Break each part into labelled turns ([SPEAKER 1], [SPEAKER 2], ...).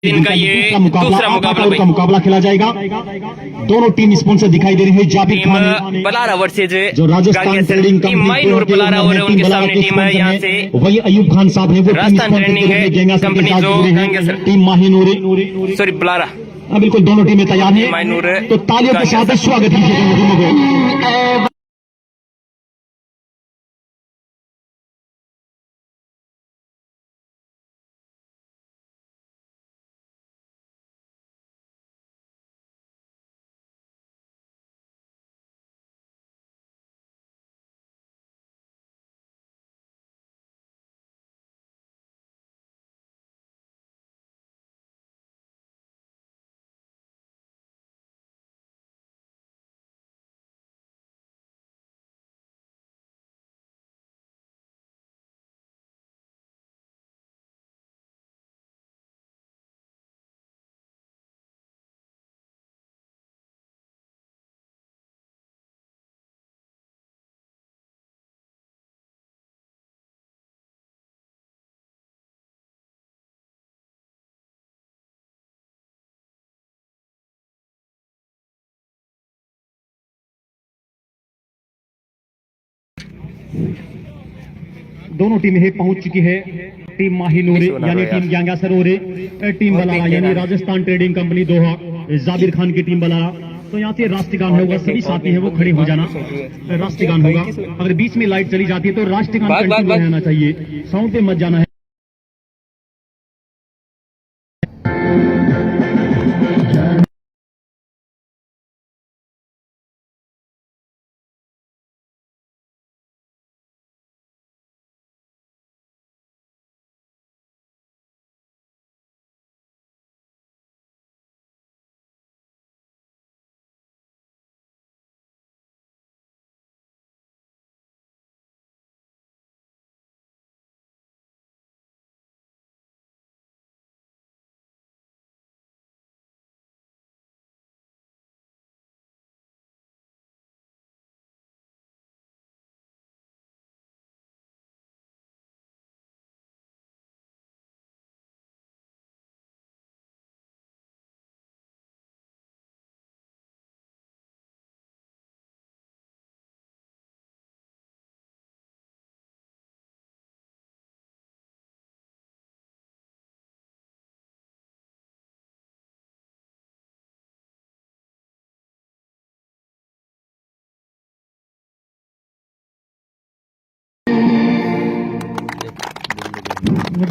[SPEAKER 1] इनका ये दूसरा
[SPEAKER 2] मुकाबला खेला जाएगा। दोनों टीम स्पॉन्सर दिखाई दे रहे हैं। जाबिर खान
[SPEAKER 1] बलारा वर्सेज
[SPEAKER 2] जो राजस्थान ट्रेडिंग कंपनी
[SPEAKER 1] माइनूर बलारा और उनके सामने टीम है यहाँ से
[SPEAKER 2] वही अयूब खान साहब है, वो
[SPEAKER 1] राजस्थान ट्रेडिंग कंपनी जो
[SPEAKER 2] टीम माहिनूर
[SPEAKER 1] सॉरी बलारा।
[SPEAKER 2] बिल्कुल दोनों टीमें तैयार हैं,
[SPEAKER 1] माहिनूर
[SPEAKER 2] तो तालियों के साथ स्वागत कीजिए दोनों टीमों को। दोनों टीमें पहुंच चुकी है। टीम माहिनूर यानी टीम ग्यांगासर और टीम बलारा यानी राजस्थान ट्रेडिंग कंपनी दोहा जाबिर खान की टीम बलारा। तो यहाँ से राष्ट्रगान होगा, सभी साथी है वो खड़े हो जाना। राष्ट्रगान होगा, अगर बीच में लाइट चली जाती है तो राष्ट्रगान कंटिन्यू रहना चाहिए, साउंड पे मत जाना है।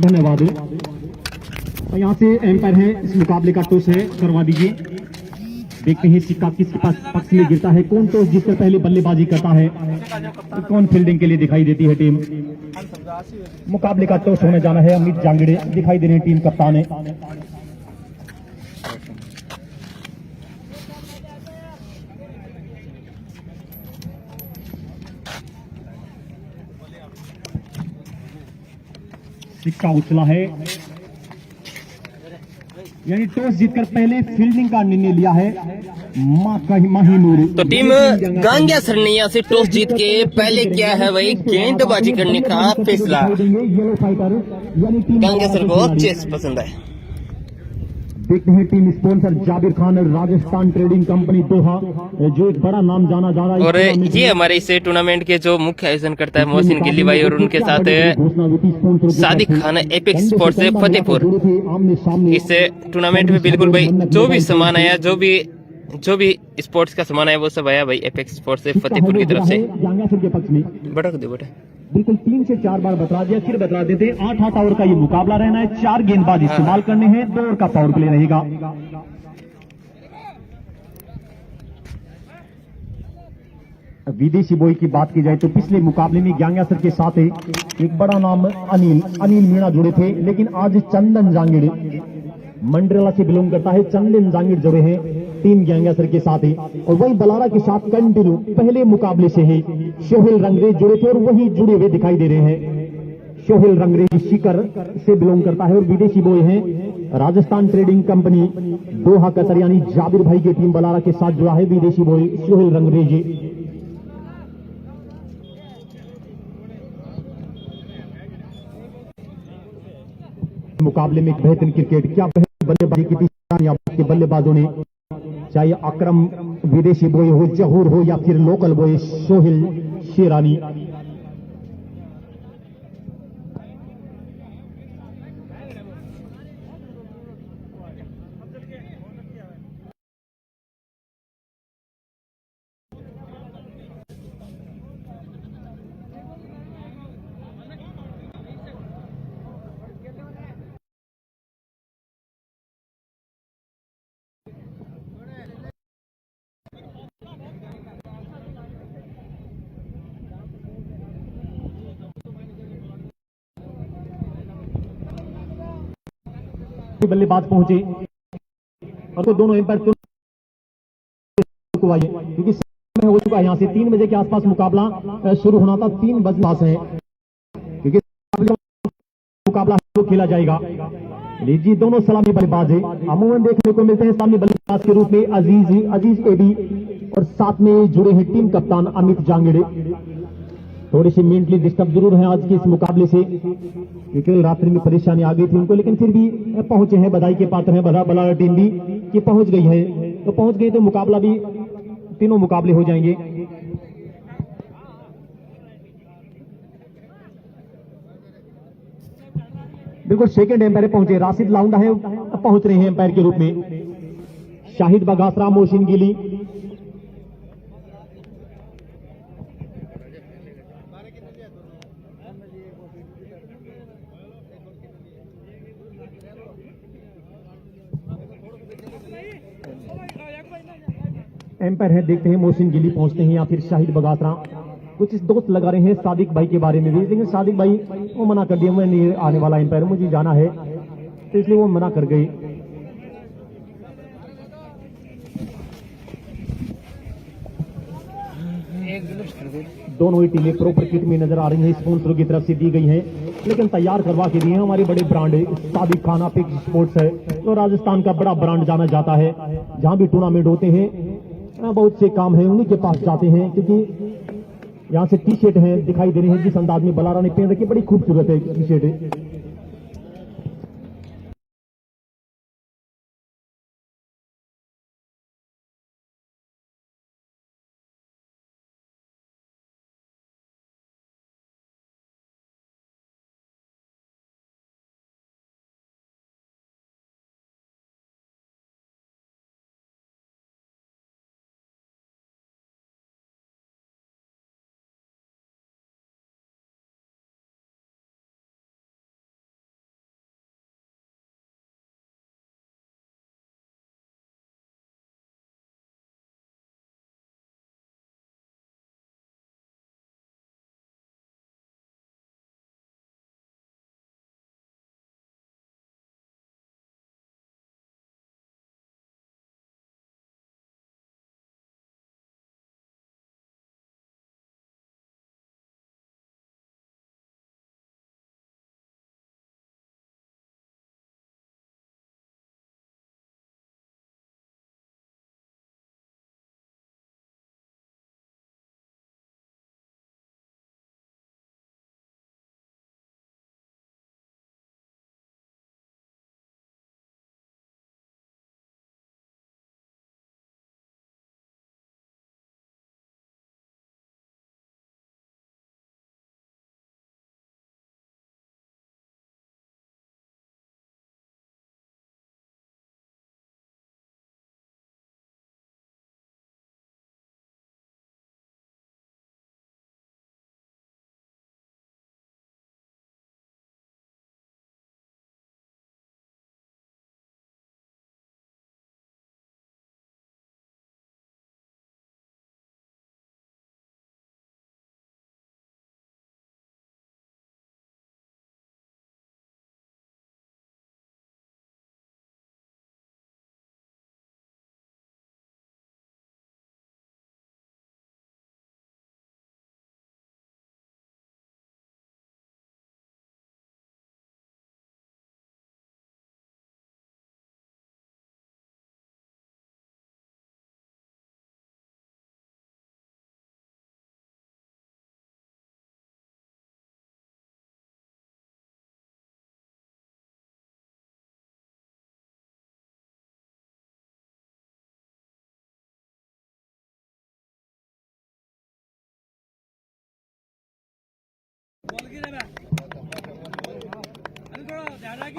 [SPEAKER 2] धन्यवाद। यहाँ से एम्पायर है, इस मुकाबले का टॉस है, करवा दीजिए। देखते हैं सिक्का किसके पास पक्ष में गिरता है, कौन टॉस जीतकर पहले बल्लेबाजी करता है, कौन फील्डिंग के लिए दिखाई देती है टीम। मुकाबले का टॉस होने जाना है। अमित जांगड़े दिखाई दे रहे हैं टीम कप्तान है। सिक्का उछला है, यानी टॉस जीतकर पहले फील्डिंग का निर्णय लिया है माहिनूर।
[SPEAKER 1] तो टीम गांग्यासर ने यहाँ से टॉस जीत के पहले किया है वही गेंदबाजी करने का फैसला। गांग्यासर को चेस पसंद है।
[SPEAKER 2] देखते हैं team sponsor Jabir Khan Rajasthan trading company Doha, जो एक बड़ा नाम जाना जा रहा है।
[SPEAKER 1] और ये हमारे इस टूर्नामेंट के जो मुख्य आयोजन करता है मोहसिन गिल्ली भाई, और उनके साथ सादिक खान एपेक्स स्पोर्ट्स से फतेहपुर। इस टूर्नामेंट में बिल्कुल भाई जो भी सामान आया, जो भी स्पोर्ट्स का सामान आया वो सब आया भाई एपेक्स स्पोर्ट्स से फतेहपुर की तरफ से। बड़ा दे बेटा
[SPEAKER 2] बिल्कुल 3 से 4 बार बता दिया, फिर बता देते। 8 ओवर का ये मुकाबला रहना है, 4 गेंदबाज इस्तेमाल करने हैं, 2 ओवर का पावर प्ले रहेगा। विदेशी बॉय की बात की जाए तो पिछले मुकाबले में ग्यांगासर के साथ एक बड़ा नाम अनिल मीणा जुड़े थे, लेकिन आज चंदन जांगिड़ मंडला से बिलोंग करता है। चंदन जांगिड़ जुड़े हैं टीम ग्यांगासर के साथ ही, और वही बलारा के साथ कंटिन्यू पहले मुकाबले से ही सोहेल रंगरेज जुड़े थे और वही जुड़े हुए दिखाई दे रहे हैं। सोहेल रंगरेज शिकर से बिलोंग करता है और विदेशी बॉय हैं Rajasthan trading company Doha Qatar यानी जाबिर भाई की टीम बलारा के साथ जुड़ा है विदेशी बॉय सोहेल रंगरेज। मुकाबले में एक बेहतरीन क्रिकेट, क्या बल्लेबाजी की थी शानियाबाद के बल्लेबाजों ने, चाहे अकरम विदेशी बॉय हो, जहूर हो या फिर लोकल बॉय सोहेल शेरानी। बल्लेबाज पहुंचे और तो दोनों एम्पायर को आए, क्योंकि समय हो चुका है। यहां से 3 बजे के आसपास मुकाबला शुरू होना था, 3 बजे पास है, क्योंकि मुकाबला तो खेला जाएगा। जी दोनों सलामी बल्लेबाज है, अमूमन देखने को मिलते हैं सलामी बल्लेबाज के रूप में अजीज एबी, और साथ में जुड़े हैं टीम कप्तान अमित जांगड़े। थोड़ी सी मेंटली डिस्टर्ब जरूर है आज के इस मुकाबले से, क्योंकि रात्रि में परेशानी आ गई थी उनको, लेकिन फिर भी पहुंचे हैं, बधाई के पात्र हैं बल्ला टीम भी कि पहुंच गई है। तो पहुंच गई तो मुकाबला भी, तीनों मुकाबले हो जाएंगे। बिल्कुल सेकंड एम्पायर पहुंचे, राशिद लाउंडा है, पहुंच रहे हैं एम्पायर के रूप में। शाहिद बगासरा, मोहसिन गिली, एम्पायर है। देखते हैं मोहसिन गिली पहुंचते हैं या फिर शाहिद बगासरा। कुछ दोस्त लगा रहे हैं सादिक भाई के बारे में भी, लेकिन सादिक भाई वो मना कर दिया, मैं नहीं आने वाला एम्पायर, मुझे जाना है, तो इसलिए वो मना कर गए। दोनों ही टीमें प्रॉपर किट में नजर आ रही हैं, स्पॉन्सरों की तरफ से दी गई हैं, लेकिन तैयार करवा के दिए हैं हमारे बड़े brand Sadiq Khan apex sports है, तो राजस्थान का बड़ा ब्रांड जाना जाता है। जहां भी टूर्नामेंट होते हैं बहुत से काम है उन्हीं के पास जाते हैं, क्योंकि यहां से टी शर्ट है दिखाई दे रही है, जिस अंदाज में बलारा ने पहन रखी, बड़ी खूबसूरत है टी शर्ट।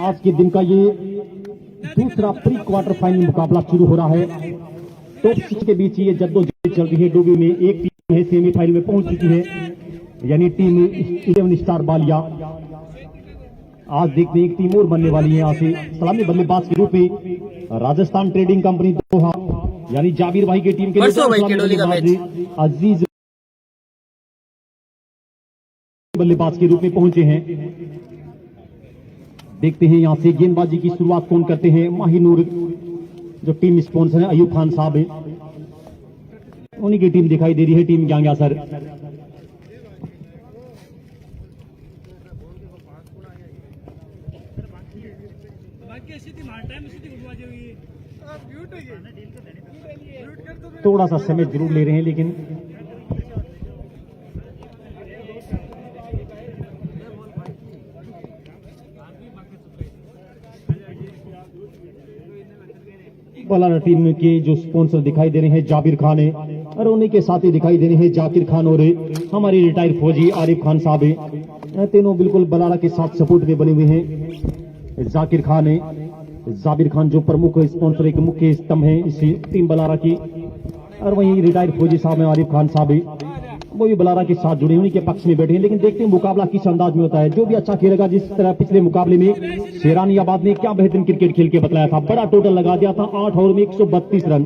[SPEAKER 2] आज के दिन का ये दूसरा प्री क्वार्टर फाइनल मुकाबला शुरू हो रहा है। टॉप 6 के बीच ये जद्दोजहद चल रही है। डूबी में एक टीम है सेमीफाइनल में पहुंच चुकी है, यानी टीम 11 स्टार बालिया। आज देखते हैं एक टीम और बनने वाली है। यहाँ से सलामी बल्लेबाज के रूप में राजस्थान ट्रेडिंग कंपनी दोहा यानी जाबिर भाई की टीम के अजीज बल्लेबाज के रूप में पहुंचे हैं। देखते हैं यहां से गेंदबाजी की शुरुआत कौन करते हैं। माहिनूर जो टीम स्पॉन्सर है अयूब खान साहब है, उन्हीं की टीम दिखाई दे रही है, टीम ग्यांग्या सर। थोड़ा सा समय जरूर ले रहे हैं, लेकिन बलारा टीम के जो स्पॉन्सर दिखाई दे रहे हैं जाबिर खान है, और उन्हीं के साथ ही दिखाई दे रहे हैं जाकिर खान और हमारे रिटायर्ड फौजी आरिफ खान साहब है। तीनों बिल्कुल बलारा के साथ सपोर्ट में बने हुए हैं। जाकिर खान है, जाबिर खान जो प्रमुख स्पॉन्सर एक मुख्य स्तंभ है इस टीम बलारा की, और वहीं रिटायर्ड फौजी साहब है आरिफ खान साहब है, वो भी बलारा के साथ जुड़े उन्हीं के पक्ष में बैठे हैं। लेकिन देखते हैं मुकाबला किस अंदाज में होता है। जो भी अच्छा खेलेगा, जिस तरह पिछले मुकाबले में शेरानियाबाद ने क्या बेहतरीन क्रिकेट खेल के बतलाया था, बड़ा टोटल लगा दिया था 8 ओवर में 132 रन,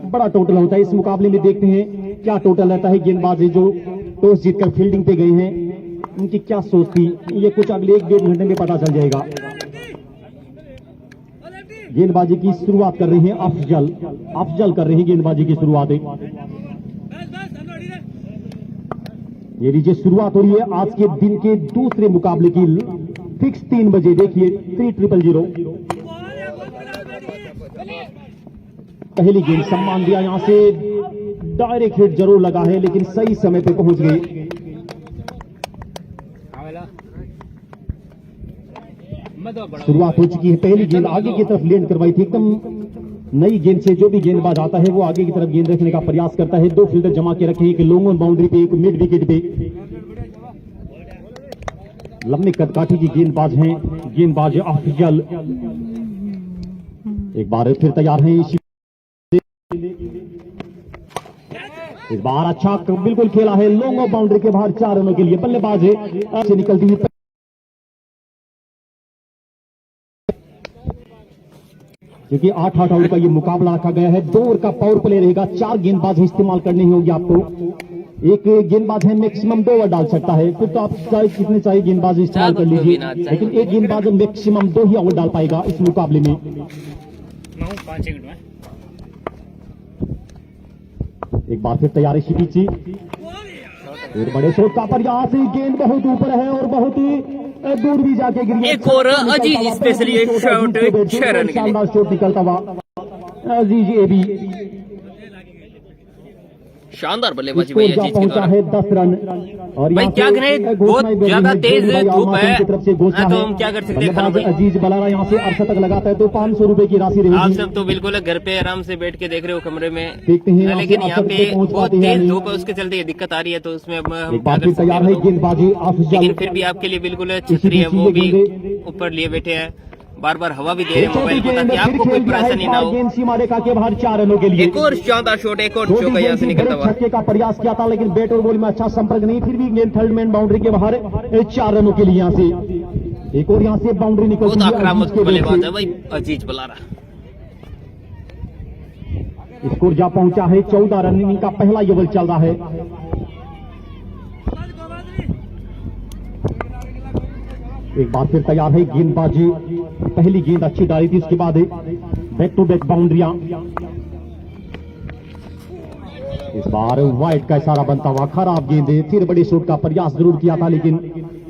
[SPEAKER 2] बड़ा टोटल होता है। इस मुकाबले में देखते हैं क्या टोटल रहता है। गेंदबाजी जो टॉस जीतकर फील्डिंग पे गए हैं, उनकी क्या सोच थी, ये कुछ अगले 1-1.5 घंटे में पता चल जाएगा। गेंदबाजी की शुरुआत कर रहे हैं अफजल कर रहे हैं गेंदबाजी की शुरुआत। ये लीजिए शुरुआत हो रही है आज के दिन के दूसरे मुकाबले की। फिक्स 3 बजे देखिए 3000। पहली गेंद सम्मान दिया, यहां से डायरेक्ट हिट जरूर लगा है, लेकिन सही समय पे पहुंच गई। शुरुआत हो चुकी है। पहली गेंद आगे की तरफ लैंड करवाई थी, एकदम नई गेंद से जो भी गेंदबाज आता है वो आगे की तरफ गेंद रखने का प्रयास करता है। 2 फील्डर जमा के रखे, एक लॉन्ग ऑन बाउंड्री पे, एक मिड विकेट पे। लंबे कदकाठी की गेंदबाज हैं, गेंदबाज अफजल एक बार फिर तैयार हैं। इस बार अच्छा बिल्कुल खेला है, लॉन्ग ऑफ बाउंड्री के बाहर 4 रनों के लिए बल्लेबाज है अच्छे निकलती हुई। क्योंकि 8 आउट का ये मुकाबला रखा गया है। 2 ओवर का पावर प्ले रहेगा, 4 गेंदबाज इस्तेमाल करनी होगी आपको। एक गेंदबाज है मैक्सिमम 2 ओवर डाल सकता है, फिर तो आप चाहे कितने चाहिए गेंदबाज इस्तेमाल कर लीजिए, लेकिन एक गेंदबाज मैक्सिमम 2 ही ओवर डाल पाएगा इस मुकाबले में। एक बार फिर तैयारी से पीछे और बड़े शॉट का पर यहां से गेंद बहुत ऊपर है और बहुत ही दूर भी जाके गिरी।
[SPEAKER 1] एक और अजीज स्पेशली एक शॉट 6 रन के लिए
[SPEAKER 2] शॉट निकलता हुआ अजीज ये भी
[SPEAKER 1] शानदार बल्लेबाजी भाई अजीज के द्वारा
[SPEAKER 2] है 10 रन। और
[SPEAKER 1] भाई क्या करें, बहुत ज्यादा तेज धूप है, तो हम क्या कर सकते हैं।
[SPEAKER 2] अजीज बलारा यहाँ से अर्शतक लगाता है तो 500 रुपए की राशि रहेगी।
[SPEAKER 1] आप सब तो बिल्कुल घर पे आराम से बैठ के देख रहे हो कमरे में,
[SPEAKER 2] देखते हैं,
[SPEAKER 1] लेकिन यहाँ पे बहुत तेज धूप है, उसके चलते ये दिक्कत आ रही है, तो उसमें हम क्या कर सकते हैं। लेकिन फिर भी आपके लिए बिल्कुल छतरी है, वो भी ऊपर लिए बैठे हैं, बार बार हवा भी दे रहे हैं मोबाइल को, ताकि आपको कोई परेशानी ना हो।
[SPEAKER 2] सीमा रेखा के बाहर 4 रनों के लिए
[SPEAKER 1] एक और शानदार शॉट, एक और चौका यहाँ से निकलता हुआ।
[SPEAKER 2] छक्के का प्रयास किया था, लेकिन बैट और बॉल में अच्छा संपर्क नहीं, फिर भी गेंद थर्ड मैन बाउंड्री के बाहर 4 रनों के लिए यहाँ से एक और यहाँ से बाउंड्री निकलती है।
[SPEAKER 1] आक्रामक बल्लेबाज है भाई अजीज बलारा।
[SPEAKER 2] स्कोर जा पहुंचा है 14 रन, इनिंग का पहला ओवर चल रहा है। एक बार फिर तैयार है गेंदबाजी, पहली गेंद अच्छी डाली थी, उसके बाद बैक टू बैक बाउंड्रियां। इस बार वाइड का इशारा बनता हुआ, खराब गेंद है, फिर बड़े शॉट का प्रयास जरूर किया था, लेकिन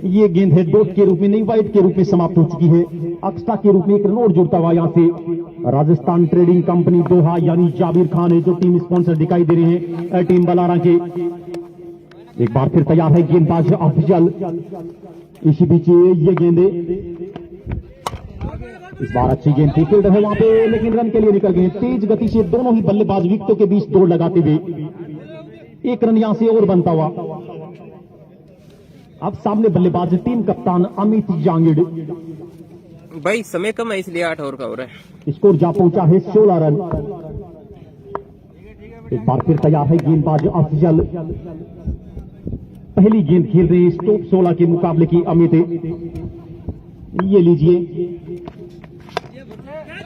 [SPEAKER 2] ये गेंद है डॉट के रूप में नहीं वाइड के रूप में समाप्त हो चुकी है। एक्स्ट्रा के रूप में एक रन और जुड़ता हुआ यहाँ से राजस्थान ट्रेडिंग कंपनी दोहा यानी जाबिर खान है जो टीम स्पॉन्सर दिखाई दे रहे हैं टीम बलारा के। एक बार फिर तैयार है गेंदबाज अफजल, इसी बीच ये गेंदे, इस बार अच्छी गेंद थी, फील्ड है वहां पे, लेकिन रन के लिए निकल गए। तेज गति से दोनों ही बल्लेबाज विकेटों के बीच दौड़ लगाते हुए 1 रन यहां से और बनता हुआ। अब सामने बल्लेबाज टीम कप्तान अमित जांगिड़।
[SPEAKER 1] भाई समय कम है इसलिए 8 ओवर का हो रहा है।
[SPEAKER 2] स्कोर जा पहुंचा है 16 रन। एक बार फिर तैयार है गेंदबाज अफजल। पहली गेंद खेल रहे हैं टॉप 16 के मुकाबले की अमित। ये लीजिए,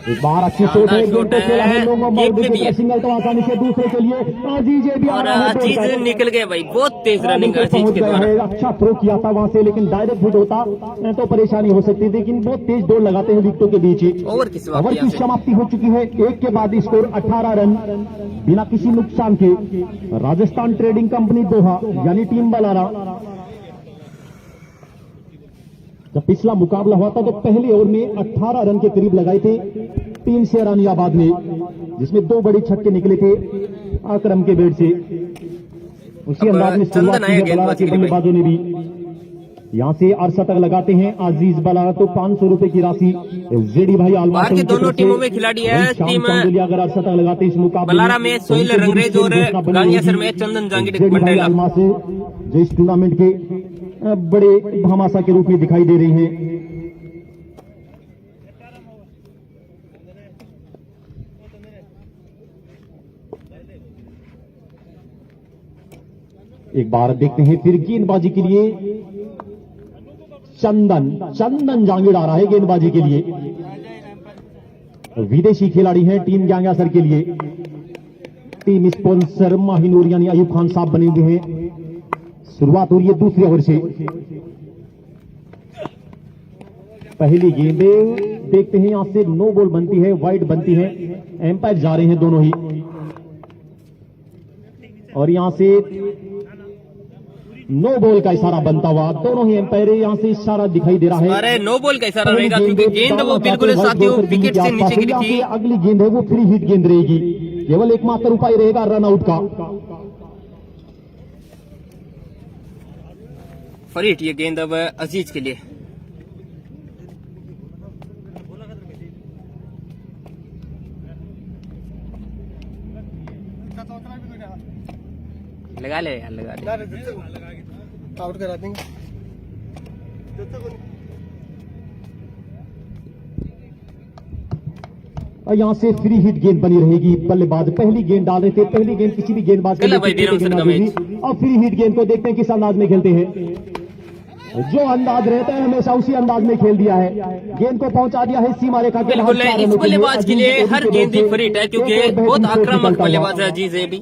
[SPEAKER 2] एक बार अच्छी शॉट है, गेंद को खेला है लोगों में, सिंगल तो आसानी से दूसरे के लिए अजीज भी आ रहा है,
[SPEAKER 1] अजीज निकल गए भाई, बहुत तेज रनिंग अजीज के द्वारा।
[SPEAKER 2] अच्छा थ्रो किया था वहां से, लेकिन डायरेक्ट हिट होता तो परेशानी हो सकती थी, लेकिन बहुत तेज दौड़ लगाते हैं विकेटों के बीच।
[SPEAKER 1] ओवर की
[SPEAKER 2] समाप्ति हो चुकी है। एक के बाद स्कोर 18 रन बिना किसी नुकसान के। राजस्थान ट्रेडिंग कंपनी दोहा यानी टीम बलारा, जब पिछला मुकाबला हुआ था तो पहले ओवर में 18 रन के करीब लगाए थे टीम शेरानियाबाद ने, जिसमें 2 बड़ी छक्के निकले थे अकरम के बैट से। उसी अंदाज में शुरुआत की बलारा के बल्लेबाजों ने भी। यहां से अर्शतक लगाते हैं अजीज बलारा, तो 500 रुपए की राशि जेडी भाई आलमा
[SPEAKER 1] की दोनों टीमों में खिलाड़ी है। टीम
[SPEAKER 2] अगर अर्शतक लगाते हैं इस मुकाबले
[SPEAKER 1] बलारा में सोहेल रंगरेज और गांगीसर में चंदन जांगिड़
[SPEAKER 2] आलमा से, जो इस टूर्नामेंट के बड़े भामाशा के रूप में दिखाई दे रही हैं। एक बार देखते हैं फिर गेंदबाजी के लिए चंदन जांगिड़ आ रहा है गेंदबाजी के लिए। विदेशी खिलाड़ी हैं टीम गंगासर के लिए। टीम स्पॉन्सर माहिनूर यानी अयूब खान साहब बने हुए हैं। शुरुआत हो रही है दूसरे ओवर से। पहली गेंद देखते हैं, यहां से नो बॉल बनती है, वाइड बनती है। एम्पायर जा रहे हैं दोनों ही, और यहां से नो बॉल का इशारा बनता हुआ दोनों ही एम्पायर, यहां से इशारा दिखाई दे रहा है।
[SPEAKER 1] अरे नो बॉल का इशारा रहेगा क्योंकि गेंद वो बिल्कुल साथियों विकेट से नीचे गिरी थी।
[SPEAKER 2] अगली गेंद है वो फ्री हिट गेंद रहेगी। केवल एकमात्र उपाय रहेगा रन आउट का।
[SPEAKER 1] फ्री हिट ये गेंद अब अजीज के लिए। लगा ले यार, लगा ले,
[SPEAKER 3] आउट करा देंगे।
[SPEAKER 2] और यहां से फ्री हिट गेंद बनी रहेगी। बल्लेबाज पहली गेंद डाल रहे थे, पहली गेंद किसी भी गेंदबाज के लिए और फ्री हिट गेंद को देखते हैं किस अंदाज में खेलते हैं। जो अंदाज रहता है हमेशा उसी अंदाज में खेल दिया है, गेंद को पहुंचा दिया है सीमा रेखा के।
[SPEAKER 1] बिल्कुल इस बल्लेबाज के लिए हर गेंद ही फ्री हिट है क्योंकि बहुत आक्रामक बल्लेबाज है अजीज है भी।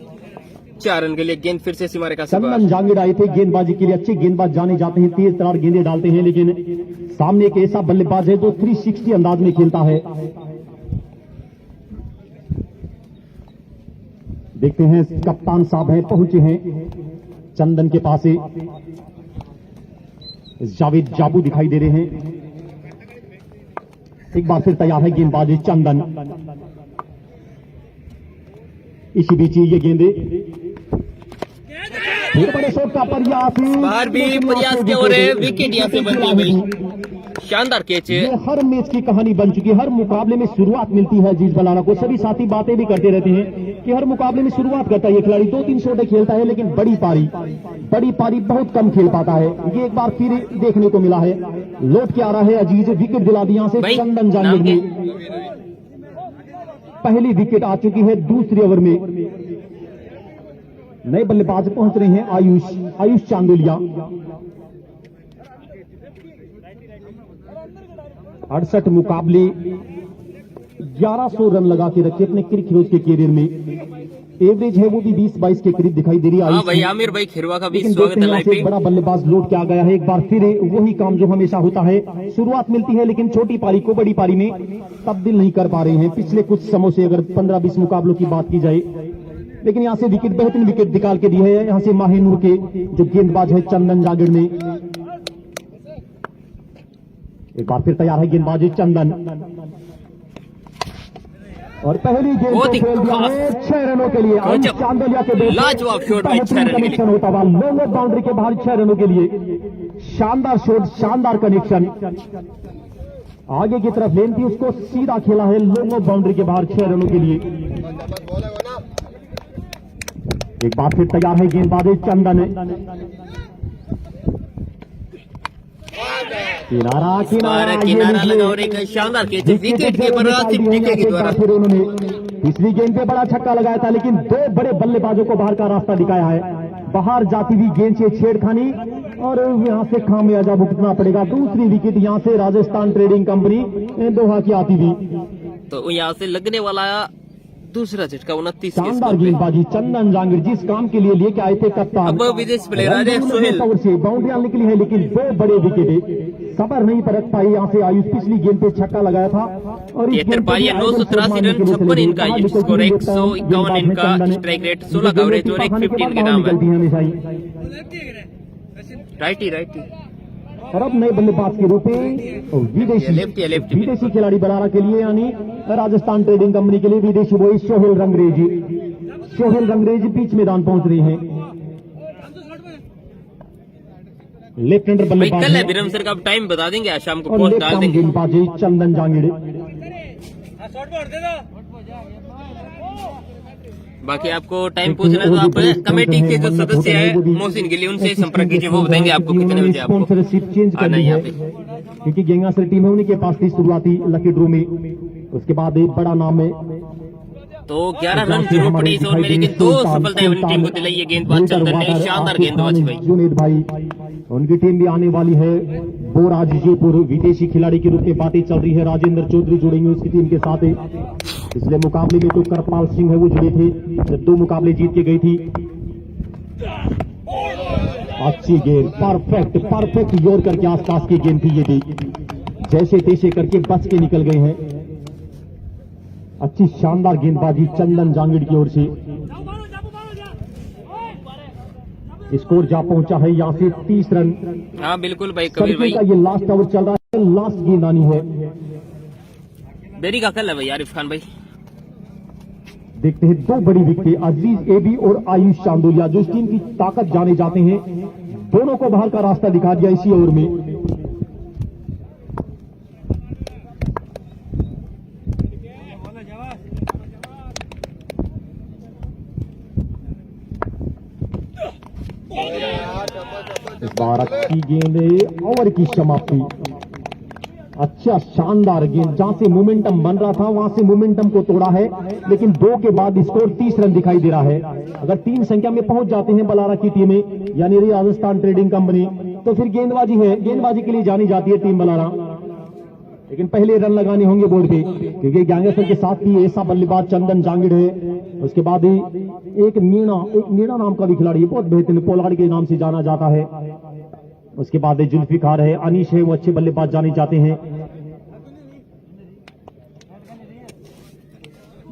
[SPEAKER 1] 4 रन के लिए गेंद फिर से सीमा रेखा से बाहर।
[SPEAKER 2] चंदन जांगिड़ आए थे गेंदबाजी के लिए। अच्छे गेंदबाज जाने जाते हैं, तेज तरार गेंदें डालते हैं, लेकिन सामने एक ऐसा बल्लेबाज है जो 360 अंदाज में खेलता है। देखते हैं कप्तान साहब हैं, पहुंचे हैं चंदन के पास से। जावेद जाबू दिखाई दे रहे हैं। एक बार फिर तैयार है गेंदबाज चंदन। इसी बीच ये गेंदे बड़े शॉट का प्रयास,
[SPEAKER 1] बाहर भी प्रयास के और विकेट यहां से बनती है भाई। शानदार कैच।
[SPEAKER 2] ये हर मैच की कहानी बन चुकी है। हर मुकाबले में शुरुआत मिलती है अजीज बलारा को। सभी साथी बातें भी करते रहते हैं कि हर मुकाबले में शुरुआत करता है ये खिलाड़ी, 2-3 शॉटें खेलता है, लेकिन बड़ी पारी बहुत कम खेल पाता है। ये एक बार फिर देखने को मिला है। लौट के आ रहा है अजीज, विकेट दिला दी यहां से चंदन जांगिड़ ने। पहली विकेट आ चुकी है दूसरे ओवर में। नए बल्लेबाज पहुंच रहे हैं आयुष चांदोलिया। 68 मुकाबले 1100 रन लगा के रखे अपने क्रिकेट के कैरियर में। एवरेज है वो भी 20-22 के करीब दिखाई दे रही है।
[SPEAKER 1] भाई आमिर भाई खिरवा का भी
[SPEAKER 2] स्वागत है लाइव पे। बड़ा बल्लेबाज लौट के आ गया है। एक बार फिर वही काम जो हमेशा होता है, शुरुआत मिलती है लेकिन छोटी पारी को बड़ी पारी में तब्दील नहीं कर पा रहे हैं पिछले कुछ समय से। अगर 15-20 मुकाबलों की बात की जाए, लेकिन यहां से विकेट, बेहतरीन विकेट निकाल के दी है यहां से माहिनूर के जो गेंदबाज है चंदन जांगिड़ ने। एक बार फिर तैयार है गेंदबाज चंदन, और पहली गेंद को खेल दिया है 6 रनों के लिए। चांदोलिया के बैट
[SPEAKER 1] लाजवाब शॉट भाई, 6 रन
[SPEAKER 2] कनेक्शन होता हुआ लॉन्ग बाउंड्री के बाहर 6 रनों के लिए। शानदार शॉट, शानदार कनेक्शन। आगे की तरफ लेन थी, उसको सीधा खेला है लॉन्ग बाउंड्री के बाहर 6 रनों के लिए। एक बार फिर तैयार है गेंदबाज चंदन। किनारा
[SPEAKER 1] किनारा
[SPEAKER 2] किनारा
[SPEAKER 1] लगा और एक शानदार कैच विकेट कीपर आसिफ टिके के द्वारा।
[SPEAKER 2] फिर उन्होंने पिछली गेंद पे बड़ा छक्का लगाया था, लेकिन दो बड़े बल्लेबाजों को बाहर का रास्ता दिखाया है। बाहर जाती हुई गेंद से छेड़खानी और यहां से खामियाजा भुगतना पड़ेगा। दूसरी विकेट यहां से राजस्थान ट्रेडिंग कंपनी दोहा की आती हुई।
[SPEAKER 1] तो यहाँ से लगने वाला दूसरा झटका 29
[SPEAKER 2] शानदार गेंदबाजी चंदन जांगीर, जिस काम के लिए लेके आए थे कप्तान।
[SPEAKER 1] अब विदेश प्लेयर आ रहे सोहेल
[SPEAKER 2] से बाउंड्रियां निकली है, लेकिन दो बड़े विकेट सबर नहीं परख पाई यहां से आयुष। पिछली गेंद पे छक्का लगाया था और
[SPEAKER 1] 983 रन 56 इनका ये स्कोर 151 इनका स्ट्राइक रेट 16 कवरेज और 115 के नाम है। राइटी
[SPEAKER 2] और अब नए बल्लेबाज के रूप में विदेशी खिलाड़ी बलारा के लिए, यानी राजस्थान ट्रेडिंग कंपनी के लिए विदेशी बॉय सोहेल रंगरेजी पिच मैदान पहुंच रही हैं। लेफ्ट हैंडर बल्लेबाज
[SPEAKER 1] कल है विरम सर का टाइम बता देंगे, आज शाम को पोस्ट डाल देंगे।
[SPEAKER 2] गेंदबाजी चंदन जांगीर।
[SPEAKER 1] बाकी आपको टाइम पूछना है तो आप कमेटी के जो सदस्य है मोहसिन गिली उनसे संपर्क कीजिए, वो बताएंगे आपको कितने बजे आपको
[SPEAKER 2] स्पॉन्सरशिप चेंज करनी है, क्योंकि गंगासर टीम है, उन्हीं के पास थी शुरुआती लकी ड्रॉ में। उसके बाद एक बड़ा नाम है
[SPEAKER 1] तो 11 रन जरूर पड़े इस ओवर में, लेकिन 2 सफलताएं अपनी टीम को दिलाई है गेंदबाज चंदन ने। शानदार गेंदबाजी भाई
[SPEAKER 2] जुनेद भाई, उनकी टीम भी आने वाली है। बोराज जयपुर विदेशी खिलाड़ी के रूप में बातें चल रही है। राजेंद्र चौधरी जुड़ेंगे उसकी टीम के साथ। पिछले मुकाबले में तो करपाल सिंह है वो जुड़े थे, जब 2 मुकाबले जीत के गई थी। अच्छी गेंद, परफेक्ट यॉर्कर के आसपास की गेंद थी ये भी, जैसे तैसे करके बच के निकल गए हैं। अच्छी शानदार गेंदबाजी चंदन जांगीर की ओर से। स्कोर जा पहुंचा है यहां से 30 रन।
[SPEAKER 1] हाँ बिल्कुल भाई कबीर भाई,
[SPEAKER 2] ये लास्ट ओवर चल रहा है, लास्ट गेंद आनी है।
[SPEAKER 1] देरी का कल है भाई आरिफ खान भाई।
[SPEAKER 2] देखते हैं 2 बड़ी विकेट अजीज एबी और आयुष चांदोलिया, जो इस टीम की ताकत जाने जाते हैं, दोनों को बाहर का रास्ता दिखा दिया इसी ओवर में। इस बार अच्छी गेंद, ओवर की समाप्ति। अच्छा शानदार गेंद, जहां से मोमेंटम बन रहा था वहां से मोमेंटम को तोड़ा है, लेकिन 2 के बाद स्कोर 30 रन दिखाई दे रहा है। अगर 3 संख्या में पहुंच जाते हैं बलारा की टीमें, यानी राजस्थान ट्रेडिंग कंपनी, तो फिर गेंदबाजी है, गेंदबाजी के लिए जानी जाती है टीम बलारा। लेकिन पहले रन लगाने होंगे बोर्ड पे, क्योंकि गैंगस्टर के साथ ही ऐसा बल्लेबाज चंदन जांगीर है। उसके बाद ही एक मीणा नाम का भी खिलाड़ी है, बहुत बेहतरीन पोलार्ड के नाम से जाना जाता है। उसके बाद जुल्फिकार है, अनीश है, वो अच्छे बल्लेबाज जाने जाते हैं।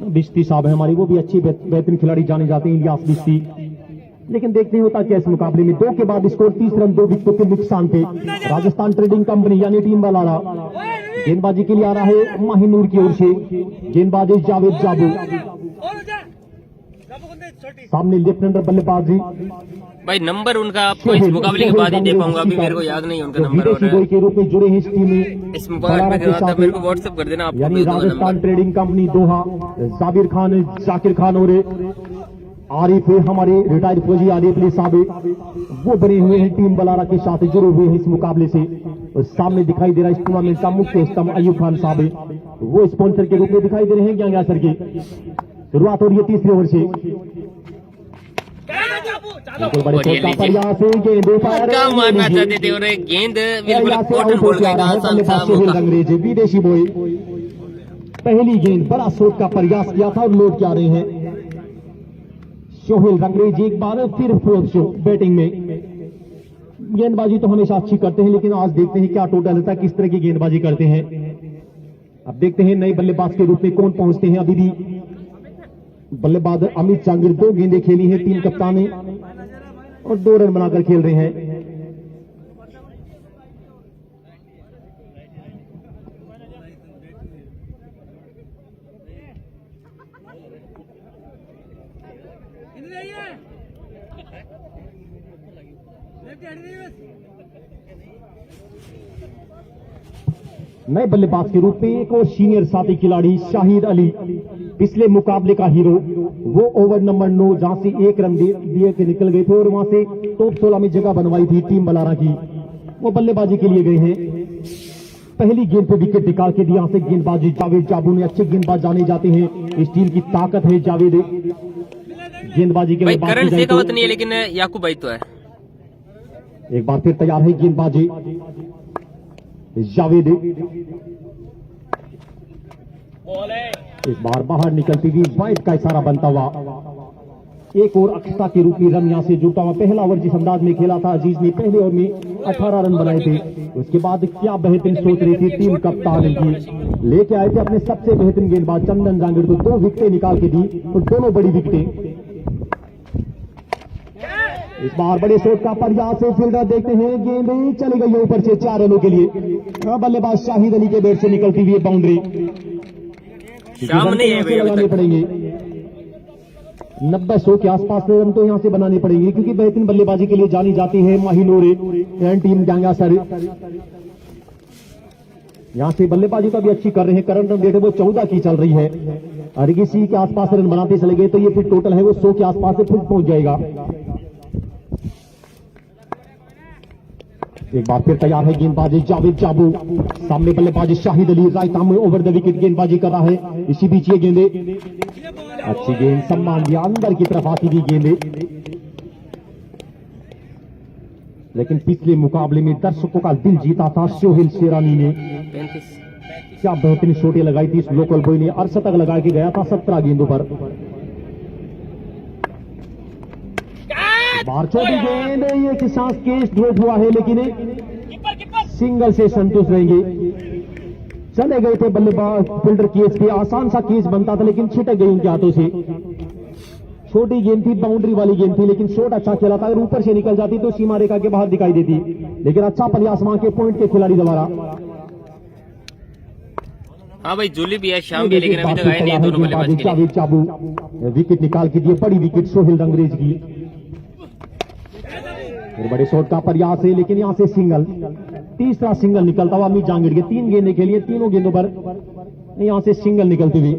[SPEAKER 2] बिश्ती साहब है हमारी, वो भी अच्छी बेहतरीन खिलाड़ी जाने जाते हैं, इलियास बिश्ती। लेकिन देखते हैं होता क्या इस मुकाबले में। 2 के बाद स्कोर 30 रन 2 विकेटों के नुकसान पे। राजस्थान ट्रेडिंग कंपनी यानी टीम बलारा गेंदबाजी के लिए आ रहा है माहिनूर की ओर से। गेंदबाजी जावेद जाबू, सामने लेफ्ट हैंडर बल्लेबाजी
[SPEAKER 1] भाई। नंबर उनका आपको इस मुकाबले के बाद ही दे पाऊंगा, अभी मेरे को याद नहीं उनका नंबर।
[SPEAKER 2] विदेशी बॉय के रूप में जुड़े हैं इस टीम में।
[SPEAKER 1] इस मुकाबले के बाद मेरे को व्हाट्सएप कर देना, आपको
[SPEAKER 2] यानी
[SPEAKER 1] भेज दूंगा
[SPEAKER 2] राजस्थान
[SPEAKER 1] नंबर।
[SPEAKER 2] ट्रेडिंग कंपनी दोहा, जाबिर खान, जाकिर खान और आरिफ है हमारे रिटायर्ड फौजी आरिफ अली साहब, वो बने हुए हैं टीम बलारा के साथ, जुड़े हुए हैं इस मुकाबले से। और सामने दिखाई दे रहा है इस टूर्नामेंट का मुख्य स्तंभ अयूब खान साहब, वो स्पॉन्सर के रूप में दिखाई दे रहे हैं गंगासर की। शुरुआत हो रही है 3रे ओवर से। बिल्कुल बड़े शॉट का प्रयास है, गेंद
[SPEAKER 1] क्या मारना चाहते थे और गेंद बिल्कुल कॉटन बॉल का आसान सा मौका।
[SPEAKER 2] अंग्रेज विदेशी बॉय पहली गेंद बड़ा शॉट का प्रयास किया था और लौट के आ रहे हैं सोहेल रंगरेज एक बार फिर 4th शो बैटिंग में। गेंदबाजी तो हमेशा अच्छी करते हैं, लेकिन आज देखते हैं क्या टोटल रहता है, किस तरह की गेंदबाजी करते हैं। अब देखते हैं नए बल्लेबाज के रूप में कौन पहुंचते हैं। अभी भी बल्लेबाज अमित जांगीर 2 गेंदें खेली हैं टीम कप्तान ने और 2 रन बनाकर खेल रहे हैं। नए बल्लेबाज के रूप में एक और सीनियर साथी खिलाड़ी शाहिद अली, पिछले मुकाबले का हीरो। वो ओवर नंबर 9 जहां से 1 रन दिए के निकल गए थे और वहां से टॉप 16 में जगह बनवाई थी टीम बलारा की। वो बल्लेबाजी के लिए गए हैं। पहली गेंद पे विकेट निकाल के दिया। यहाँ से गेंदबाजी जावेद जाबू ने, अच्छे गेंदबाज जाने जाते हैं। इस टीम की ताकत है जावेद। गेंदबाजी के
[SPEAKER 1] भाई
[SPEAKER 2] बाद
[SPEAKER 1] करण शेखावत नहीं है लेकिन याकूब भाई तो है।
[SPEAKER 2] एक बार फिर तैयार है गेंदबाजी जावेद। इस बार बाहर निकलती हुई वाइड का इशारा बनता हुआ एक और अक्षता के रूप में रन यहां से जुटा हुआ। पहला ओवर जिस अंदाज में खेला था अजीज ने, पहले ओवर में 18 रन बनाए थे। उसके बाद क्या बेहतरीन सोच रही थी टीम कप्तान की, लेके आए थे अपने सबसे बेहतरीन गेंदबाज चंदन जांगिड़ को, 2 विकेटें निकाल के दी और दोनों बड़ी विकेटें। इस बार बड़े शॉट का प्रयास से फील्डर देखते हैं, गेंद चली गई है ऊपर से 4 रनों के लिए। बल्लेबाज शाहिद अली के बैट से निकलती हुई बाउंड्री।
[SPEAKER 1] सामने है भाई अभी
[SPEAKER 2] लगाने
[SPEAKER 1] तक।
[SPEAKER 2] पड़ेंगे 90-100 के आसपास रन तो यहां से बनाने पड़ेंगे, क्योंकि बेहतरीन बल्लेबाजी के लिए जानी जाती है माहिनूर एंड टीम गंगासर। यहां से बल्लेबाजी तो भी अच्छी कर रहे हैं। करंट रन रेट है वो 14 की चल रही है। अगर इसी के आसपास रन बनाते चले गए तो ये फिर टोटल है वो 100 के आसपास से फिर पहुंच जाएगा। एक बार फिर तैयार है गेंदबाजी जावेद जाबू। सामने बल्लेबाजी शाहिद अली, राइट आर्म में ओवर द विकेट गेंदबाजी कर रहा है। इसी बीच ये गेंदे, अच्छी गेंद सम्मान दिया, अंदर की तरफ आती हुई गेंदे। लेकिन पिछले मुकाबले में दर्शकों का दिल जीता था सोहेल शेरानी ने।
[SPEAKER 1] 35
[SPEAKER 2] क्या बेहतरीन शॉटें लगाई थी इस लोकल बॉय ने, 68 लगा के गया था 17 गेंदों पर। बार छोटी गेंद, ये कि सांस केस ड्रॉप हुआ है, लेकिन सिंगल से संतुष्ट रहेंगे। चले गए थे बल्लेबाज फील्डर केस पे, आसान सा केस बनता था लेकिन छिटक गई उनके हाथों से। छोटी गेंद थी, बाउंड्री वाली गेंद थी, लेकिन शॉट अच्छा खेला था। अगर ऊपर से निकल जाती तो सीमा रेखा के बाहर दिखाई देती, लेकिन अच्छा प्रयास वहां के पॉइंट के खिलाड़ी द्वारा।
[SPEAKER 1] हाँ भाई जूली भी है, शाम भी है, लेकिन अभी तक आए नहीं है दोनों बल्लेबाज के लिए।
[SPEAKER 2] जावेद जाबू विकेट निकाल के दिए, बड़ी विकेट सोहेल रंगरेज की। फिर बड़े शॉट का प्रयास है, लेकिन यहां से सिंगल, तीसरा सिंगल निकलता हुआ अमित जांगिड़ के। 3 गेंदें खेलिए, तीनों गेंदों पर यहां से सिंगल निकलती हुई।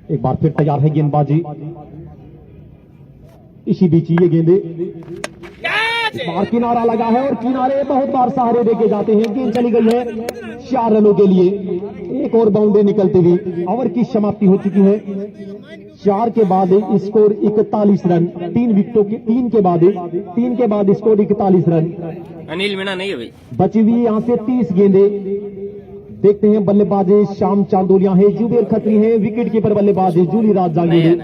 [SPEAKER 2] एक बार फिर तैयार है गेंदबाजी। इसी बीच ये गेंदे, इस बार किनारा लगा है और किनारे बहुत बार सहारे देके जाते हैं। गेंद चली गई है 4 रनों के लिए। एक और बाउंड्री निकलती हुई ओवर की समाप्ति हो चुकी है। 4 के बाद स्कोर 41 रन, 3 विकेटों के 3 के बाद स्कोर 41 रन।
[SPEAKER 1] अनिल मीणा नहीं है भाई।
[SPEAKER 2] बची हुई यहां से 30 गेंदे। देखते हैं बल्लेबाजी शाम चांदोलिया है, जुबेर खत्री है, विकेट कीपर बल्लेबाज है जूली राज जांगिड़।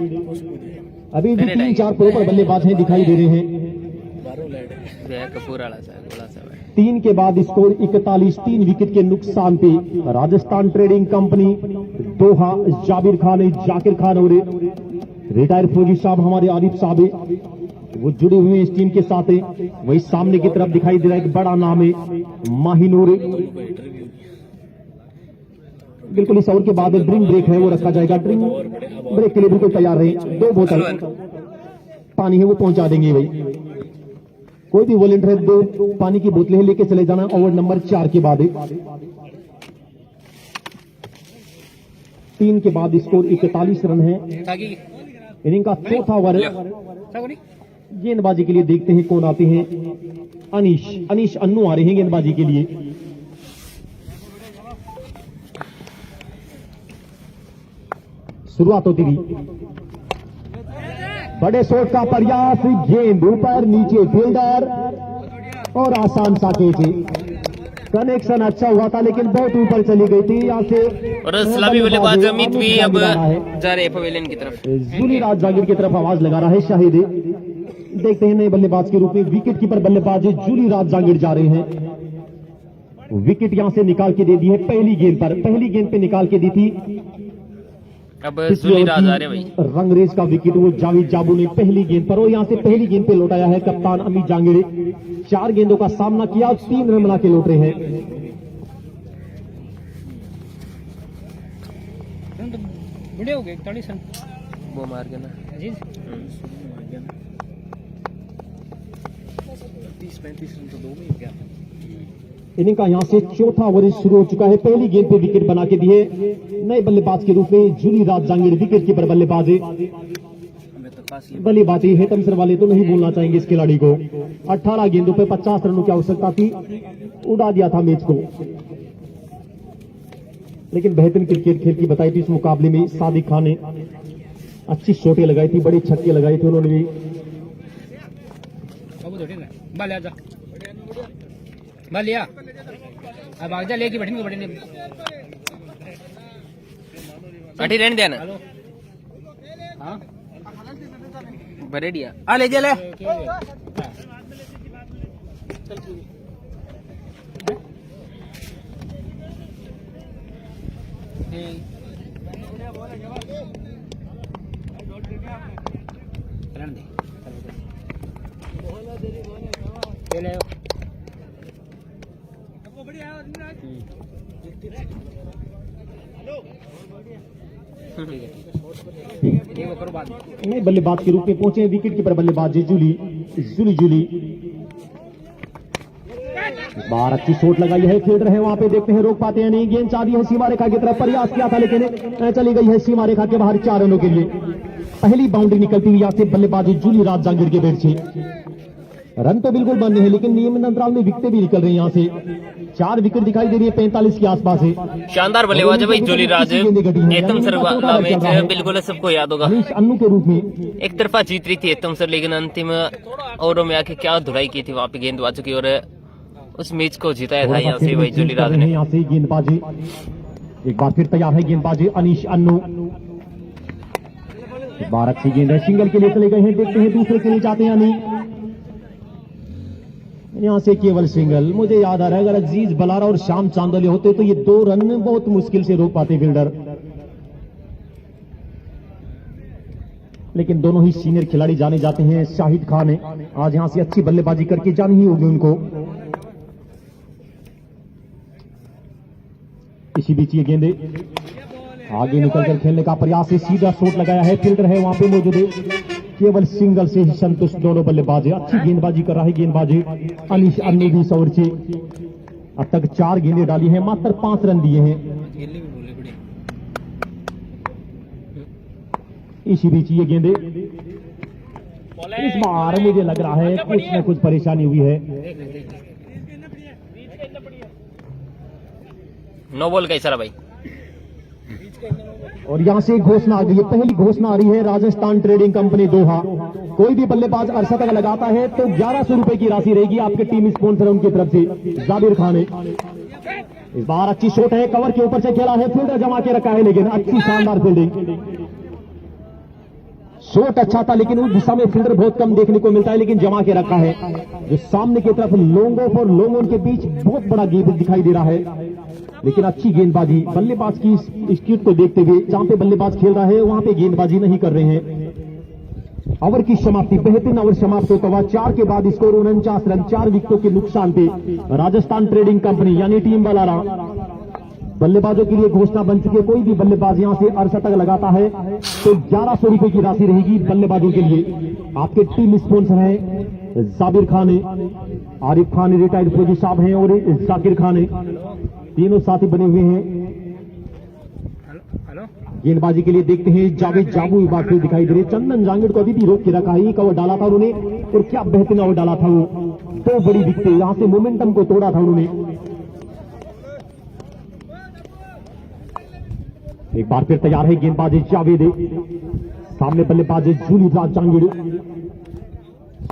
[SPEAKER 2] अभी भी 3-4 प्रॉपर बल्लेबाज हैं दिखाई दे रहे हैं।
[SPEAKER 1] कपूर वाला सा, गोला सा भाई।
[SPEAKER 2] 3 के बाद स्कोर 41, 3 विकेट के नुकसान पे। राजस्थान ट्रेडिंग कंपनी दोहा, जाबिर खान है, जाकिर खान और रिटायर फौजी साहब हमारे आरिफ साहब है, वो जुड़े हुए हैं इस टीम के साथ है। वही सामने की तरफ दिखाई दे रहा है एक बड़ा नाम है माहिनूर। बिल्कुल इस ओवर के बाद ड्रिंक ब्रेक है वो रखा जाएगा। ड्रिंक ब्रेक के लिए बिल्कुल तैयार रहे। 2 बोतल पानी है वो पहुंचा देंगे भाई। कोई भी वॉलंटियर 2 पानी की बोतलें लेके चले जाना ओवर नंबर 4 के बाद। 3 के बाद स्कोर 41 रन है। इनिंग का चौथा ओवर। गेंदबाजी के लिए देखते हैं कौन आते हैं। अनीश अन्नू आ रहे हैं गेंदबाजी के लिए। शुरुआत होती हुई बड़े शॉट का प्रयास, गेंद ऊपर नीचे फील्डर और आसान सा कैच। कनेक्शन अच्छा हुआ था लेकिन बहुत ऊपर चली गई थी। यहाँ से
[SPEAKER 1] और सलामी बल्लेबाज अमित भी अब जा रहे हैं पवेलियन की तरफ।
[SPEAKER 2] जूली राज जांगिड़ की तरफ आवाज लगा रहा है शाहिद। देखते हैं नए बल्लेबाज के रूप में विकेट कीपर बल्लेबाज जूली राज जांगिड़ जा रहे हैं। विकेट यहां से निकाल के दे दी है पहली गेंद पे निकाल के दी थी।
[SPEAKER 1] अब जूली राज आ रहे भाई।
[SPEAKER 2] रंगरेज का विकेट वो जावेद जाबू ने पहली गेंद पर, और यहां से पहली गेंद पे लौटाया है कप्तान अमित जांगिड़। 4 गेंदों का सामना किया और 3 रन बना के लौट रहे हैं।
[SPEAKER 3] बड़े हो गए 41 रन
[SPEAKER 1] वो मार के ना
[SPEAKER 3] अजीज 30-35 रन तो 2 में ही हो गया।
[SPEAKER 2] इनिंग का यहां से चौथा ओवर शुरू हो चुका है। पहली गेंद पे विकेट बना के दिए नए बल्लेबाज के रूप में जूली राज जांगीड़, विकेट कीपर बल्लेबाज। बल्लेबाजी हेतमसर वाले तो नहीं बोलना चाहेंगे इस खिलाड़ी को। 18 गेंदों पे 50 रनों की आवश्यकता थी, उड़ा दिया था मैच को, लेकिन बेहतरीन क्रिकेट खेल की बताई थी इस मुकाबले में। सादिक खान ने अच्छी शॉटें लगाई थी, बड़ी छक्के लगाए थे उन्होंने भी।
[SPEAKER 3] बालिया अब आगे लेके बैठेंगे बैठेंगे
[SPEAKER 1] अठी रहने देना।
[SPEAKER 3] हाँ
[SPEAKER 1] बरेडिया आ ले चले
[SPEAKER 2] नए बल्लेबाज के रूप में पहुंचे विकेट कीपर बल्लेबाज जूली। बार अच्छी शॉट लगाई है, फील्डर है वहां पे, देखते हैं रोक पाते हैं नहीं। गेंद चाह दी है सीमा रेखा की तरफ, प्रयास किया था लेकिन चली गई है सीमा रेखा के बाहर 4 रनों के लिए। पहली बाउंड्री निकलती हुई यहां से बल्लेबाजी जूली राज जांगीड़ के बैट से। रन तो बिल्कुल बन रहे हैं लेकिन नियमित अंतराल में विकेटें भी निकल रही हैं यहां से। 4 विकेट दिखाई दे रही है 45 के आसपास है।
[SPEAKER 1] शानदार बल्लेबाज है भाई जूली राज। हेतमसर वाला मैच बिल्कुल सबको याद होगा,
[SPEAKER 2] अनीश अन्नू के रूप में
[SPEAKER 1] एक तरफा जीत रही थी हेतमसर, लेकिन अंतिम ओवरों में आके क्या धुलाई की थी वहां पे गेंदबाजों की, और उस मैच को जिताया था यहाँ से भाई जूली राज ने।
[SPEAKER 2] यहाँ से गेंदबाजी एक बार फिर तैयार है, गेंदबाजी अनीश अन्नू। एक बार अच्छी गेंद है, सिंगल के लिए चले गए हैं, देखते हैं दूसरे के लिए जाते हैं या नहीं। यहां से केवल सिंगल। मुझे याद आ रहा है अगर अजीज बलारा और श्याम चांदोले होते तो ये 2 रन बहुत मुश्किल से रोक पाते फील्डर, लेकिन दोनों ही सीनियर खिलाड़ी जाने जाते हैं। शाहिद खान ने आज यहां से अच्छी बल्लेबाजी करके जानी ही होगी उनको। इसी बीच ये गेंदे आगे निकलकर खेलने का प्रयास है, सीधा शॉट लगाया है, फील्डर है वहां पे मौजूद है, केवल सिंगल से ही संतुष्ट दोनों बल्लेबाज। अच्छी गेंदबाजी कर रहा है गेंदबाजी अनीश अन्नू भी ओवर से। अब तक 4 गेंदें डाली हैं, मात्र 5 रन दिए हैं। इसी बीच ये गेंदे इस बार मुझे लग रहा है कुछ न कुछ परेशानी हुई है।
[SPEAKER 1] नो बॉल का इशारा भाई।
[SPEAKER 2] और यहां से घोषणा आ गई है, पहली घोषणा आ रही है राजस्थान ट्रेडिंग कंपनी दोहा। कोई भी बल्लेबाज अर्शतक लगाता है तो 1100 रुपए की राशि रहेगी आपके टीम स्पॉन्सर उनकी तरफ से। जाबिर खान है, इस बार अच्छी शॉट है, कवर के ऊपर से खेला है, फील्डर जमा के रखा है, लेकिन अच्छी शानदार फील्डिंग। शॉट अच्छा था लेकिन उस दिशा में फील्डर बहुत कम देखने को मिलता है, लेकिन जमा के रखा है। जो सामने की तरफ लोंग ऑफ और लॉन्ग ऑन के बीच बहुत बड़ा गैप दिखाई दे रहा है, लेकिन अच्छी गेंदबाजी। बल्लेबाज की स्ट्रीट को देखते हुए जहां पे बल्लेबाज खेल रहा है वहां पे गेंदबाजी नहीं कर रहे हैं। ओवर की समाप्ति, बेहतरीन ओवर समाप्त होता हुआ। 4 के बाद स्कोर 49 रन, 4 विकेटों के नुकसान पे राजस्थान ट्रेडिंग कंपनी यानी टीम बलारा। बल्लेबाजों के लिए घोषणा बन चुकी है, कोई भी बल्लेबाज यहां से अर्शतक लगाता है तो 1100 रुपए की राशि रहेगी बल्लेबाजों के लिए। आपके टीम स्पॉन्सर है जाबिर खान है, आरिफ खान रिटायर्ड फौजी साहब हैं और जाकिर खान है, तीनों साथी बने हुए हैं। गेंदबाजी के लिए देखते हैं जावेद जाबू एक बार फिर दिखाई दे रहे। चंदन जांगीड़ को अभी भी रोक के रखा है, एक ओवर डाला था उन्होंने और क्या बेहतरीन ओवर डाला था वो। 2 बड़ी विकेटें, यहां से मोमेंटम को तोड़ा था उन्होंने। एक बार फिर तैयार है गेंदबाजी जावेद, सामने बल्लेबाजी जूली राज जांगीड़।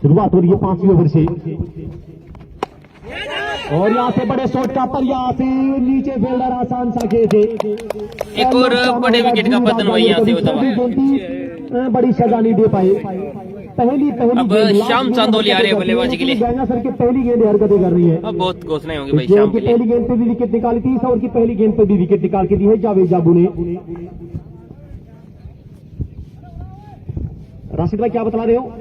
[SPEAKER 2] शुरुआत हो रही है 5वें ओवर से और यहां से बड़े शॉट का प्रयास, नीचे फील्डर आसान सा खेल थे।
[SPEAKER 1] एक और बड़े विकेट का पतन वही यहां से होता है।
[SPEAKER 2] बड़ी सजा नहीं दे पाए। पहली
[SPEAKER 1] अब श्याम चांदोली आ रहे हैं बल्लेबाजी के लिए।
[SPEAKER 2] गैंगा सर की पहली गेंद हरकतें कर रही है।
[SPEAKER 1] अब बहुत घोषणाएं होंगी भाई श्याम के लिए।
[SPEAKER 2] पहली गेंद पे भी विकेट निकाली थी, 30 ओवर की पहली गेंद पे भी विकेट निकाल के दी है जावेद जाबू ने। राशिद भाई क्या बतला रहे हो?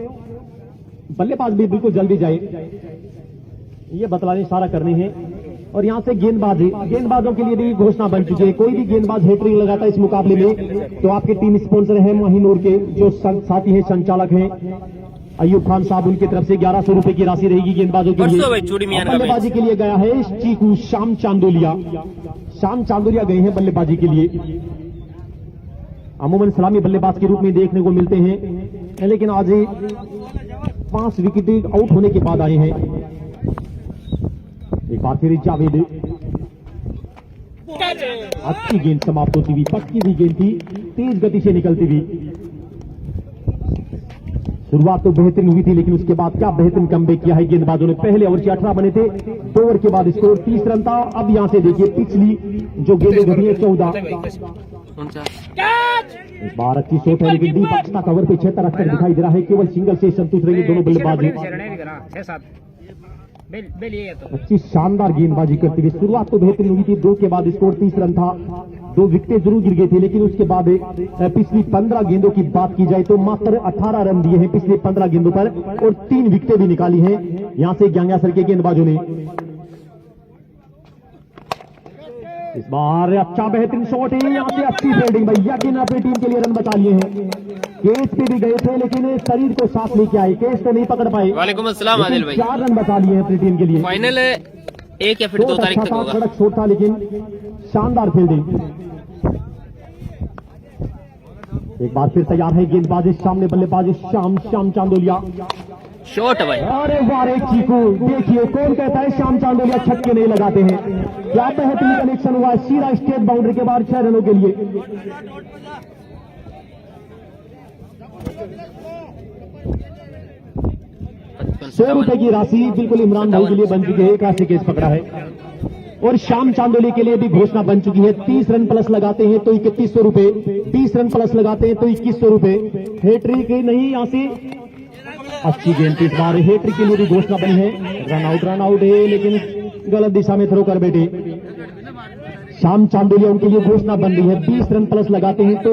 [SPEAKER 2] बल्लेबाज भी बिल्कुल जल्दी जाए, ये बतलाने इशारा करनी है। और यहां से गेंदबाजों के लिए भी घोषणा बन चुकी है। कोई भी गेंदबाज हैट्रिक लगाता है इस मुकाबले में तो आपके टीम स्पॉन्सर है माहिनूर के जो साथी हैं, संचालक हैं अयूब खान साहब उनकी तरफ से 1100 रुपए की राशि रहेगी गेंदबाजों के
[SPEAKER 1] परसों भाई
[SPEAKER 2] लिए।
[SPEAKER 1] चूड़ी मियां का
[SPEAKER 2] बल्लेबाजी के लिए गया है चीकू श्याम चांदोलिया। श्याम चांदोलिया गए हैं बल्लेबाजी के लिए। अमूमन सलामी बल्लेबाज के रूप में देखने को मिलते हैं, लेकिन आज 5 विकेट आउट होने के बाद आए हैं। एक बार फिर जावेद, अच्छी गेंद समाप्त होती हुई, पक्की हुई गेंद थी, तेज गति से निकलती हुई। शुरुआत तो बेहतरीन हुई थी, लेकिन उसके बाद क्या बेहतरीन कमबैक किया है गेंदबाजों ने। पहले ओवर से 18 बने थे, 2 ओवर के बाद स्कोर 30 रन था। अब यहां से देखिए पिछली जो गेंदें घटी है 14। इस बार अच्छी शॉट है, लेकिन डीप एक्स्ट्रा कवर पे 76 रन दिखाई दे रहा है। केवल सिंगल से संतुष्ट रहेंगे दोनों बल्लेबाज।
[SPEAKER 3] 6-7
[SPEAKER 2] अच्छी शानदार गेंदबाजी करती हुई शुरुआत तो बेहतरीन हुई थी। 2 के बाद स्कोर 30 रन था। 2 विकेटें जरूर गिर गई थी, लेकिन उसके बाद पिछली 15 गेंदों की बात की जाए तो मात्र 18 रन दिए हैं पिछली 15 गेंदों पर, और 3 विकेटें भी निकाली हैं यहां से ग्यांगासर के गेंदबाजों ने। इस बार अच्छा बेहतरीन शॉट है, यहां से अच्छी फील्डिंग भैया की अपनी टीम के लिए रन बचा लिए हैं। केस पे भी गए थे, लेकिन शरीर को साथ लेके आए, केस तो नहीं पकड़ पाए।
[SPEAKER 1] वालेकुम अस्सलाम आदिल भाई।
[SPEAKER 2] 4 रन बचा लिए हैं अपनी टीम के लिए।
[SPEAKER 1] फाइनल 1 या फिर 2 तारीख तक होगा।
[SPEAKER 2] सड़क शॉट था, लेकिन शानदार फील्डिंग। एक बार फिर तैयार है गेंदबाज, सामने बल्लेबाज श्याम चांदोलिया।
[SPEAKER 1] शॉट है भाई।
[SPEAKER 2] अरे वारे चीकू, देखिए कौन कहता है श्याम चांदोलिया छक्के नहीं लगाते हैं। क्या बेहतरीन कनेक्शन हुआ है, सीधा स्टेट बाउंड्री के बाद 6 रनों के लिए। ₹100 की राशि बिल्कुल इमरान भाई के लिए बन चुकी है। 81 केस पकड़ा है, और श्याम चांदोली के लिए भी घोषणा बन चुकी है। 30 रन प्लस लगाते हैं तो 3100 रुपए, 20 रन प्लस लगाते हैं तो 2100 रुपए। हैट्रिक नहीं, यहां से अच्छी गेंद इस बार हैट्रिक के लिए भी घोषणा बनी है। रन आउट है, लेकिन गलत दिशा में थ्रो कर बैठे। श्याम चांदोलिया उनके लिए घोषणा बन रही है। 20 रन प्लस लगाते हैं तो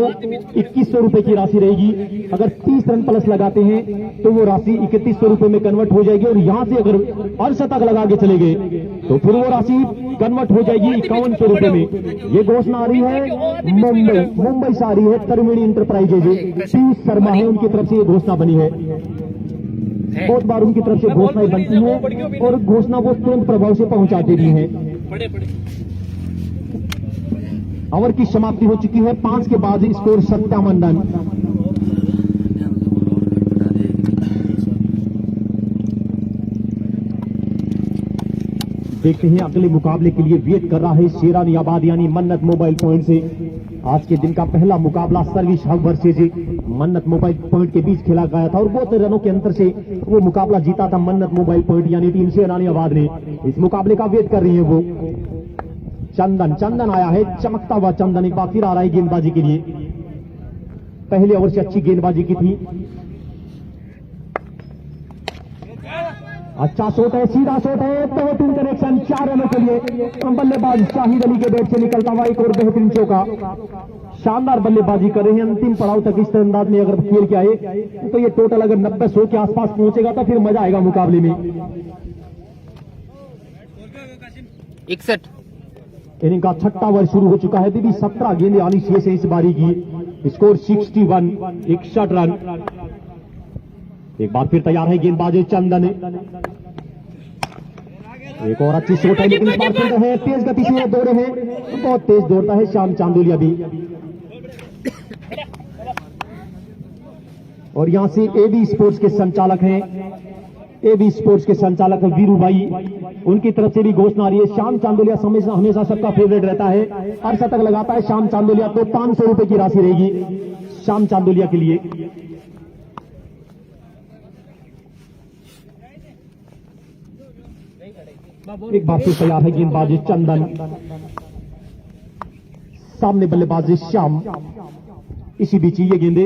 [SPEAKER 2] 2100 रुपए की राशि रहेगी। अगर 30 रन प्लस लगाते हैं तो वो राशि 3100 रुपए में कन्वर्ट हो जाएगी, और यहां से अगर अर्धशतक लगा के चले गए तो फिर वो राशि कन्वर्ट हो जाएगी 5100 रुपए में। ये घोषणा आ रही है मुंबई से आ रही है, त्रिवेणी इंटरप्राइजेज। पीयूष शर्मा है, उनकी तरफ से ये घोषणा बनी है। बहुत बार उनकी तरफ से घोषणाएं बनती हैं, और घोषणा वो तुरंत प्रभाव से पहुंचाते भी हैं। ओवर की समाप्ति हो चुकी है। 5 के बाद स्कोर 57 रन। देखते हैं अगले मुकाबले के लिए वेट कर रहा है शेरानी आबाद यानी मन्नत मोबाइल पॉइंट से। आज के दिन का पहला मुकाबला सर्विस हब वर्सेज मन्नत मोबाइल पॉइंट के बीच खेला गया था, और बहुत रनों के अंतर से वो मुकाबला जीता था मन्नत मोबाइल पॉइंट यानी टीम शेरानी आबाद ने। इस मुकाबले का वेट कर रही है वो चंदन आया है, चमकता हुआ चंदन एक बार फिर आ रहा है गेंदबाजी के लिए। पहले ओवर से अच्छी गेंदबाजी की थी। अच्छा शॉट है, सीधा शॉट है, बेहतरीन कनेक्शन 4 रनों के लिए। बल्लेबाज शाहिद अली के बैट से निकलता हुआ एक और बेहतरीन चौका। शानदार बल्लेबाजी कर रहे हैं। अंतिम पड़ाव तक इस अंदाज में अगर खेल के आए तो ये टोटल अगर 90-100 के आसपास पहुंचेगा तो फिर मजा आएगा मुकाबले में।
[SPEAKER 1] 61
[SPEAKER 2] इनिंग का 6वां ओवर शुरू हो चुका है। दीदी 17 गेंदें आनी शेष है इस बारी की। Score 61, 61 run. एक बार फिर तैयार है गेंदबाज चंदन। एक और अच्छी शॉट है, लेकिन इस बार फिर है तेज गति से दौड़े हैं, बहुत तेज दौड़ता है श्याम चांदोलिया भी। और यहां से एबी स्पोर्ट्स के संचालक हैं, एबी स्पोर्ट्स के संचालक वीरू भाई, उनकी तरफ से भी घोषणा आ रही है। श्याम चांदोलिया हमेशा सबका फेवरेट रहता है, अर्धशतक लगाता है श्याम चांदोलिया, तो 500 रुपए की राशि रहेगी श्याम चांदोलिया के लिए। एक बार फिर तैयार है गेंदबाज चंदन, सामने बल्लेबाज श्याम। इसी बीच ये गेंदे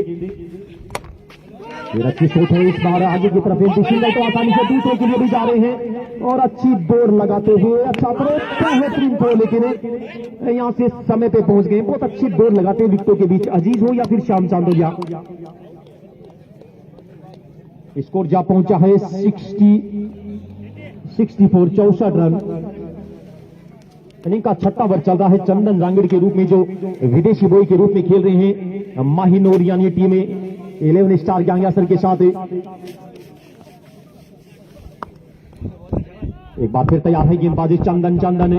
[SPEAKER 2] अच्छी शॉट है, इस बार आगे की तरफ सिंगल तो आसानी से दूसरे के लिए भी जा रहे हैं, और अच्छी दौड़ लगाते हुए अच्छा बेहतरीन थ्रो, लेकिन यहां से समय पे पहुंच गए। बहुत अच्छी दौड़ लगाते हैं विकेटों के बीच, अजीज हो या फिर श्याम चांदोलिया। स्कोर जा पहुंचा है 64, 64 रन। इनिंग का 6वां ओवर चल रहा है। चंदन जांगड़ के रूप में जो विदेशी बॉय के रूप में खेल रहे हैं माहिनोर यानी टीम 11 स्टार ग्यांगासर के साथ। एक बार फिर तैयार है गेंदबाजी चंदन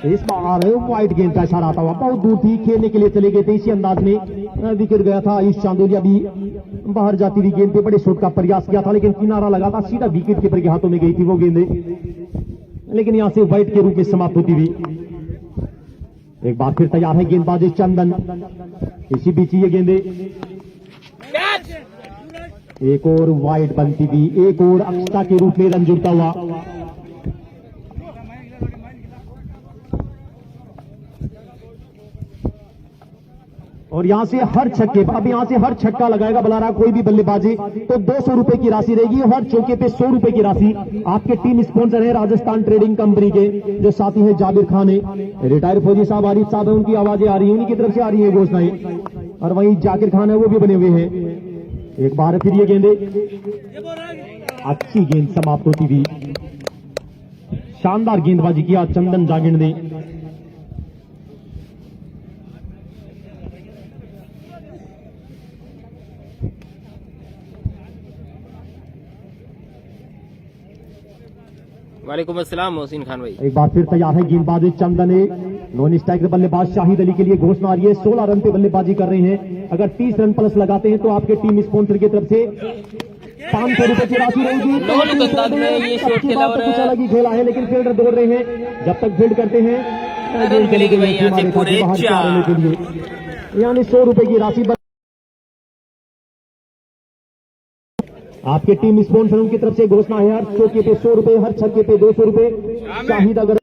[SPEAKER 2] इस बार वाइट गेंद का इशारा आता हुआ बहुत दूर थी, खेलने के लिए चले गए थे, इसी अंदाज में विकेट गया था। आयुष चांदोलिया भी बाहर जाती हुई गेंद पे बड़े शॉट का प्रयास किया था, लेकिन किनारा लगा था, सीधा विकेट कीपर के हाथों में गई थी वो गेंद, लेकिन यहां से वाइट के रूप में समाप्त होती हुई। एक बार फिर तैयार है गेंदबाजी चंदन, इसी बीच ये गेंदे एक और वाइट बनती हुई, एक और अक्षता के रूप में रन जुड़ता हुआ। और यहां से हर छक्के, अब यहां से हर छक्का लगाएगा बलारा कोई भी बल्लेबाजी तो 200 रुपए की राशि रहेगी, हर चौके पे 100 रुपए की राशि। आपके टीम स्पॉन्सर है राजस्थान ट्रेडिंग कंपनी के, जो साथी है जाबिर खान है, रिटायर्ड फौजी साहब आरिफ साहब है, उनकी आवाजें आ रही है, उन्हीं की तरफ से आ रही है घोषणाएं, और वहीं जाकिर खान है वो भी बने हुए हैं। एक बार फिर ये गेंदे अच्छी गेंद समाप्त होती हुई, शानदार गेंदबाजी किया चंदन जांगिड़ ने।
[SPEAKER 1] वालेकुम अस्सलाम मोहसिन खान भाई।
[SPEAKER 2] एक बार फिर तैयार है गेंदबाजी चंदन है, नॉन स्ट्राइकर बल्लेबाज शाहिद अली के लिए घोषणा आ रही है, 16 रन पे बल्लेबाजी कर रहे हैं, अगर 30 रन प्लस लगाते हैं तो आपके टीम स्पॉन्सर की तरफ से 500 रुपए की राशि रहेगी। कुछ अलग ही खेला है, लेकिन फील्डर दौड़ रहे हैं, जब तक फील्ड करते हैं यानी 100 रुपए की राशि आपके टीम स्पॉन्सरों की तरफ से घोषणा है, हर चौके पे 100 रुपए, हर छक्के पे 200 रुपए। शाहिद अगर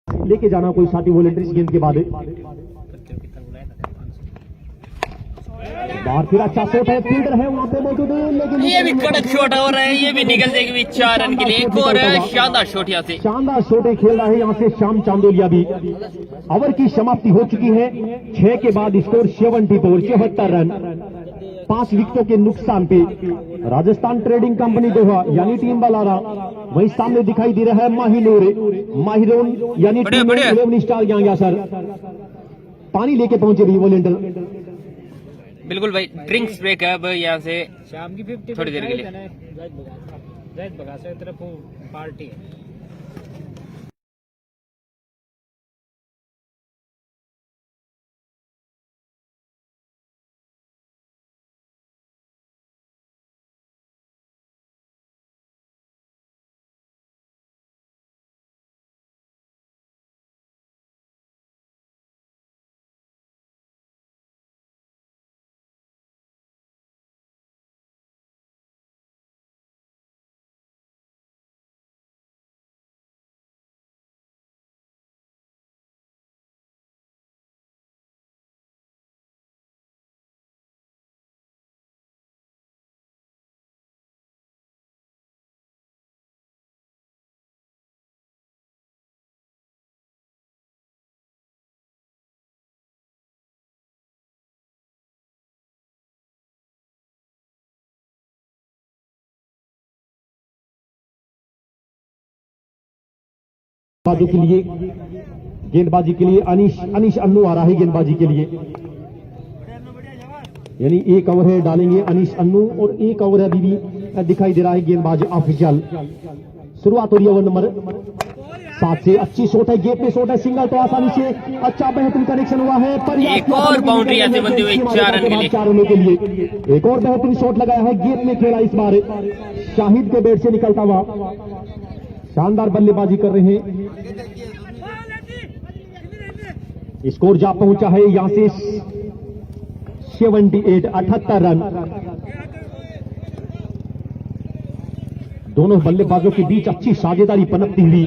[SPEAKER 2] लेके जाना कोई साथी वॉलंटियर्स गेंद के बाद बाहर फिर अच्छा शॉट है, फील्डर है वहां पे मौजूद है, लेकिन
[SPEAKER 1] ये भी कड़क शॉट हो रहा है, ये भी निकल जाएगी 4 रन के लिए। एक और शानदार शॉट यहाँ से,
[SPEAKER 2] शानदार शॉट खेल रहा है यहाँ से श्याम चांदोलिया भी। ओवर की समाप्ति हो चुकी है, 6 के बाद स्कोर 74 रन, 5 विकेटों के नुकसान पे राजस्थान ट्रेडिंग कंपनी दोहा यानी टीम बलारा, वहीं सामने दिखाई दे रहा है माहिरोन यानी टीम 11 स्टार गैंग सर, पानी लेके पहुंचे भी वॉलंटियर।
[SPEAKER 1] बिल्कुल भाई, ड्रिंक्स ब्रेक है अब यहाँ से
[SPEAKER 3] शाम की 50
[SPEAKER 1] थोड़ी देर के लिए।
[SPEAKER 3] जायद बगा से तरफ पार्टी है।
[SPEAKER 2] गेंदबाजी के लिए अनीश अन्नू आ रहा है गेंदबाजी के लिए, यानी एक ओवर है डालेंगे अनीश अन्नू, और एक ओवर अभी भी दिखाई दे रहा है गेंदबाज ऑफिशियल। शुरुआत हो रही है ओवर नंबर 7 से, अच्छी शॉट है, गेट पे शॉट है, सिंगल तो आसानी से अच्छा बेहतरीन कनेक्शन हुआ है, पर
[SPEAKER 1] एक और बाउंड्री ऐसे बनती हुई 4 रन के लिए।
[SPEAKER 2] 4 रनों के लिए एक और बेहतरीन शॉट लगाया है, गेट में खेला इस बार शाहिद के बैट से निकलता हुआ, शानदार बल्लेबाजी कर रहे हैं। स्कोर जा पहुंचा है यहां से 78 रन। दोनों बल्लेबाजों के बीच अच्छी साझेदारी पनपती हुई,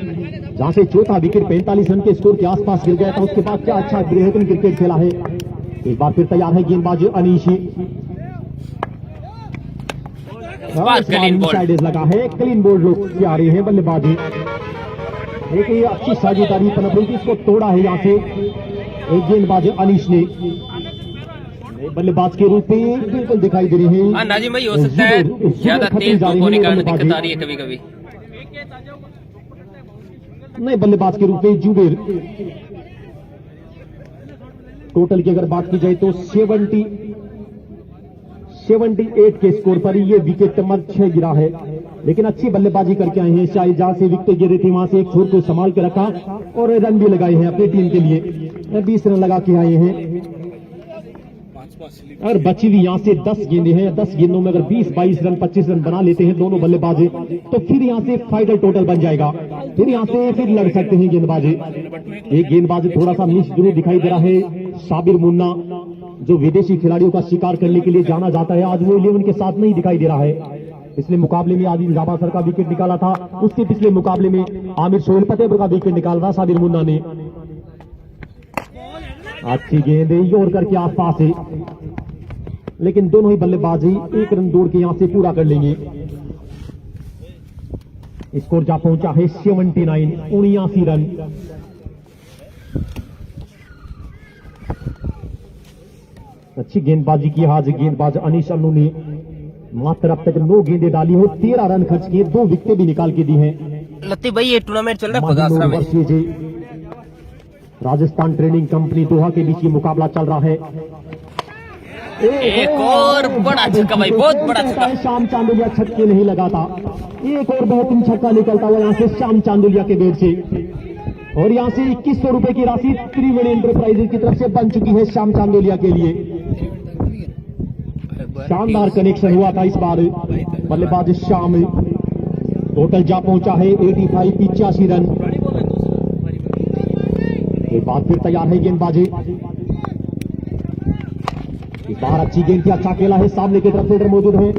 [SPEAKER 2] जहां से चौथा विकेट 45 रन के स्कोर के आसपास गिर गया था, उसके बाद क्या अच्छा बेहतरीन क्रिकेट खेला है। एक बार फिर तैयार है गेंदबाज अनीशी, साइड लगा है, क्लीन बोल्ड लोग आ रहे हैं बल्लेबाजी। देखिए अच्छी साझेदारी पनप रही थी, इसको तोड़ा है यहां से एक गेंदबाज अनीश ने। बल्लेबाज के रूप में बिल्कुल दिखाई दे रहे हैं।
[SPEAKER 1] हाँ नाजिम भाई, हो सकता है ज्यादा तेज धूप होने के कारण दिक्कत आ रही है कभी कभी।
[SPEAKER 2] नए बल्लेबाज के रूप में जुबेर। टोटल की अगर बात की जाए तो 78 के स्कोर पर ये विकेट नंबर 6 गिरा है, लेकिन अच्छी बल्लेबाजी करके आए हैं। शायद जहां से विकेट गिरे थे वहां से एक छोर को संभाल के रखा और रन भी लगाए हैं अपनी टीम के लिए। 20 रन लगा के आए हैं और बची हुई यहां से 10 गेंदें हैं। 10 गेंदों में अगर 20-22 रन 25 रन बना लेते हैं दोनों बल्लेबाज तो फिर यहां से फाइनल टोटल बन जाएगा। फिर यहां से फिर लड़ सकते हैं गेंदबाजी। एक गेंदबाज थोड़ा सा मिस जरूर दिखाई दे रहा है, साबिर मुन्ना, जो विदेशी खिलाड़ियों का शिकार करने के लिए जाना जाता है। आज वो 11 के साथ नहीं दिखाई दे रहा है। पिछले मुकाबले में आदिल जाबासर का विकेट निकाला था, उसके पिछले मुकाबले में आमिर सोहेल फतेहपुर का विकेट निकाला था साबिर मुन्ना ने। अच्छी गेंद योर करके आसपास है, लेकिन दोनों ही बल्लेबाजी 1 रन दौड़ के यहां से पूरा कर लेंगे। स्कोर जा पहुंचा है 79 रन। अच्छी गेंदबाजी की आज गेंदबाज अनीश अन्नू ने मात्र अब तक 9 गेंदें डाली हो, 13 रन खर्च किए, 2 विकेटें भी निकाल के दी हैं।
[SPEAKER 1] लतीफ भाई ये टूर्नामेंट चल रहा है पगासरा में।
[SPEAKER 2] राजस्थान ट्रेनिंग कंपनी दोहा के बीच ये मुकाबला चल रहा है।
[SPEAKER 1] एक और बड़ा छक्का भाई, बहुत बड़ा छक्का।
[SPEAKER 2] श्याम चांदोलिया छक्के नहीं लगाता, एक और बेहतरीन छक्का निकलता हुआ यहां से श्याम चांदोलिया के बैट से। और यहां से 2100 रुपए की राशि त्रिवेणी एंटरप्राइजेज की तरफ से बन चुकी है श्याम चांदोलिया के लिए। शानदार कनेक्शन हुआ था इस बार। बल्लेबाज श्याम। टोटल जा पहुंचा है 85 रन। एक बार फिर तैयार है गेंदबाजी। इस बार अच्छी गेंद थी, अच्छा खेला है। सामने की तरफ फील्डर मौजूद है।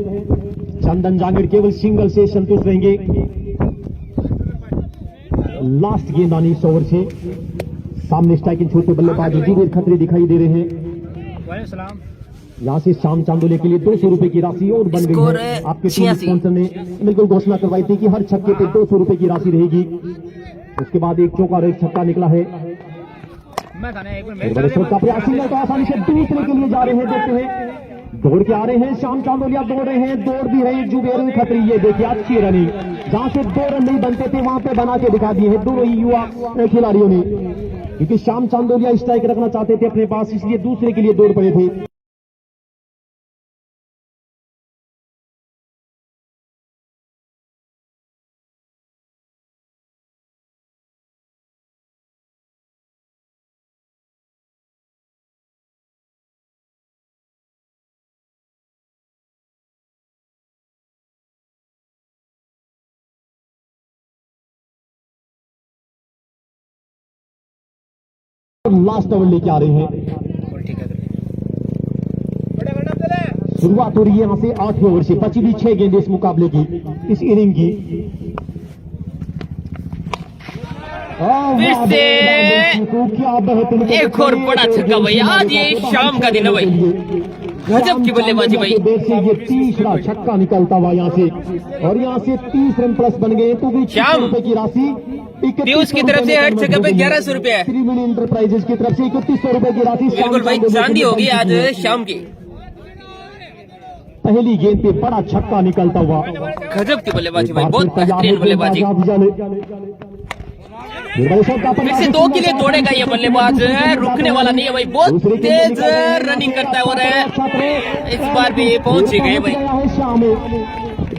[SPEAKER 2] चंदन जांगड़ केवल सिंगल से संतुष्ट रहेंगे। लास्ट गेंद आनी इस ओवर से। सामने स्ट्राइकिंग छोटे बल्लेबाज जुबेर खतरे दिखाई दे रहे हैं। यहां से श्याम चांदोलिया के लिए 200 रुपए की राशि और बन गई है। आपके टीम स्पॉन्सर ने बिल्कुल घोषणा करवाई थी कि हर छक्के पे 200 रुपए की राशि रहेगी। उसके बाद एक चौका और एक छक्का निकला है। बड़े शॉट का प्रयास, सिंगल को आसानी से दूसरे के लिए जा रहे हैं। देखते हैं, दौड़ के आ रहे हैं श्याम चांदोलिया, दौड़ रहे हैं, दौड़ भी रहे जुबेर खतरी। ये देखिए अच्छी रनिंग, जहां से 2 रन नहीं बनते थे वहां पे बना के दिखा दिए हैं दोनों ही युवा खिलाड़ियों ने। क्योंकि श्याम चांदोलिया स्ट्राइक रखना चाहते थे अपने पास, इसलिए दूसरे के लिए दौड़ पड़े थे। लास्ट ओवर लेके आ रहे हैं। शुरुआत हो रही है यहां से 8 ओवर से। बची भी 6 गेंदें इस मुकाबले की, इस इनिंग की।
[SPEAKER 1] फिर से एक और बड़ा छक्का भाई। आज ये शाम का दिन है भाई, गजब की बल्लेबाजी भाई।
[SPEAKER 2] ये तीसरा छक्का निकलता हुआ यहां से, और यहां से 30 रन प्लस बन गए। तो भी 6 रुपए की राशि
[SPEAKER 1] पीयूष की तरफ से हर जगह पे 1100 रुपए है।
[SPEAKER 2] त्रिवेणी एंटरप्राइजेज की तरफ से 3100 रुपए की राशि।
[SPEAKER 1] बिल्कुल भाई, चांदी होगी आज शाम की।
[SPEAKER 2] पहली गेंद पे बड़ा छक्का निकलता हुआ।
[SPEAKER 1] गजब की बल्लेबाजी भाई, बहुत बेहतरीन बल्लेबाजी। फिर से 2 के लिए दौड़ेगा ये बल्लेबाज, रुकने वाला नहीं है भाई, बहुत तेज रनिंग करता है और इस बार भी पहुंच ही गए भाई।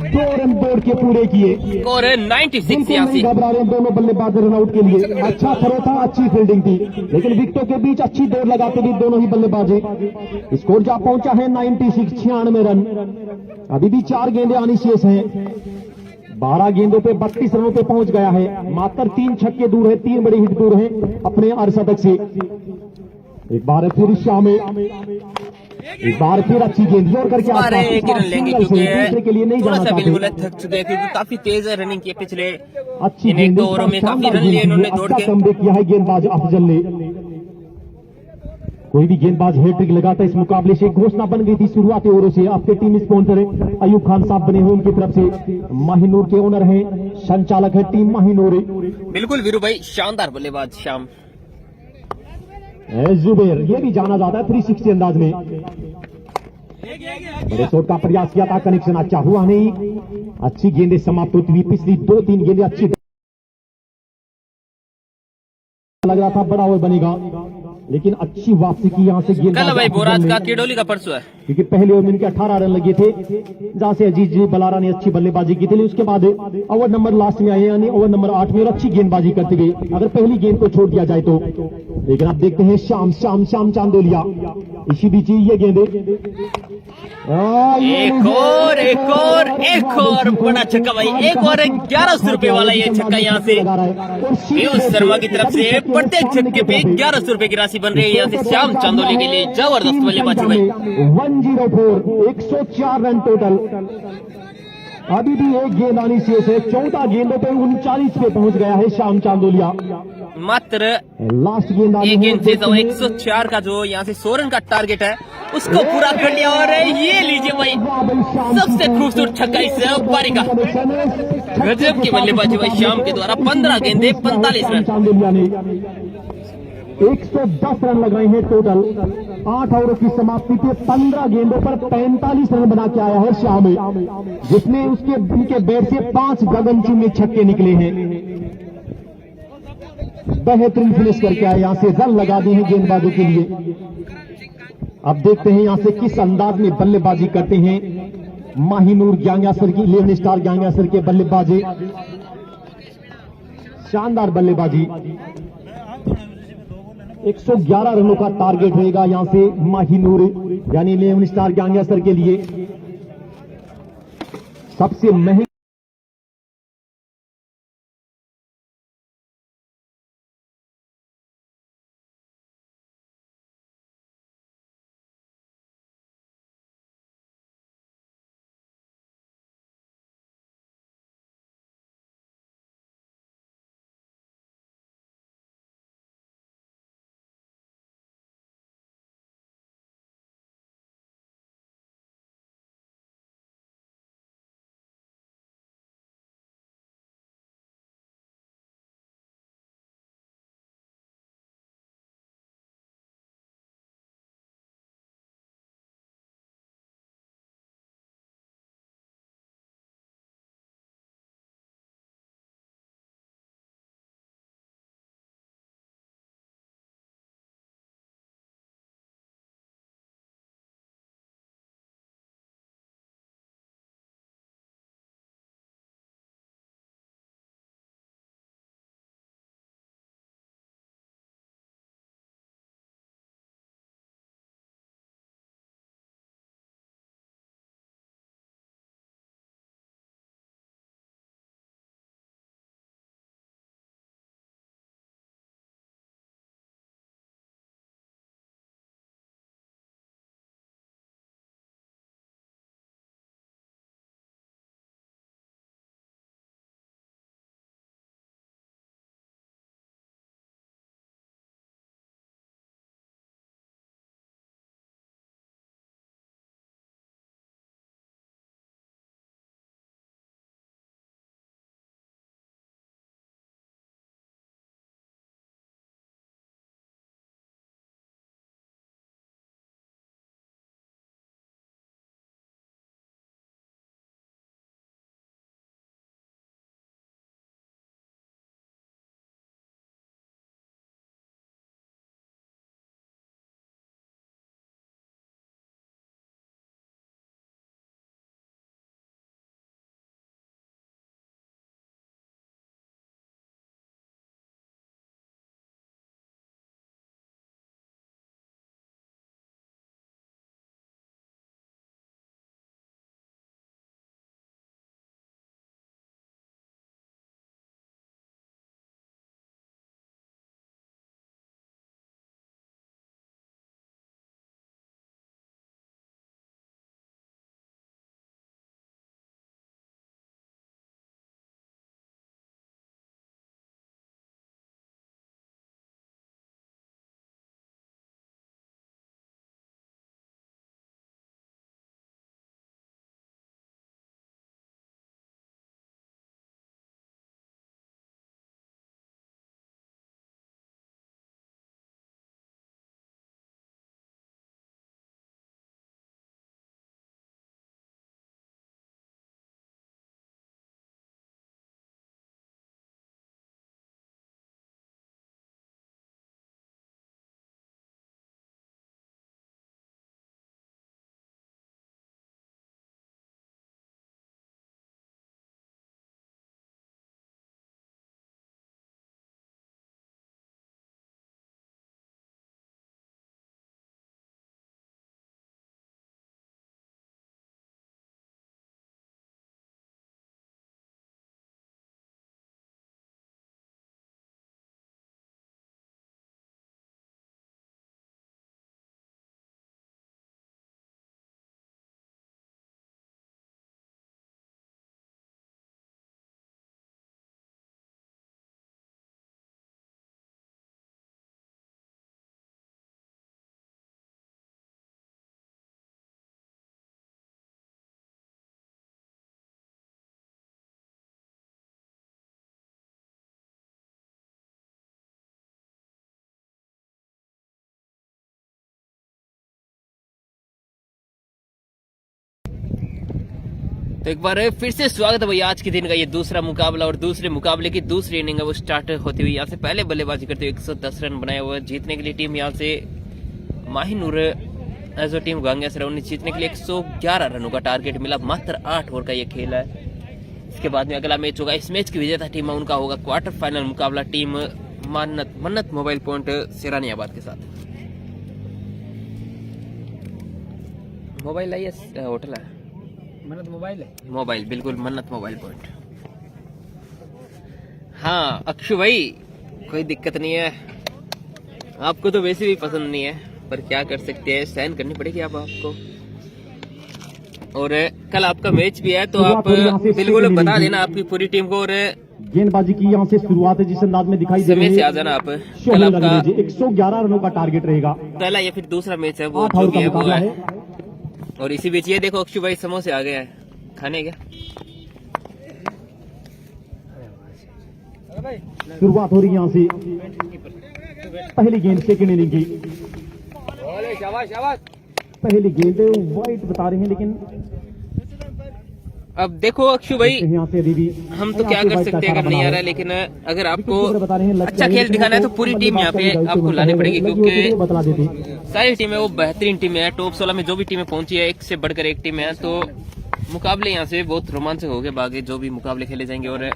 [SPEAKER 2] 2 रन दौड़ के पूरे किए।
[SPEAKER 1] स्कोर 96 यहाँ से।
[SPEAKER 2] घबरा रहे दोनों बल्लेबाज रन आउट के लिए। अच्छा थ्रो था, अच्छी फील्डिंग थी, लेकिन विकेटों के बीच अच्छी दौड़ लगाते भी दोनों ही बल्लेबाजी। स्कोर जा पहुंचा है 96 रन। अभी भी 4 गेंदें आनी शेष हैं। 12 गेंदों पे 32 रनों पे पहुंच गया है। मात्र 3 छक्के दूर है, 3 बड़ी हिट दूर है अपने अर्धशतक से। एक बार फिर शामिल, एक बार फिर अच्छी गेंद जोड़ करके
[SPEAKER 1] लेंगे, क्योंकि के लिए नहीं जाना चाहते। बिल्कुल थक चुके हैं, क्योंकि काफी तेज रनिंग की पिछले
[SPEAKER 2] अच्छी
[SPEAKER 1] इन 1-2 ओवरों में काफी रन लिए इन्होंने दौड़ के।
[SPEAKER 2] कमबैक किया है गेंदबाज अफजल ने। कोई भी गेंदबाज हैट्रिक लगाता इस मुकाबले से। घोषणा बन गई थी शुरुआती ओवरों से। आपके टीम स्पॉन्सर अयूब खान साहब बने हुए, उनकी तरफ से माहिनूर के ओनर हैं, संचालक है टीम माहिनूर।
[SPEAKER 1] बिल्कुल वीरू भाई, शानदार बल्लेबाज शाम।
[SPEAKER 2] जुबेर, ये भी जाना जाता है 360 अंदाज में। बड़े शॉट का प्रयास किया था, कनेक्शन अच्छा हुआ नहीं। अच्छी गेंदें समाप्त होती हुई, पिछली 2-3 गेंदें अच्छी लग रहा था बड़ा ओवर बनेगा, लेकिन अच्छी वापसी की यहां से गेंद।
[SPEAKER 1] कल भाई बोराज का किडोली का परसों है,
[SPEAKER 2] क्योंकि पहले ओवर में इनके 18 रन लगे थे, जहां से अजीत जी बलारा ने अच्छी बल्लेबाजी की थी। उसके बाद ओवर नंबर लास्ट में आए, यानी ओवर नंबर 8 में, और अच्छी गेंदबाजी करते गए अगर पहली गेंद को छोड़ दिया जाए तो। लेकिन आप देखते हैं श्याम चांदोलिया, इसी बीच ये गेंदे
[SPEAKER 1] एक और बड़ा छक्का भाई, एक और 1100 रुपए वाला ये छक्का यहाँ से पीयूष शर्मा की तरफ से। प्रत्येक छक्के पे 1100 रुपए की राशि बन रही है यहाँ से श्याम चांदोली के लिए। जबरदस्त बल्लेबाजी भाई।
[SPEAKER 2] 104, 104 रन टोटल। अभी भी एक गेंद आनी शेष है, 14 गेंदों पर 39 पे पहुंच गया है श्याम चांदोलिया।
[SPEAKER 1] मात्र
[SPEAKER 2] लास्ट गेंद
[SPEAKER 1] एक गेंद से 104 का जो यहाँ से 100 रन का टारगेट है उसको पूरा कर लिया। और ये लीजिए भाई सबसे खूबसूरत छक्का इस पारी का। गजब की बल्लेबाजी भाई श्याम के द्वारा। 15 गेंदे 45 रन।
[SPEAKER 2] चांदोलिया ने 110 रन लगाए हैं टोटल। 8 ओवरों की समाप्ति पे 15 गेंदों पर 45 रन बना के आया है श्याम, जिसमें उनके बैट से 5 गगनचुंबी छक्के निकले हैं। बेहतरीन फिनिश करके आए, यहां से रन लगा दिए हैं गेंदबाजों के लिए। अब देखते हैं यहां से किस अंदाज में बल्लेबाजी करते हैं माहिनूर ग्यांग्यासर की, 11 स्टार ग्यांग्यासर के बल्लेबाजी। शानदार बल्लेबाजी। 111 रनों का टारगेट रहेगा यहां से माहिनूर यानी 11 स्टार ग्यांग्यासर के लिए। सबसे महंगी
[SPEAKER 1] तो एक बार फिर से स्वागत है भाई आज के दिन का ये दूसरा मुकाबला और दूसरे मुकाबले की दूसरी इनिंग है वो स्टार्ट होती हुई यहाँ से पहले बल्लेबाजी करते हुए 110 रन बनाए हुए जीतने के लिए टीम यहाँ से माहिनूर एज टीम गांगिया से उन्हें जीतने के लिए 111 रनों का टारगेट मिला। मात्र 8 ओवर का ये खेल है। इसके बाद में अगला मैच होगा। इस मैच की विजेता टीम उनका होगा क्वार्टर फाइनल मुकाबला टीम मन्नत मोबाइल पॉइंट सिरानियाबाद के साथ। मोबाइल है या होटल है?
[SPEAKER 3] मन्नत मोबाइल है,
[SPEAKER 1] मोबाइल बिल्कुल मन्नत मोबाइल पॉइंट। हाँ अक्षु भाई कोई दिक्कत नहीं है, आपको तो वैसे भी पसंद नहीं है पर क्या कर सकते हैं, सहन करनी पड़ेगी अब आपको। और कल आपका मैच भी है तो आप बिल्कुल बता देना आपकी पूरी टीम को। और
[SPEAKER 2] गेंदबाजी की यहाँ से शुरुआत है जिस अंदाज में दिखाई दे रही
[SPEAKER 1] समय
[SPEAKER 2] है।
[SPEAKER 1] से आ जाना आप। कल आपका
[SPEAKER 2] 111 रनों का टारगेट रहेगा।
[SPEAKER 1] पहला या फिर दूसरा मैच है वो
[SPEAKER 2] 8
[SPEAKER 1] जो
[SPEAKER 2] ओवर
[SPEAKER 1] भी
[SPEAKER 2] का
[SPEAKER 1] है वो
[SPEAKER 2] मुकाबला
[SPEAKER 1] है।
[SPEAKER 2] है।
[SPEAKER 1] और इसी बीच ये देखो अक्षु भाई समोसे आ गए हैं खाने क्या।
[SPEAKER 2] शुरुआत हो रही है यहाँ से पहली गेंद सेकंड इनिंग की।
[SPEAKER 3] शाबाश शाबाश।
[SPEAKER 2] पहली गेंद वाइट बता रहे हैं लेकिन
[SPEAKER 1] अब देखो अक्षु भाई
[SPEAKER 2] यहाँ से अभी भी
[SPEAKER 1] हम तो क्या कर सकते हैं अगर नहीं आ रहा है, लेकिन अगर आपको अच्छा खेल दिखाना है तो पूरी टीम यहाँ पे आपको लानी पड़ेगी क्योंकि
[SPEAKER 2] बतला देती।
[SPEAKER 1] सारी टीमें वो बेहतरीन टीमें हैं। टॉप 16 में जो भी टीमें पहुंची है एक से बढ़कर एक टीमें हैं तो मुकाबले यहाँ से बहुत रोमांचक हो गए बाकी जो भी मुकाबले खेले जाएंगे। और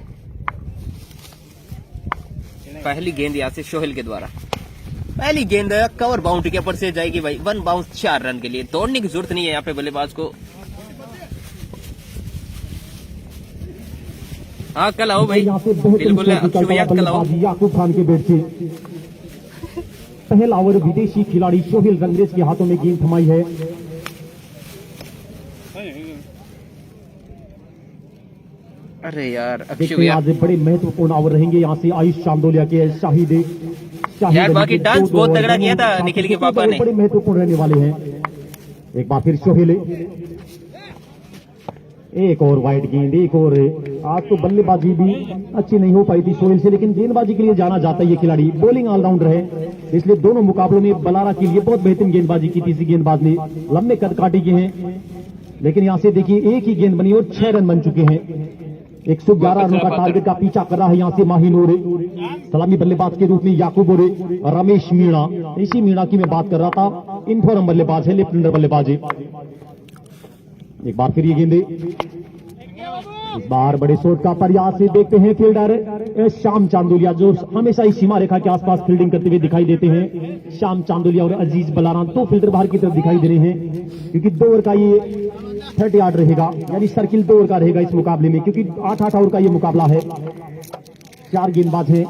[SPEAKER 1] पहली गेंद यहाँ से सोहेल के द्वारा पहली गेंद कवर बाउंड्री के ऊपर से जाएगी भाई। 1 बाउंस 4 रन के लिए दौड़ने की जरूरत नहीं है यहाँ पे बल्लेबाज को। हाँ कल आओ भाई बिल्कुल अक्षु भैया कल आओ।
[SPEAKER 2] याकूब खान के बैट से पहला ओवर विदेशी खिलाड़ी सोहेल रंगरेज के हाथों में गेंद थमाई है।
[SPEAKER 1] अरे यार अक्षु
[SPEAKER 2] देखते हैं
[SPEAKER 1] भैया
[SPEAKER 2] आज बड़े महत्वपूर्ण ओवर रहेंगे यहाँ से। आयुष चांदोलिया के शाहिद
[SPEAKER 1] यार बाकी डांस बहुत तगड़ा किया था निखिल के पापा ने।
[SPEAKER 2] बड़े महत्वपूर्ण रहने वाले हैं। एक बार फिर सोहेल एक और वाइड गेंद एक और। आज तो बल्लेबाजी भी अच्छी नहीं हो पाई थी सोहेल से लेकिन गेंदबाजी के लिए जाना जाता है ये खिलाड़ी। बॉलिंग ऑलराउंडर है इसलिए दोनों मुकाबलों में बलारा के लिए बहुत बेहतरीन गेंदबाजी की थी इसी गेंदबाज ने। लंबे कद काटे के हैं लेकिन यहाँ से देखिए एक ही गेंद बनी और 6 रन बन चुके हैं। 111 रनों का टारगेट का पीछा कर रहा है यहाँ से माहिनूर। सलामी बल्लेबाज के रूप में याकूब और रमेश मीणा। इसी मीणा की मैं बात कर रहा था। इनफॉर्म बल्लेबाज है, लेफ्ट हैंडर बल्लेबाज है। एक बार फिर ये गेंदे इस बार बड़े शॉट का प्रयास से देखते हैं फील्डर श्याम चांदोलिया जो हमेशा इस सीमा रेखा के आसपास फील्डिंग करते हुए दिखाई देते हैं। श्याम चांदोलिया और अजीज बलारा दो फील्डर बाहर की तरफ दिखाई दे रहे हैं क्योंकि 2 ओवर का ये 30 यार्ड रहेगा यानी सर्किल 2 ओवर का रहेगा इस मुकाबले में क्योंकि 8-8 ओवर का ये मुकाबला है। 4 गेंदबाज हैं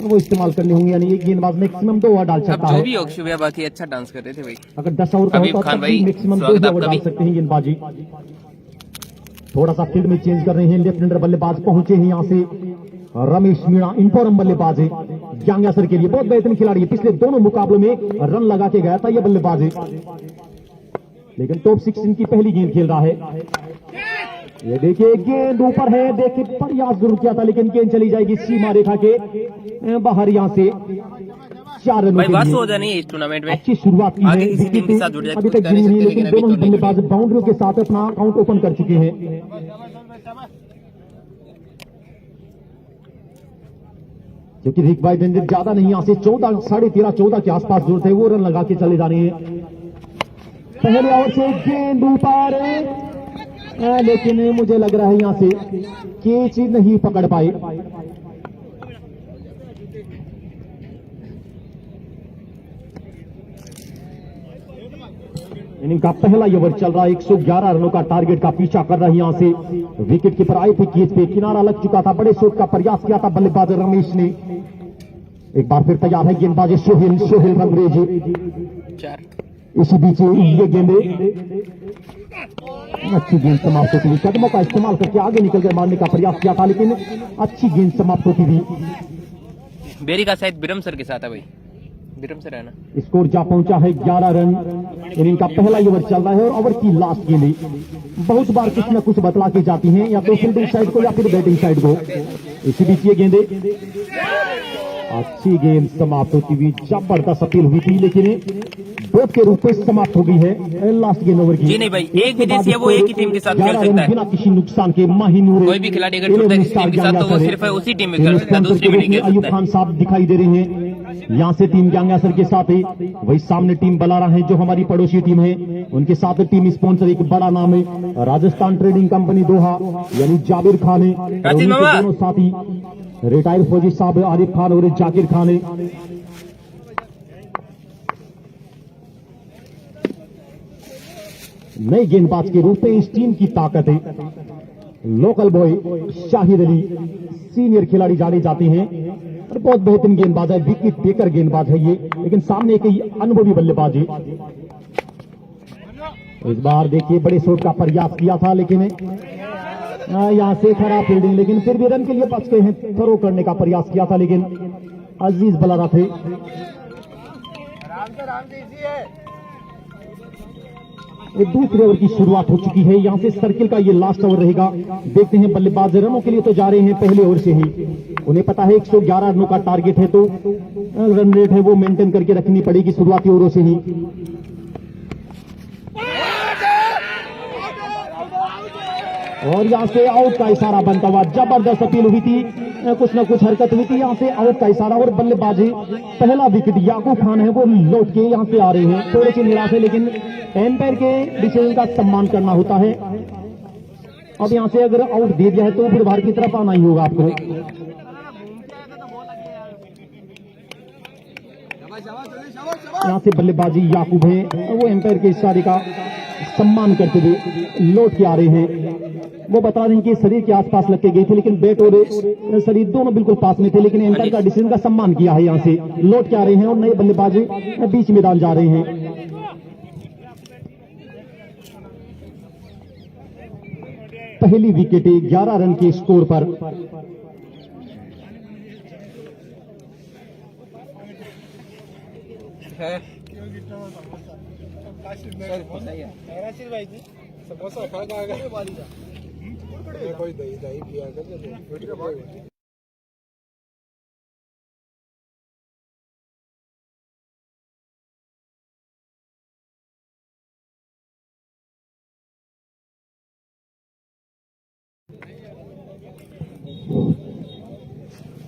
[SPEAKER 2] वो इस्तेमाल करने होंगे यानी एक गेंदबाज मैक्सिमम 2 ओवर डाल
[SPEAKER 1] अब
[SPEAKER 2] सकता
[SPEAKER 1] जो
[SPEAKER 2] है।
[SPEAKER 1] भी अक्षु भैया बाकी अच्छा डांस कर रहे थे भाई।
[SPEAKER 2] अगर 10 ओवर का
[SPEAKER 1] हबीब
[SPEAKER 2] होता
[SPEAKER 1] खान
[SPEAKER 2] तो
[SPEAKER 1] भाई,
[SPEAKER 2] मैक्सिमम 2
[SPEAKER 1] स्वागत
[SPEAKER 2] ओवर
[SPEAKER 1] आपका
[SPEAKER 2] डाल
[SPEAKER 1] भी।
[SPEAKER 2] सकते हैं गेंदबाजी। थोड़ा सा फील्ड में चेंज कर रहे हैं। लेफ्ट हैंडर बल्लेबाज पहुंचे हैं यहाँ से रमेश मीणा। इनफॉर्म बल्लेबाज है गांग्यासर के लिए बहुत बेहतरीन खिलाड़ी है। पिछले दोनों मुकाबलों में रन लगा के गया था यह बल्लेबाज है लेकिन टॉप 16 की पहली गेंद खेल रहा है। ये देखिए गेंद ऊपर है, देखिए प्रयास जरूर किया था लेकिन गेंद चली जाएगी सीमा रेखा के बाहर। यहाँ से 4 रनों
[SPEAKER 1] भाई
[SPEAKER 2] के
[SPEAKER 1] बात
[SPEAKER 2] लिए
[SPEAKER 1] हो जानी है इस टूर्नामेंट में।
[SPEAKER 2] अच्छी शुरुआत की
[SPEAKER 1] आगे
[SPEAKER 2] है।
[SPEAKER 1] किसी टीम के साथ जुड़ जाए
[SPEAKER 2] अभी
[SPEAKER 1] कुछ
[SPEAKER 2] तक
[SPEAKER 1] कर नहीं
[SPEAKER 2] जीत नहीं
[SPEAKER 1] सकते,
[SPEAKER 2] लेकिन
[SPEAKER 1] लेकिन
[SPEAKER 2] दोनों
[SPEAKER 1] अभी तो
[SPEAKER 2] बल्लेबाज बाउंड्रियों के साथ अपना अकाउंट ओपन कर चुके हैं। क्योंकि रिक भाई देंगे ज्यादा नहीं यहाँ से 14 साढ़े 13-14 के आसपास जरूरत है वो रन लगा के चले जाने हैं। पहले ओवर से गेंद ऊपर लेकिन मुझे लग रहा है यहाँ से कैच नहीं पकड़ पाए। इनिंग का पहला ओवर चल रहा है। 111 रनों का टारगेट का पीछा कर रहा है यहाँ से। विकेट कीपर आए थे केज पे, किनारा लग चुका था। बड़े शॉट का प्रयास किया था बल्लेबाज रमेश ने। एक बार फिर तैयार है गेंदबाज सोहेल रंगरेज।
[SPEAKER 1] 4
[SPEAKER 2] इसी बीच ये गेंदे अच्छी गेंद समाप्त होती हुई। कदमों का इस्तेमाल करके आगे निकल कर मारने का प्रयास किया था लेकिन अच्छी गेंद समाप्त होती हुई।
[SPEAKER 1] बेरी का शायद बिरम सर के साथ है भाई, बिरम सर है ना।
[SPEAKER 2] स्कोर जा पहुंचा है 11 रन। इनिंग का पहला ओवर चल रहा है और ओवर की लास्ट गेंद बहुत बार कुछ न कुछ बतला के जाती हैं या तो फील्डिंग साइड को या फिर बैटिंग साइड को। इसी बीच ये गेंदे अच्छी गेंद समाप्त होती हुई जबरदस्त अपील हुई थी, लेकिन डॉट के रूप में समाप्त हो गई है लास्ट गेंद ओवर की।
[SPEAKER 1] जी नहीं भाई, एक विदेशी है वो एक ही टीम के साथ खेल सकता है।
[SPEAKER 2] बिना किसी नुकसान के माहिनूर
[SPEAKER 1] कोई भी खिलाड़ी अगर जुड़ता है किसी टीम के साथ तो वो सिर्फ उसी टीम में खेल सकता है, दूसरी में नहीं खेल
[SPEAKER 2] अयूब
[SPEAKER 1] सकता
[SPEAKER 2] खान साहब दिखाई दे रहे हैं यहाँ से टीम गैंगासर के साथ ही। वही सामने टीम बलारा है जो हमारी पड़ोसी टीम है, उनके साथ टीम स्पॉन्सर एक बड़ा नाम है राजस्थान ट्रेडिंग कंपनी दोहा, यानी जाबिर खान है। और उनके दोनों साथी रिटायर्ड फौजी साहब आरिफ खान और जाकिर खान है। नए गेंदबाज के रूप में इस टीम की ताकत है local boy Shahid Ali, senior खिलाड़ी जाने जाते हैं और बहुत बेहतरीन गेंदबाज है, विकेट टेकर गेंदबाज है ये, लेकिन सामने एक अनुभवी बल्लेबाज है। इस बार देखिए बड़े शॉट का प्रयास किया था, लेकिन यहां से खराब फील्डिंग, लेकिन फिर भी रन के लिए बच गए हैं। थ्रो करने का प्रयास किया था लेकिन अजीज बलारा थे। ये दूसरे ओवर की शुरुआत हो चुकी है, यहां से सर्किल का ये लास्ट ओवर रहेगा। देखते हैं बल्लेबाज रनों के लिए तो जा रहे हैं पहले ओवर से ही, उन्हें पता है 111 रनों का टारगेट है, तो रन रेट है वो मेंटेन करके रखनी पड़ेगी शुरुआती ओवरों से ही। और यहां से आउट का इशारा बनता हुआ जबरदस्त अपील हुई थी, कुछ ना कुछ हरकत हुई थी, यहां से आउट का इशारा और बल्लेबाजी। पहला विकेट याकूब खान है वो लौट के यहां से आ रहे हैं, थोड़े से निराश है लेकिन एम्पायर के डिसीजन का सम्मान करना होता है। अब यहां से अगर आउट दे दिया है तो फिर बाहर की तरफ आना ही होगा आपको। यहां से बल्लेबाजी याकूब है वो एम्पायर के इशारे का सम्मान करते हुए लौट के आ रहे हैं। वो बता रहे हैं कि शरीर के आसपास लग के गई थी, लेकिन बैट और शरीर दोनों बिल्कुल पास में थे, लेकिन एम्पायर का डिसीजन का सम्मान किया है। यहां से लौट के आ रहे हैं और नए बल्लेबाजी बीच मैदान जा रहे हैं। पहली विकेट 11 रन के स्कोर पर।
[SPEAKER 4] समोसा खा कोई दही दही पिया कर।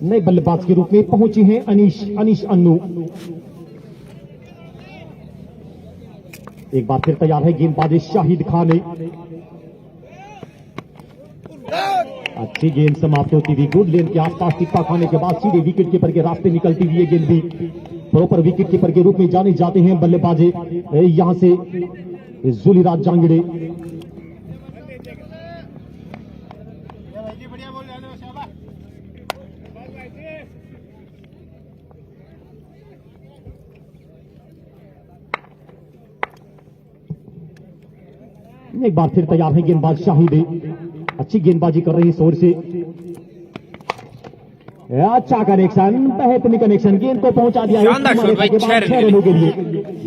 [SPEAKER 2] नए बल्लेबाज के रूप में पहुंची हैं अनीश अन्नू। एक बार फिर तैयार है गेंदबाज शाहिद खान। अच्छी गेंद समाप्त होती हुई गुड लेन के आसपास टिप्पा खाने के बाद सीधे विकेट कीपर के रास्ते निकलती हुई ये गेंद भी प्रॉपर विकेट कीपर के रूप में जाने जाते हैं बल्लेबाज यहां से जुलीराज जांगड़े। एक बार फिर तैयार है गेंदबाज शाहिद, अच्छी गेंदबाजी कर रही शोर से। अच्छा कनेक्शन, बेहतरीन कनेक्शन, गेंद को पहुंचा दिया है 6 रनों के लिए।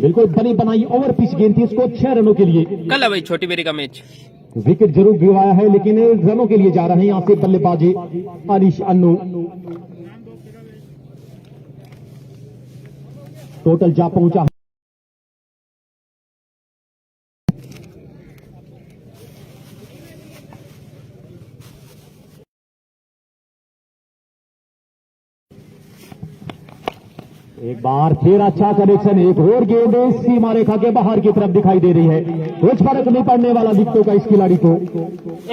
[SPEAKER 2] बिल्कुल बनी बनाई ओवर पिच गेंद थी, उसको 6 रनों के लिए।
[SPEAKER 1] कल है भाई छोटी बेरी का मैच।
[SPEAKER 2] विकेट जरूर गिरवाया है लेकिन रनों के लिए जा रहे हैं यहां से बल्लेबाजी अनीश अन्नू। टोटल जा पहुंचा एक बार फिर अच्छा कनेक्शन, एक और गेंद सीमा रेखा के बाहर की तरफ दिखाई दे रही है। कुछ फर्क नहीं पड़ने वाला विकेटों का इस खिलाड़ी को।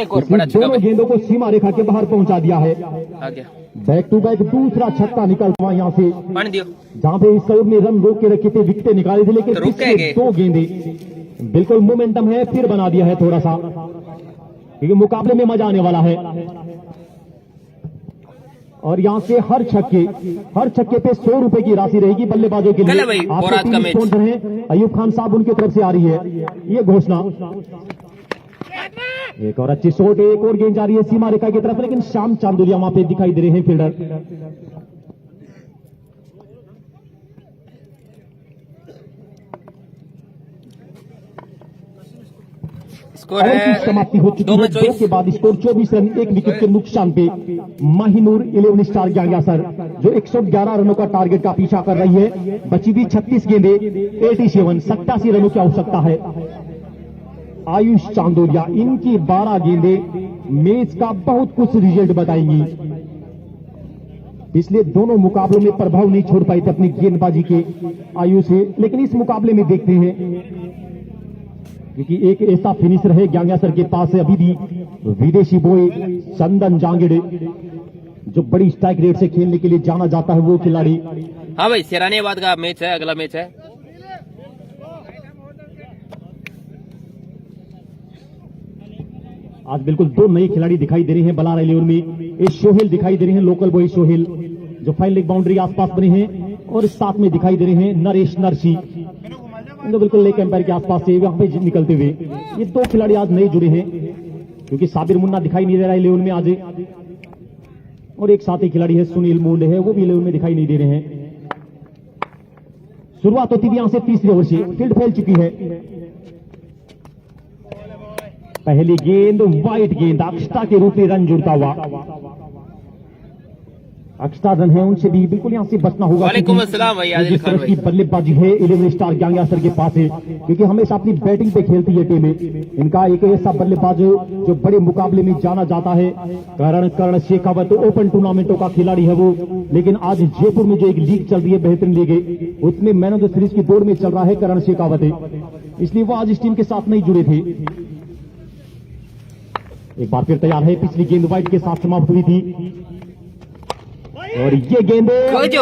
[SPEAKER 1] एक और बड़ा
[SPEAKER 2] दोनों गेंदों को सीमा रेखा के बाहर पहुंचा दिया है।
[SPEAKER 1] आ गया
[SPEAKER 2] बैक टू बैक दूसरा छक्का निकलता हुआ यहां से,
[SPEAKER 1] पानी दियो।
[SPEAKER 2] जहां पे इस ओवर में रन रोक के रखे थे, विकेटें निकाली थी, लेकिन
[SPEAKER 1] तो रुक
[SPEAKER 2] पिछले
[SPEAKER 1] गए।
[SPEAKER 2] 2 गेंदें बिल्कुल मोमेंटम है, फिर बना दिया है थोड़ा सा, क्योंकि मुकाबले में मजा आने वाला है। और यहां से हर छक्के पे 100 रुपए की राशि रहेगी बल्लेबाजों के लिए।
[SPEAKER 1] भाई,
[SPEAKER 2] आपके
[SPEAKER 1] बोरात का
[SPEAKER 2] टीम
[SPEAKER 1] मैच।
[SPEAKER 2] स्पॉन्सर हैं अयूब खान साहब, उनकी तरफ से आ रही है ये घोषणा। एक और अच्छी शॉट, एक और गेंद जा रही है सीमा रेखा की तरफ, लेकिन श्याम चांदुलिया वहां पे दिखाई दे रहे हैं फील्डर।
[SPEAKER 1] स्कोर
[SPEAKER 2] ओवर की
[SPEAKER 1] है
[SPEAKER 2] समाप्ति हो चुकी
[SPEAKER 1] 2
[SPEAKER 2] है।
[SPEAKER 1] में
[SPEAKER 2] 2 के बाद स्कोर 24 रन 1 विकेट के नुकसान पे माहिनूर 11 स्टार गैंगस्टर जो 111 रनों का टारगेट का पीछा कर रही है। बची भी 36 गेंदे 87 रनों की आवश्यकता है। आयुष चांदोलिया इनकी 12 गेंदे मैच का बहुत कुछ रिजल्ट बताएंगी। पिछले दोनों मुकाबलों में प्रभाव नहीं छोड़ पाए थे अपनी गेंदबाजी के आयुष से, लेकिन इस मुकाबले में देखते हैं क्योंकि एक ऐसा फिनिशर है गैंगस्टर के पास है अभी भी विदेशी बॉय चंदन जांगिड़े जो बड़ी स्ट्राइक रेट से खेलने के लिए जाना जाता है वो खिलाड़ी।
[SPEAKER 1] हाँ भाई सिरानियाबाद का मैच है, अगला मैच है।
[SPEAKER 2] आज बिल्कुल 2 नए खिलाड़ी दिखाई दे रहे हैं बलारा इलेवन में। ये सोहेल दिखाई दे रहे हैं, लोकल बॉय सोहेल जो फाइन लेग बाउंड्री आसपास बने हैं, और साथ में दिखाई दे रहे हैं नरेश नरसी जो बिल्कुल लेग एम्पायर के आसपास से वहां पे निकलते हुए। ये 2 खिलाड़ी आज नए जुड़े हैं क्योंकि साबिर मुन्ना दिखाई नहीं दे रहा है इलेवन में आज, और एक साथी खिलाड़ी है सुनील मुंडे है वो भी इलेवन में दिखाई नहीं दे रहे हैं। शुरुआत होती है यहां से तीसरे ओवर से, फील्ड फैल चुकी है। पहली गेंद वाइट गेंद अक्षता के रूप में रन जुड़ता हुआ। अक्षता रन है उनसे भी बिल्कुल यहां से बचना होगा।
[SPEAKER 1] वालेकुम अस्सलाम भाई आदिल खान भाई।
[SPEAKER 2] की बल्लेबाजी है 11 स्टार गैंगस्टर के पास है क्योंकि हमेशा अपनी बैटिंग पे खेलती है टीमें। इनका एक ऐसा बल्लेबाज जो बड़े मुकाबले में जाना जाता है, करण शेखावत ओपन टूर्नामेंटों का खिलाड़ी है वो, लेकिन आज जयपुर में जो एक लीग चल रही है बेहतरीन लीग है उसमें मैन ऑफ द सीरीज की दौड़ में चल रहा है करण शेखावत, इसलिए वो आज इस टीम के साथ नहीं जुड़े थे। एक बार फिर तैयार है, पिछली गेंद वाइट के साथ समाप्त हुई थी और ये गेंद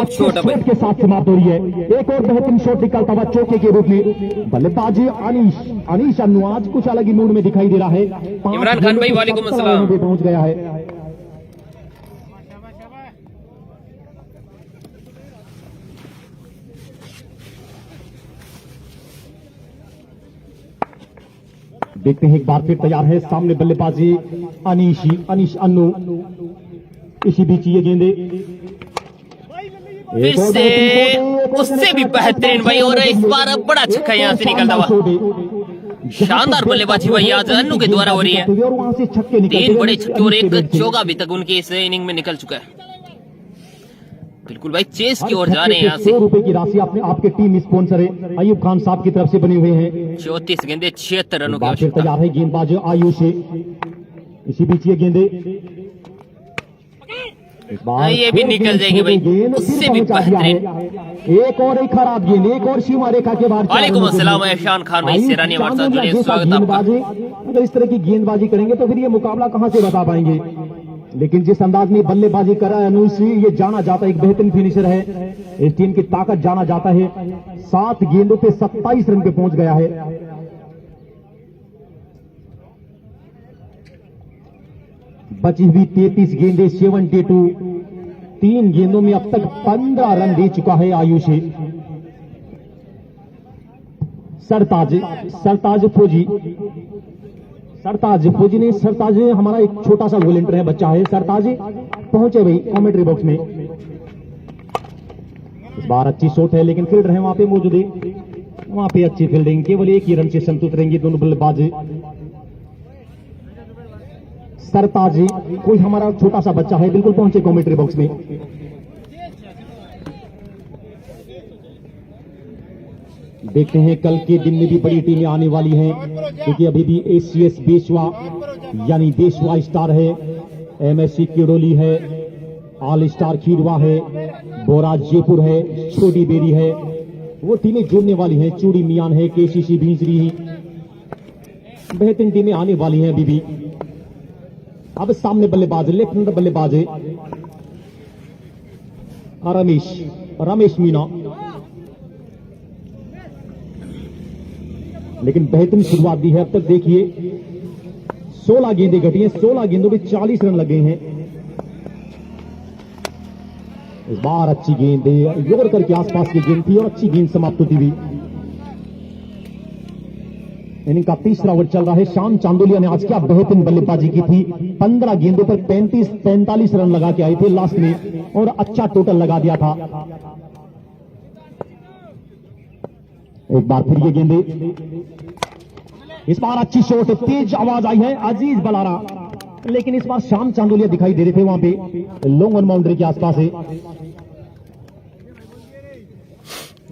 [SPEAKER 2] शॉट के साथ समाप्त हो रही है। एक और बेहतरीन शॉट निकलता हुआ चौके के रूप में बल्लेबाजी अनीश अन्नू आज कुछ अलग ही मूड में दिखाई दे रहा है।
[SPEAKER 1] इमरान खान भाई वालेकुम अस्सलाम।
[SPEAKER 2] पहुंच गया है। देखते हैं एक बार फिर तैयार है, सामने बल्लेबाजी अनीश अन्नू, इसी बीच ये गेंदे
[SPEAKER 1] उससे भी बेहतरीन भाई, और इस बार बड़ा छक्का यहां से निकलता हुआ। शानदार बल्लेबाजी भाई आज अन्नू के द्वारा हो रही है। 3 बड़े छक्के और एक चौका अभी तक उनकी इस इनिंग में निकल चुका है। बिल्कुल भाई चेस की ओर जा रहे हैं यहाँ से।
[SPEAKER 2] 100 रुपए की राशि आपके टीम स्पॉन्सर है अयूब खान साहब की तरफ से बने हुए हैं।
[SPEAKER 1] 34 गेंदे 76 रनों की
[SPEAKER 2] फिर
[SPEAKER 1] आवश्यकता।
[SPEAKER 2] तैयार है गेंदबाज आयुष से, इसी बीच ये गेंदे
[SPEAKER 1] ये भी निकल जाएगी भाई, उससे भी बेहतरीन।
[SPEAKER 2] एक और एक खराब गेंद, एक और सीमा रेखा के बाहर।
[SPEAKER 1] वालेकुम अस्सलाम एहसान खान भाई सिरानी हमारे साथ जुड़े, स्वागत आपका।
[SPEAKER 2] अगर इस तरह की गेंदबाजी करेंगे तो फिर ये मुकाबला कहां से बता पाएंगे, लेकिन जिस अंदाज में बल्लेबाजी कर रहा है अनूस, ये जाना जाता है एक बेहतरीन फिनिशर है। इस टीम की ताकत जाना जाता है। 7 गेंदों पे 27 रन पे पहुंच गया है। बची हुई 33 गेंदें 72, 3 गेंदों में अब तक 15 रन दे चुका है आयुष। सरताज फौजी ने सरताज हमारा एक छोटा सा वॉलंटियर है, बच्चा है सरताज, पहुंचे भाई कमेंट्री बॉक्स में। इस बार अच्छी शॉट है लेकिन फील्डर है वहां पे मौजूद है, वहां पे अच्छी फील्डिंग, केवल एक ही रन से संतुष्ट रहेंगे दोनों बल्लेबाज। सरताज कोई हमारा छोटा सा बच्चा है, बिल्कुल पहुंचे कमेंट्री बॉक्स में। देखते हैं कल के दिन में भी बड़ी टीमें आने वाली हैं क्योंकि अभी भी एसीएस बेशवा यानी देशवा स्टार है, एमएससी किडोली है, ऑल स्टार खीरवा है, बोरा जयपुर है, छोटी बेरी है, वो टीमें जुड़ने वाली हैं। चूड़ी मियान है, केसीसी भींसरी, बेहतरीन टीमें आने वाली हैं अभी भी। अब सामने बल्लेबाज लेफ्ट हैंड बल्लेबाज है रमेश मीना, लेकिन बेहतरीन शुरुआत दी है अब तक। देखिए 16 गेंदें घटी हैं, 16 गेंदों में 40 रन लगे हैं। इस बार अच्छी गेंद यॉर्कर के आसपास की गेंद थी और अच्छी गेंद समाप्त होती हुई। इनिंग का तीसरा ओवर चल रहा है। शाम चांदोलिया ने आज क्या बेहतरीन बल्लेबाजी की थी, 15 गेंदों पर 35-45 रन लगा के आए थे लास्ट में और अच्छा टोटल लगा दिया था। एक बार फिर ये गेंदे इस बार अच्छी शॉट, तेज आवाज आई है, अजीज बलारा, लेकिन इस बार शाम चांदोलिया दिखाई दे रहे थे वहां पे लॉन्ग ऑन बाउंड्री के आसपास है।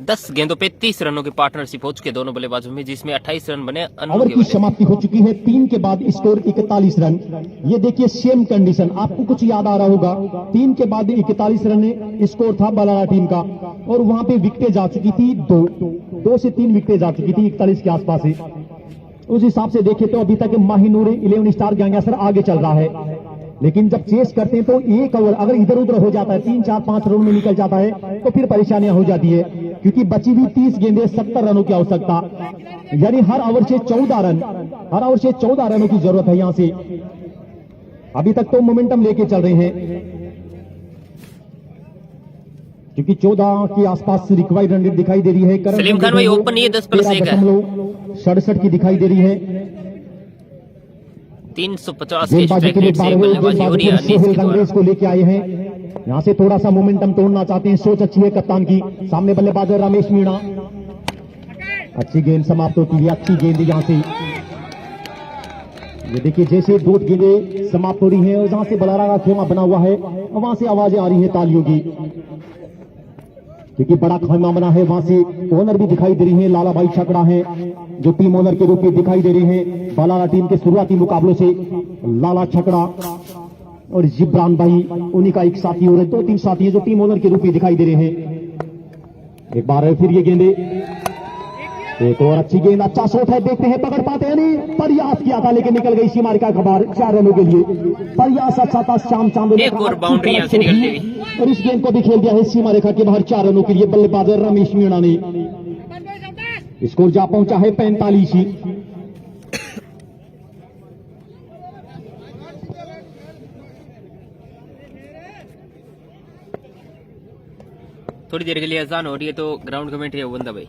[SPEAKER 1] 10 गेंदों पे 30 रनों की पार्टनरशिप हो चुके दोनों बल्लेबाजों में, जिसमें 28 रन बने अनु
[SPEAKER 2] ओवर
[SPEAKER 1] के
[SPEAKER 2] की
[SPEAKER 1] वजह से।
[SPEAKER 2] समाप्ति हो चुकी है, 3 के बाद स्कोर 41 रन। ये देखिए सेम कंडीशन, आपको कुछ याद आ रहा होगा, 3 के बाद 41 रन स्कोर था बलारा टीम का, और वहां पे विकेटें जा चुकी थी 2 से 3 विकेटें जा चुकी थी 41 के आसपास ही। उस हिसाब से देखें तो अभी तक माहिनूर 11 स्टार गैंगस्टर आगे चल रहा है, लेकिन जब चेस करते हैं तो एक ओवर अगर इधर उधर हो जाता है, 3, 4, 5 रन में निकल जाता है तो फिर परेशानियां हो जाती है, क्योंकि बची हुई 30 गेंदें 70 रनों की आवश्यकता, यानी हर ओवर से 14 रनों की जरूरत है यहां से। अभी तक तो मोमेंटम लेके चल रहे हैं, क्योंकि 14 के आसपास रिक्वायर्ड रन रेट दिखाई दे रही है।
[SPEAKER 1] सलीम खान भाई ओपन ये 10+1 है,
[SPEAKER 2] 67 की दिखाई दे रही है।
[SPEAKER 1] 350 के स्ट्राइक रेट से बल्लेबाजी हो रही है अनीस के द्वारा।
[SPEAKER 2] को लेके आए हैं, यहां से थोड़ा सा मोमेंटम तोड़ना चाहते हैं, सोच अच्छी है कप्तान की। सामने बल्लेबाज है रमेश मीणा, अच्छी गेंद समाप्त होती है, अच्छी गेंद यहां से। ये देखिए जैसे 2 गेंदें समाप्त हो रही है और जहां से बलारा का खेमा बना हुआ है वहां से आवाजें आ रही है तालियों की, क्योंकि बड़ा खेमा बना है। वहां से ओनर भी दिखाई दे रही है, लाला भाई छकड़ा है जो टीम ओनर के रूप में दिखाई दे रहे हैं बलारा टीम के शुरुआती मुकाबलों से। लाला छकड़ा और जिब्रान भाई उन्हीं का एक साथी और 2-3 साथी है जो टीम ओनर के रूप में दिखाई दे रहे हैं। एक बार फिर ये गेंदे, एक और अच्छी गेंद, अच्छा शॉट है, देखते हैं पकड़ पाते हैं नहीं, प्रयास किया था लेकिन निकल गई सीमा रेखा के बाहर। 4 रनों के लिए प्रयास अच्छा था शाम चांदोलिया
[SPEAKER 1] एक और बाउंड्री यहां से निकलती हुई,
[SPEAKER 2] और इस गेंद को भी खेल दिया है सीमा रेखा के बाहर 4 रनों के लिए बल्लेबाज रमेश मीणा ने। स्कोर जा पहुंचा है 45 ही।
[SPEAKER 1] थोड़ी देर के लिए अजान हो रही है तो ग्राउंड कमेंट्री है बंदा भाई।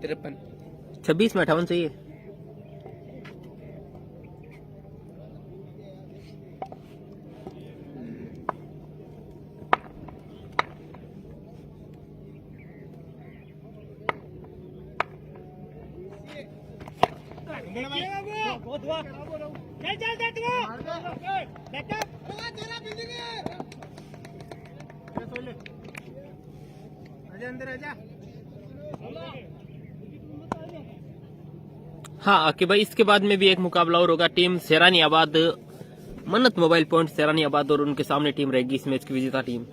[SPEAKER 3] तिरपन
[SPEAKER 1] 26 में 58 चाहिए। हाँ कि भाई इसके बाद में भी एक मुकाबला और होगा। टीम सेरानी आबाद मन्नत मोबाइल पॉइंट सेरानी आबाद और उनके सामने टीम रहेगी इस मैच की विजेता टीम।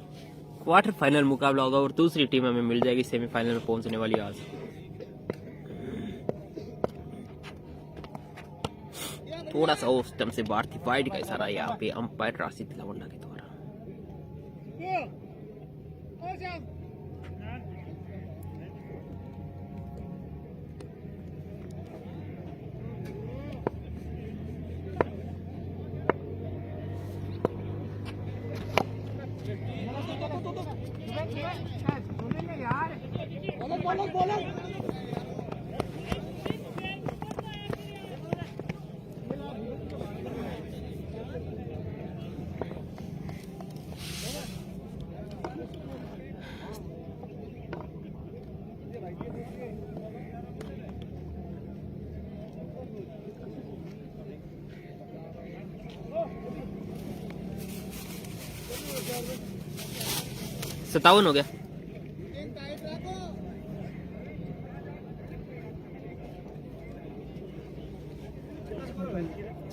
[SPEAKER 1] क्वार्टर फाइनल मुकाबला होगा और दूसरी टीम हमें मिल जाएगी सेमीफाइनल में पहुंचने वाली आज। थोड़ा सा ऑफ स्टंप से भारतीय वाइड का इशारा यहाँ पे अंपायर राशिद लवंडा के द्वारा। 57 हो गया।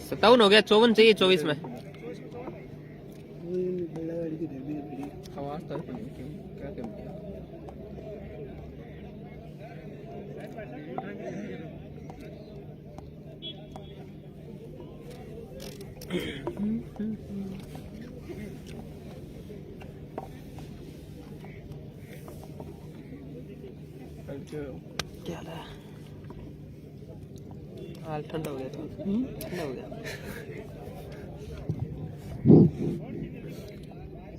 [SPEAKER 1] 57 हो गया। 54 चाहिए 24 में।
[SPEAKER 3] आवाज तो क्या क्या
[SPEAKER 1] क्या हाल ठंडा हो गया। ठंडा हो गया।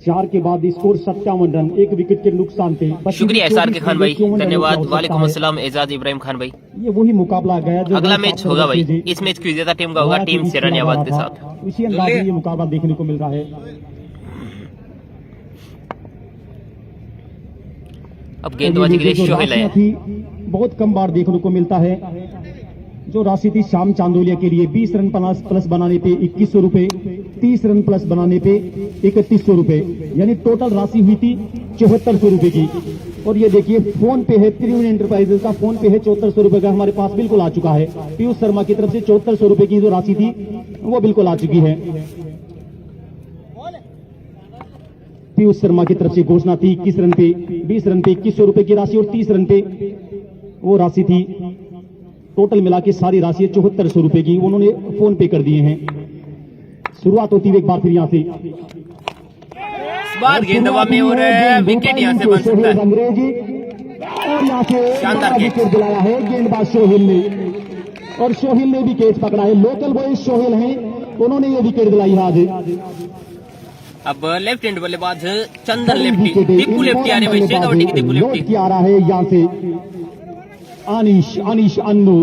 [SPEAKER 2] 4 के बाद स्कोर 57 रन, 1 विकेट के नुकसान पे।
[SPEAKER 1] शुक्रिया SRK खान भाई, धन्यवाद। वालेकुम अस्सलाम एजाज इब्राहिम खान भाई।
[SPEAKER 2] ये वही मुकाबला गया जो
[SPEAKER 1] अगला मैच होगा भाई, इस मैच की विजेता टीम का होगा टीम सेरानियाबाद के साथ।
[SPEAKER 2] इसी अंदाज में ये मुकाबला देखने को मिल रहा है।
[SPEAKER 1] अब गेंदबाजी के लिए सोहेल है।
[SPEAKER 2] बहुत कम बार देखने को मिलता है। जो राशि थी श्याम चांदोलिया के लिए 20 रन प्लस बनाने पे 2100 रुपए, 30 रन प्लस बनाने पे 3100 रुपए, यानी टोटल राशि हुई थी 7400 रुपए की। और ये देखिए फोन पे है, त्रिवेणी एंटरप्राइजेस का फोन पे है 7400 रुपए का हमारे पास बिल्कुल आ चुका है। पीयूष शर्मा की तरफ से 7400 रुपए की जो राशि थी वो बिल्कुल आ चुकी है। पीयूष शर्मा की तरफ से घोषणा थी 21 रन पे 20 रन पे 2100 रुपए की राशि और 30 रन पे वो राशि थी। टोटल मिला के सारी राशि 7400 रुपए की उन्होंने फोन पे कर दिए हैं। शुरुआत होती है एक बार फिर यहाँ से
[SPEAKER 1] गेंदबाज में और विकेट यहाँ से बन सकता है।
[SPEAKER 2] अंग्रेजी और यहाँ से
[SPEAKER 1] शानदार
[SPEAKER 2] विकेट दिलाया है गेंदबाज सोहेल ने, और सोहेल ने भी कैच पकड़ा है। लोकल बॉय सोहेल हैं, उन्होंने ये विकेट दिलाई है आज।
[SPEAKER 1] अब लेफ्ट हैंड बल्लेबाज चंदन लेफ्टी, दीपू लेफ्टी आ रहे भाई, शेखावटी की दीपू लेफ्टी
[SPEAKER 2] की आ रहा है यहाँ से अनीश अन्नू।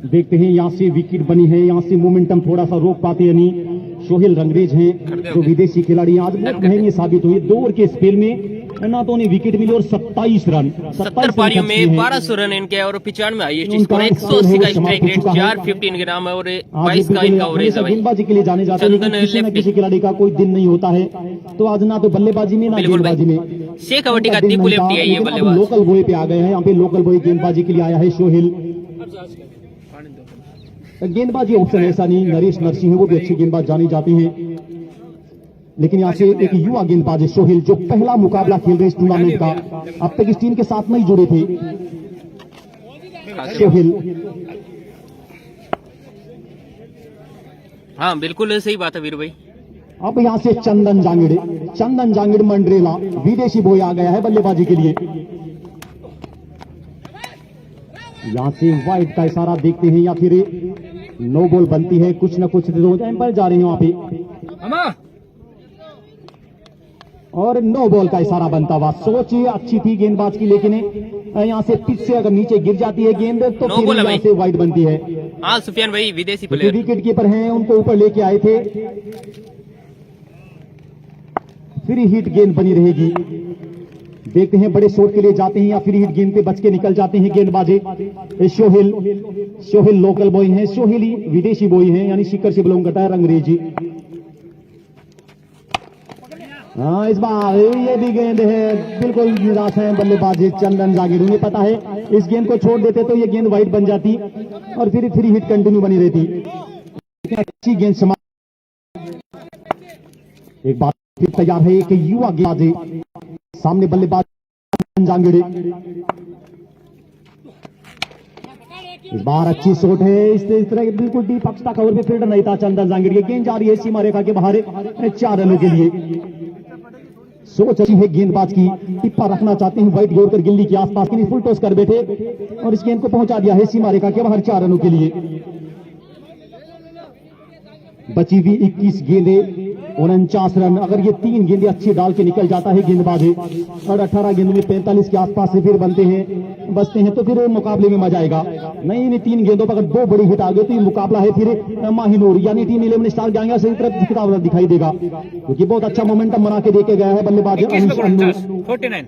[SPEAKER 2] देखते हैं यहाँ से विकेट बनी है, यहाँ से मोमेंटम थोड़ा सा रोक पाते हैं नहीं। सोहेल रंगरेज हैं जो विदेशी खिलाड़ी आज बहुत महंगे साबित हुए। 2 ओवर के स्पेल में ना तो उन्हें विकेट मिले और 27 रन
[SPEAKER 1] 70 पारियों में 1200 रन इनके और 95 हाईएस्ट स्कोर, 180 का स्ट्राइक रेट, 450 इनके नाम है और 22 का इनका ओवरेज है भाई।
[SPEAKER 2] गेंदबाजी के लिए जाने जाते हैं, किसी न किसी खिलाड़ी का कोई दिन नहीं होता है। तो आज ना तो बल्लेबाजी में ना गेंदबाजी में
[SPEAKER 1] शेखावटी का दीपू लेफ्टी है ये बल्लेबाज।
[SPEAKER 2] लोकल बॉय पे आ गए हैं, यहाँ पे लोकल बॉय गेंदबाजी के लिए आया है सोहेल। गेंदबाजी ऑप्शन ऐसा नहीं, नरेश नरसिंह है वो भी अच्छी गेंदबाज जानी जाती हैं, लेकिन यहाँ से एक युवा गेंदबाज है सोहेल जो पहला मुकाबला खेल रहे इस टूर्नामेंट का। अब तक इस टीम के साथ नहीं जुड़े थे सोहेल।
[SPEAKER 1] हाँ बिल्कुल सही बात है वीर भाई।
[SPEAKER 2] अब यहाँ से चंदन जांगिड़ मंडरेला विदेशी बॉय आ गया है बल्लेबाजी के लिए। यहाँ से वाइड का इशारा देखते हैं या फिर नो बॉल बनती है, कुछ ना कुछ एम्पायर जा रहे हैं वहां पे और नो बॉल का इशारा बनता हुआ। सोच अच्छी थी गेंदबाज की, लेकिन यहाँ से पिच से अगर नीचे गिर जाती है गेंद तो फिर यहाँ से वाइड बनती है।
[SPEAKER 1] हाँ सुफियान भाई विदेशी प्लेयर
[SPEAKER 2] विकेट कीपर हैं, उनको ऊपर लेके आए थे। फ्री हिट गेंद बनी रहेगी। देखते हैं बड़े शॉट के लिए जाते हैं या फ्री हिट गेंद पे बच के निकल जाते हैं गेंदबाजी। सोहेल लोकल बॉय हैं, सोहेली विदेशी बॉय हैं, यानी शिखर से बिलोंग करता है अंग्रेजी। हाँ इस बार ये भी गेंद है, बिल्कुल निराश है बल्लेबाजी चंदन जागीर। उन्हें पता है इस गेंद को छोड़ देते तो ये गेंद वाइड बन जाती और फिर फ्री हिट कंटिन्यू बनी रहती। अच्छी गेंद एक बार फिर तैयार है एक युवा गेंदबाजी, सामने बल्लेबाज जांगिड़े। इस बार अच्छी शॉट है, इस तरह बिल्कुल डीप एक्स्ट्रा कवर पे फील्डर नहीं था चंदन जांगिड़। गेंद जा रही है सीमा रेखा के बाहर 4 रनों के लिए। सोच अच्छी है गेंदबाज की, टिप्पा रखना चाहते हैं वाइड जोड़कर गिल्ली के आसपास की, फुल टॉस कर बैठे और इस गेंद को पहुंचा दिया है सीमा रेखा के बाहर 4 रनों के लिए। बची हुई 21 गेंदें 49 रन। अगर ये 3 गेंदें अच्छी डाल के निकल जाता है गेंदबाज और 18 गेंदों में 45 के आसपास से फिर बचते हैं तो फिर मुकाबले में मजा आएगा। नहीं 3 गेंदों पर अगर 2 बड़ी हिट आ गई तो ये मुकाबला है फिर माहिनूर यानी टीम 11 स्टार गैंग से तरफ खिताब दिखाई देगा, क्योंकि बहुत अच्छा मोमेंटम बना के देके गया है बल्लेबाज अनिश अन्नू।
[SPEAKER 3] 49।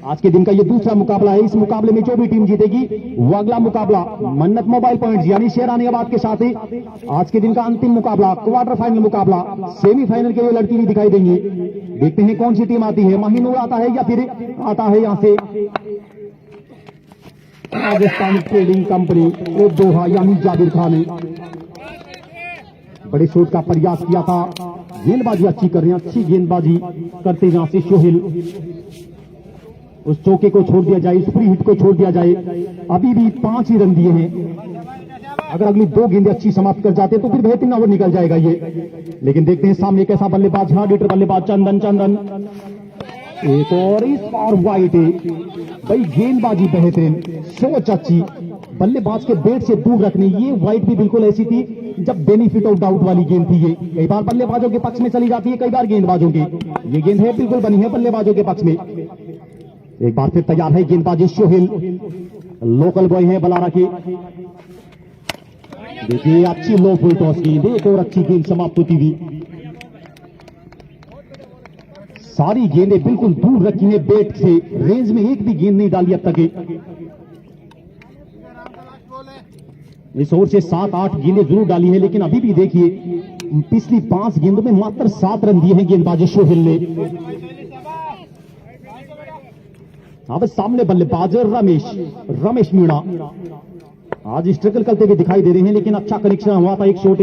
[SPEAKER 2] आज के दिन का ये दूसरा मुकाबला है। इस मुकाबले में जो भी टीम जीतेगी वो अगला मुकाबला मन्नत मोबाइल पॉइंट्स यानी शेरानियाबाद के साथ आज के दिन का अंतिम मुकाबला, क्वार्टर फाइनल मुकाबला, सेमीफाइनल के लिए लड़की भी दिखाई देंगी। देखते हैं कौन सी टीम आती है, माहिनूर आता है या फिर आता है यहां से राजस्थान ट्रेडिंग कंपनी दोहा यानी जाबिर खान ने बड़े शॉट का प्रयास किया था। गेंदबाजी अच्छी कर रहे हैं, अच्छी गेंदबाजी करते यहां से सोहेल। उस चौके को छोड़ दिया जाए, उस फ्री हिट को छोड़ दिया जाए। अभी भी 5 ही रन दिए हैं। अगर अगली 2 गेंदें अच्छी समाप्त कर जाते तो फिर बेहतरीन ओवर निकल जाएगा ये। लेकिन देखते हैं सामने कैसा बल्लेबाज, हार्ड हिटर बल्लेबाज चंदन एक और इस बार वाइट है। भाई गेंदबाजी बेहतरीन, सोच अच्छी, बल्लेबाज के बैट से दूर रखने। ये वाइट भी बिल्कुल ऐसी थी जब बेनिफिट ऑफ डाउट वाली गेंद थी। ये कई बार बल्लेबाजों के पक्ष में चली जाती है, कई बार गेंदबाजों की। ये गेंद है बिल्कुल बनी है बल्लेबाजों के पक्ष में। एक बार फिर तैयार है गेंदबाजी सोहेल, लोकल बॉय है बलारा के। देखिए अच्छी लो फुल टॉस की, एक और अच्छी गेंद समाप्त होती हुई। सारी गेंदें बिल्कुल दूर रखी है बैट से, रेंज में एक भी गेंद नहीं डाली अब तक। इस ओवर से 7-8 गेंदें जरूर डाली है, लेकिन अभी भी देखिए पिछली 5 गेंदों में मात्र 7 रन दिए हैं गेंदबाजी सोहेल ने। अब सामने बल्लेबाज रमेश मीणा आज स्ट्रगल करते हुए दिखाई दे रहे हैं, लेकिन अच्छा कनेक्शन हुआ था। एक शॉट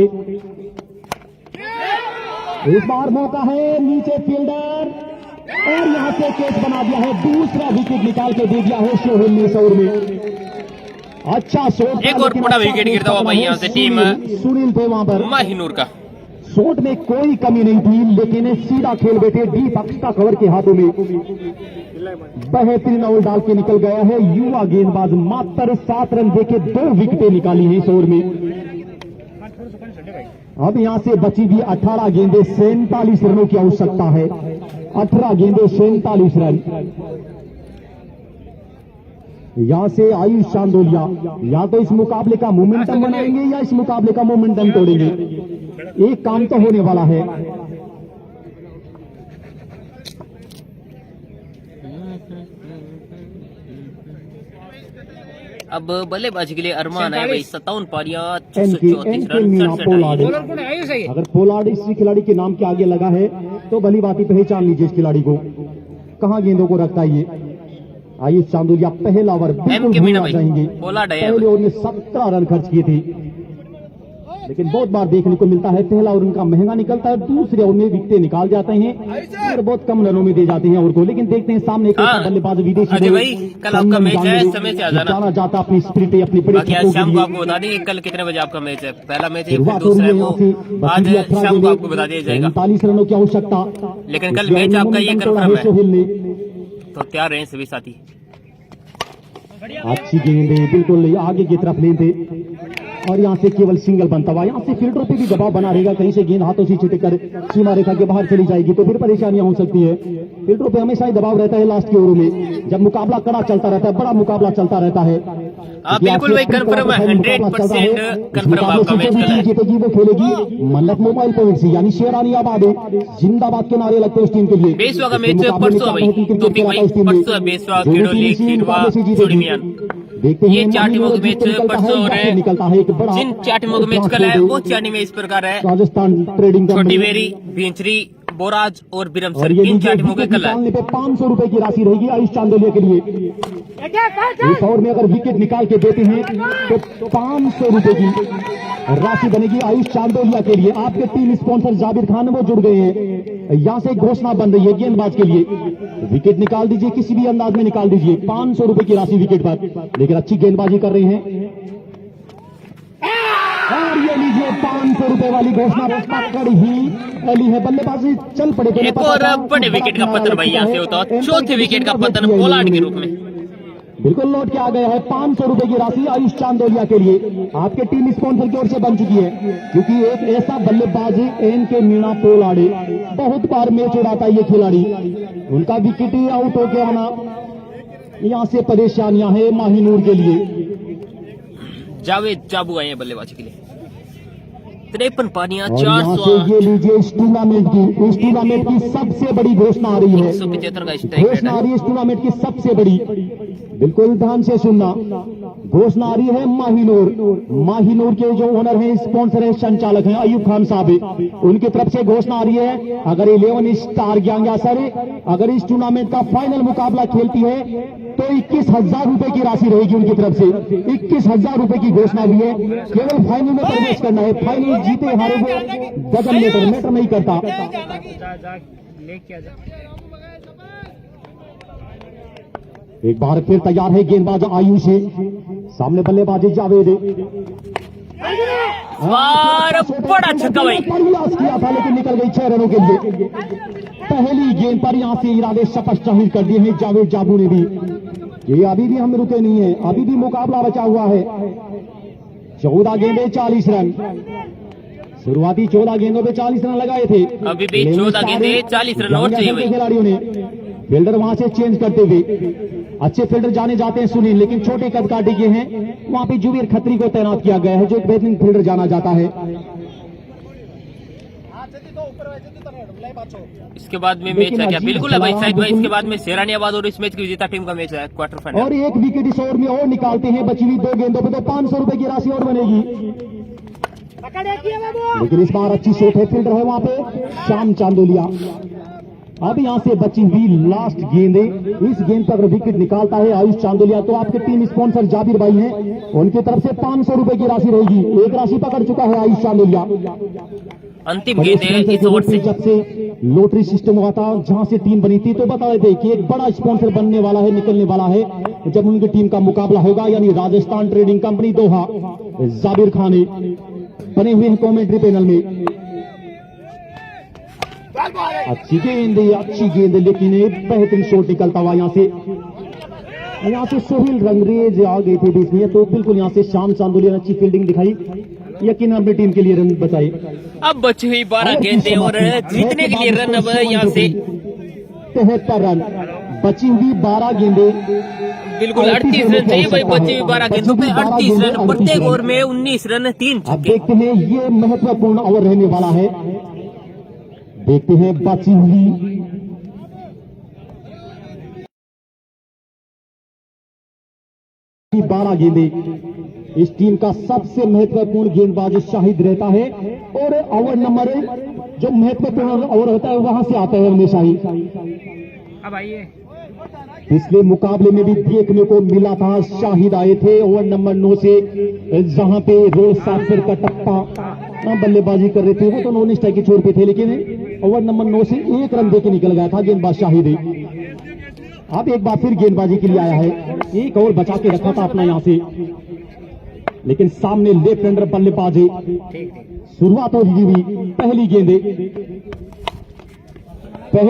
[SPEAKER 2] इस बार मौका है, नीचे फील्डर और यहां से कैच बना दिया है। दूसरा विकेट निकाल के दे दिया है सोहेल ने इस ओवर में। अच्छा शॉट,
[SPEAKER 1] एक और बड़ा विकेट गिरता हुआ भाई यहाँ से टीम
[SPEAKER 2] सुनील थे वहां पर।
[SPEAKER 1] माहिनूर का
[SPEAKER 2] शॉट में कोई कमी नहीं थी, लेकिन सीधा खेल बैठे डीप एक्स्ट्रा कवर के हाथों में बेहतरीन ओवर डाल के निकल गया है युवा गेंदबाज। मात्र 7 रन देके 2 विकेटें निकाली हैं इस ओवर में। अब यहां से बची भी 18 गेंदें, 47 रनों की आवश्यकता है। 18 गेंदें 47 रन। यहां से आयुष चांदोलिया या तो इस मुकाबले का मोमेंटम बनाएंगे या इस मुकाबले का मोमेंटम तोड़ेंगे। एक काम तो होने वाला है।
[SPEAKER 1] अब बल्लेबाजी के लिए अरमान है भाई 57 पारियां 634 रन 67
[SPEAKER 3] बॉलर कौन है? आयुष है ये?
[SPEAKER 2] अगर पोलार्ड इस खिलाड़ी के नाम के आगे लगा है तो भली बात ही पहचान लीजिए इस खिलाड़ी को, कहां गेंदों को रखता है ये। आयुष चांदोलिया पहला ओवर बिल्कुल भूलना चाहेंगे। पहले ओवर में 17 रन खर्च किए थे, लेकिन बहुत बार देखने को मिलता है पहला ओवर उनका महंगा निकलता है, दूसरे ओवर में विकेटें निकाल जाते हैं और बहुत कम रनों में दे जाते हैं ओवर को। लेकिन देखते हैं सामने बल्लेबाज विदेशी
[SPEAKER 1] भाई कल आपका मैच है, समय से आ जाना
[SPEAKER 2] जाता अपनी स्पिरिट अपनी
[SPEAKER 1] बाकी आज शाम को आपको बता देंगे कल कितने बजे आपका मैच है। पहला मैच है, फिर दूसरा है वो आज शाम को आपको बता दिया जाएगा।
[SPEAKER 2] 45 रनों की आवश्यकता,
[SPEAKER 1] लेकिन कल मैच आपका ये कंफर्म है, तो तैयार रहें सभी साथी।
[SPEAKER 2] अच्छी गेंद है, बिल्कुल आगे की तरफ लेते और यहां से केवल सिंगल बनता हुआ। यहां से फील्डरों पे भी दबाव बना रहेगा, कहीं से गेंद हाथों से छिटक कर सीमा रेखा के बाहर चली जाएगी तो फिर परेशानियां हो सकती है। फील्डरों पे हमेशा ही दबाव रहता है लास्ट के ओवरों में, जब मुकाबला कड़ा चलता रहता है, बड़ा मुकाबला चलता रहता है।
[SPEAKER 1] आप बिल्कुल भाई कंफर्म है, 100% कंफर्म आपका मैच कल है।
[SPEAKER 2] जीतेगी वो खेलेगी मन्नत मोबाइल पॉइंट से यानी शेरानियाबाद जिंदाबाद के नारे लगते हैं उस टीम के लिए।
[SPEAKER 1] बेसवा का मैच परसों भाई, तो परसों है बेसवा किडोली खिंडवा चूड़मियान।
[SPEAKER 2] देखते
[SPEAKER 1] ये 4 टीमों के मैच परसों हो रहे हैं। जिन 4 टीमों के मैच कल है वो 4 टीमें इस प्रकार है,
[SPEAKER 2] राजस्थान ट्रेडिंग
[SPEAKER 1] छोटी बेरी, भिंचरी, बोराज और बिरमसर। इन 4 टीमों के कल है।
[SPEAKER 2] 500 रुपए की राशि रहेगी आयुष चांदोलिया के लिए। इस ओवर में अगर विकेट निकाल के देते हैं तो 500 रुपए की राशि बनेगी आयुष चांदोलिया के लिए। आपके टीम स्पॉन्सर जाबिर खान वो जुड़ गए हैं। यहां से घोषणा बन रही है गेंदबाज के लिए, विकेट निकाल दीजिए, किसी भी अंदाज में निकाल दीजिए। 500 रुपए की राशि विकेट पर, लेकिन अच्छी गेंदबाजी कर रहे हैं। और ये लीजिए 500 रुपए वाली घोषणा पकड़ ही ली है, बल्लेबाजी चल पड़े।
[SPEAKER 1] एक और बड़े विकेट का पतन भाई यहाँ से होता है, चौथे विकेट का पतन पोलार्ड के रूप में।
[SPEAKER 2] बिल्कुल लौट के आ गया है 500 रुपए की राशि आयुष चांदोलिया के लिए आपके टीम स्पॉन्सर की ओर से बन चुकी है, क्योंकि एक ऐसा बल्लेबाज एन के मीणा पोलाड़े बहुत बार मैच उड़ाता है ये खिलाड़ी, उनका विकेट आउट होके आना यहां से परेशानियां है माहिनूर के लिए।
[SPEAKER 1] जावेद जाबू आए हैं बल्लेबाजी के लिए। 53 पानियां
[SPEAKER 2] और यहाँ से ये लीजिए इस टूर्नामेंट की सबसे बड़ी घोषणा आ रही है,
[SPEAKER 1] 175 का स्ट्राइक रेट
[SPEAKER 2] घोषणा आ
[SPEAKER 1] है।
[SPEAKER 2] रही है इस टूर्नामेंट की सबसे बड़ी, बिल्कुल ध्यान से सुनना, घोषणा आ रही है माहिनूर के जो ओनर हैं, स्पॉन्सर है, संचालक हैं अयूब खान साहब, उनकी तरफ से घोषणा आ रही है अगर 11 स्टार गैंग सर अगर इस टूर्नामेंट का फाइनल मुकाबला खेलती है तो 21,000 रुपए की राशि रहेगी उनकी तरफ से, 21,000 रुपए की घोषणा भी है। केवल फाइनल में प्रवेश करना है, फाइनल जीते हारे वो डजन मैटर नहीं करता। एक बार फिर तैयार है गेंदबाज आयुष है, सामने बल्लेबाजी जावेद
[SPEAKER 1] वार बड़ा छक्का भाई,
[SPEAKER 2] प्रयास किया था लेकिन निकल गई 6 रनों के लिए। पहली गेंद पर यहां से इरादे स्पष्ट जाहिर कर दिए हैं जावेद जाबू ने भी, ये अभी भी हम रुके नहीं है, अभी भी मुकाबला बचा हुआ है। 14 गेंदे 40 रन, शुरुआती 14 गेंदों पे 40 रन लगाए थे,
[SPEAKER 1] अभी भी 14 गेंदे 40 रन और चाहिए भाई।
[SPEAKER 2] खिलाड़ियों ने फील्डर वहां से चेंज करते हुए, अच्छे फील्डर जाने जाते हैं सुनील, लेकिन छोटे कद काटे के हैं, वहां पे जुबीर खत्री को तैनात किया गया है जो एक बेहतरीन फील्डर जाना जाता है।
[SPEAKER 1] इसके बाद में मैच है क्या? बिल्कुल है भाई, शायद भाई इसके बाद में शेरानियाबाद और इस मैच की विजेता टीम का मैच है क्वार्टर फाइनल।
[SPEAKER 2] और एक विकेट इस ओवर में और निकालते हैं, बची हुई 2 गेंदों पे तो 500 रुपए की राशि और बनेगी, लेकिन इस बार अच्छी शॉट है, फील्डर है वहां पे श्याम चांदोलिया। अब यहां से बची हुई लास्ट गेंद, इस गेंद पर अगर विकेट निकालता है आयुष चांदोलिया तो आपके टीम स्पॉन्सर जाबिर भाई हैं, उनकी तरफ से 500 रुपए की राशि रहेगी। एक राशि पकड़ चुका है आयुष चांदोलिया।
[SPEAKER 1] अंतिम गेंद है इस ओवर से।
[SPEAKER 2] जब से लॉटरी सिस्टम हुआ था जहां से टीम बनी थी तो बता रहे थे कि एक बड़ा स्पॉन्सर बनने वाला है, निकलने वाला है जब उनकी टीम का मुकाबला होगा, यानी राजस्थान ट्रेडिंग कंपनी दोहा। जाबिर खान बने हुए हैं कमेंट्री पैनल में। अच्छी गेंद लेकिन एक बेहतरीन शॉट निकलता हुआ यहाँ से सोहेल रंगरेज आ गए थे बीच में, तो बिल्कुल यहाँ से श्याम चांदोलिया ने अच्छी फील्डिंग दिखाई, यकीन अपनी टीम के लिए रन बचाए।
[SPEAKER 1] अब बची हुई 12 गेंदें और जीतने के लिए रन अब यहाँ से
[SPEAKER 2] 73 रन, बची हुई 12 गेंदें,
[SPEAKER 1] बिल्कुल 38 रन चाहिए भाई, बची हुई 12 गेंदों पे 38 रन, प्रत्येक ओवर में 19 रन 3
[SPEAKER 2] अब
[SPEAKER 1] छक्के।
[SPEAKER 2] देखते हैं ये महत्वपूर्ण ओवर रहने वाला है, देखते हैं बची हुई 12 गेंदें। इस टीम का सबसे महत्वपूर्ण गेंदबाज शाहिद रहता है और ओवर नंबर जो महत्वपूर्ण ओवर होता है वहां से आता है हमेशा ही।
[SPEAKER 3] अब आइए,
[SPEAKER 2] पिछले मुकाबले में भी देखने को मिला था, शाहिद आए थे ओवर नंबर 9 से, जहां पे रोज साफर का टप्पा बल्लेबाजी कर रहे थे, वो तो नॉन स्ट्राइक के छोर पे थे, लेकिन ओवर नंबर 9 से 1 रन देके निकल गया था गेंदबाज शाहिद। अब एक बार फिर गेंदबाजी के लिए आया है, एक ओवर बचा के रखा था अपना यहां से, लेकिन सामने लेफ्ट हैंडर बल्लेबाज शुरुआत होगी हुई पहली गेंदे,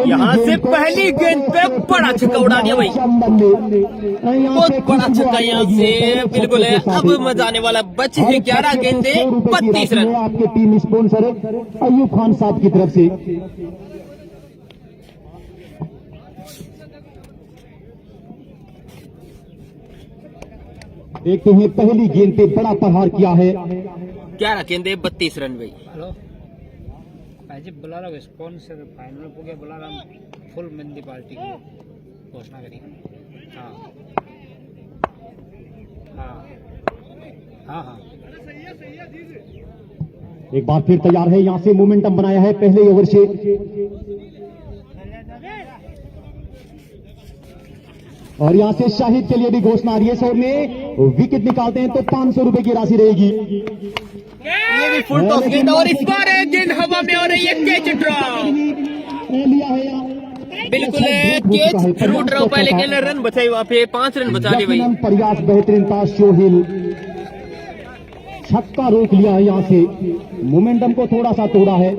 [SPEAKER 1] यहाँ से पहली गेंद पे बड़ा छक्का उड़ा दिया भाई, बहुत बड़ा छक्का यहाँ से, बिल्कुल है। अब मजा आने वाला, बची हुई 11 गेंदे 32 रन।
[SPEAKER 2] आपके टीम स्पॉन्सर अयूब खान साहब की तरफ से। देखते हैं पहली गेंद पे बड़ा प्रहार किया है,
[SPEAKER 1] 11 गेंदे 32 रन भाई।
[SPEAKER 3] हेलो भाई, बुला रहा हूँ स्पॉन्सर फाइनल हो गया, बुला रहा हूँ फुल मेहंदी पार्टी की घोषणा करी। हाँ हाँ हाँ हाँ,
[SPEAKER 2] एक बार फिर तैयार है, यहां से मोमेंटम बनाया है पहले ओवर से, और यहां से शाहिद के लिए भी घोषणा आ रही है, सर में विकेट निकालते हैं तो 500 रुपए की राशि रहेगी।
[SPEAKER 1] ये भी फुल टॉस गेंद और इस बार गेंद हवा में हो रही है, कैच ड्रॉप,
[SPEAKER 2] लिया है
[SPEAKER 1] बिल्कुल है, कैच थ्रू ड्रॉप है, लेकिन रन बचाई वहां पे, 5 रन बचा लिए भाई।
[SPEAKER 2] प्रयास बेहतरीन था सोहेल, छक्का रोक लिया है, यहाँ से मोमेंटम को थोड़ा सा तोड़ा है,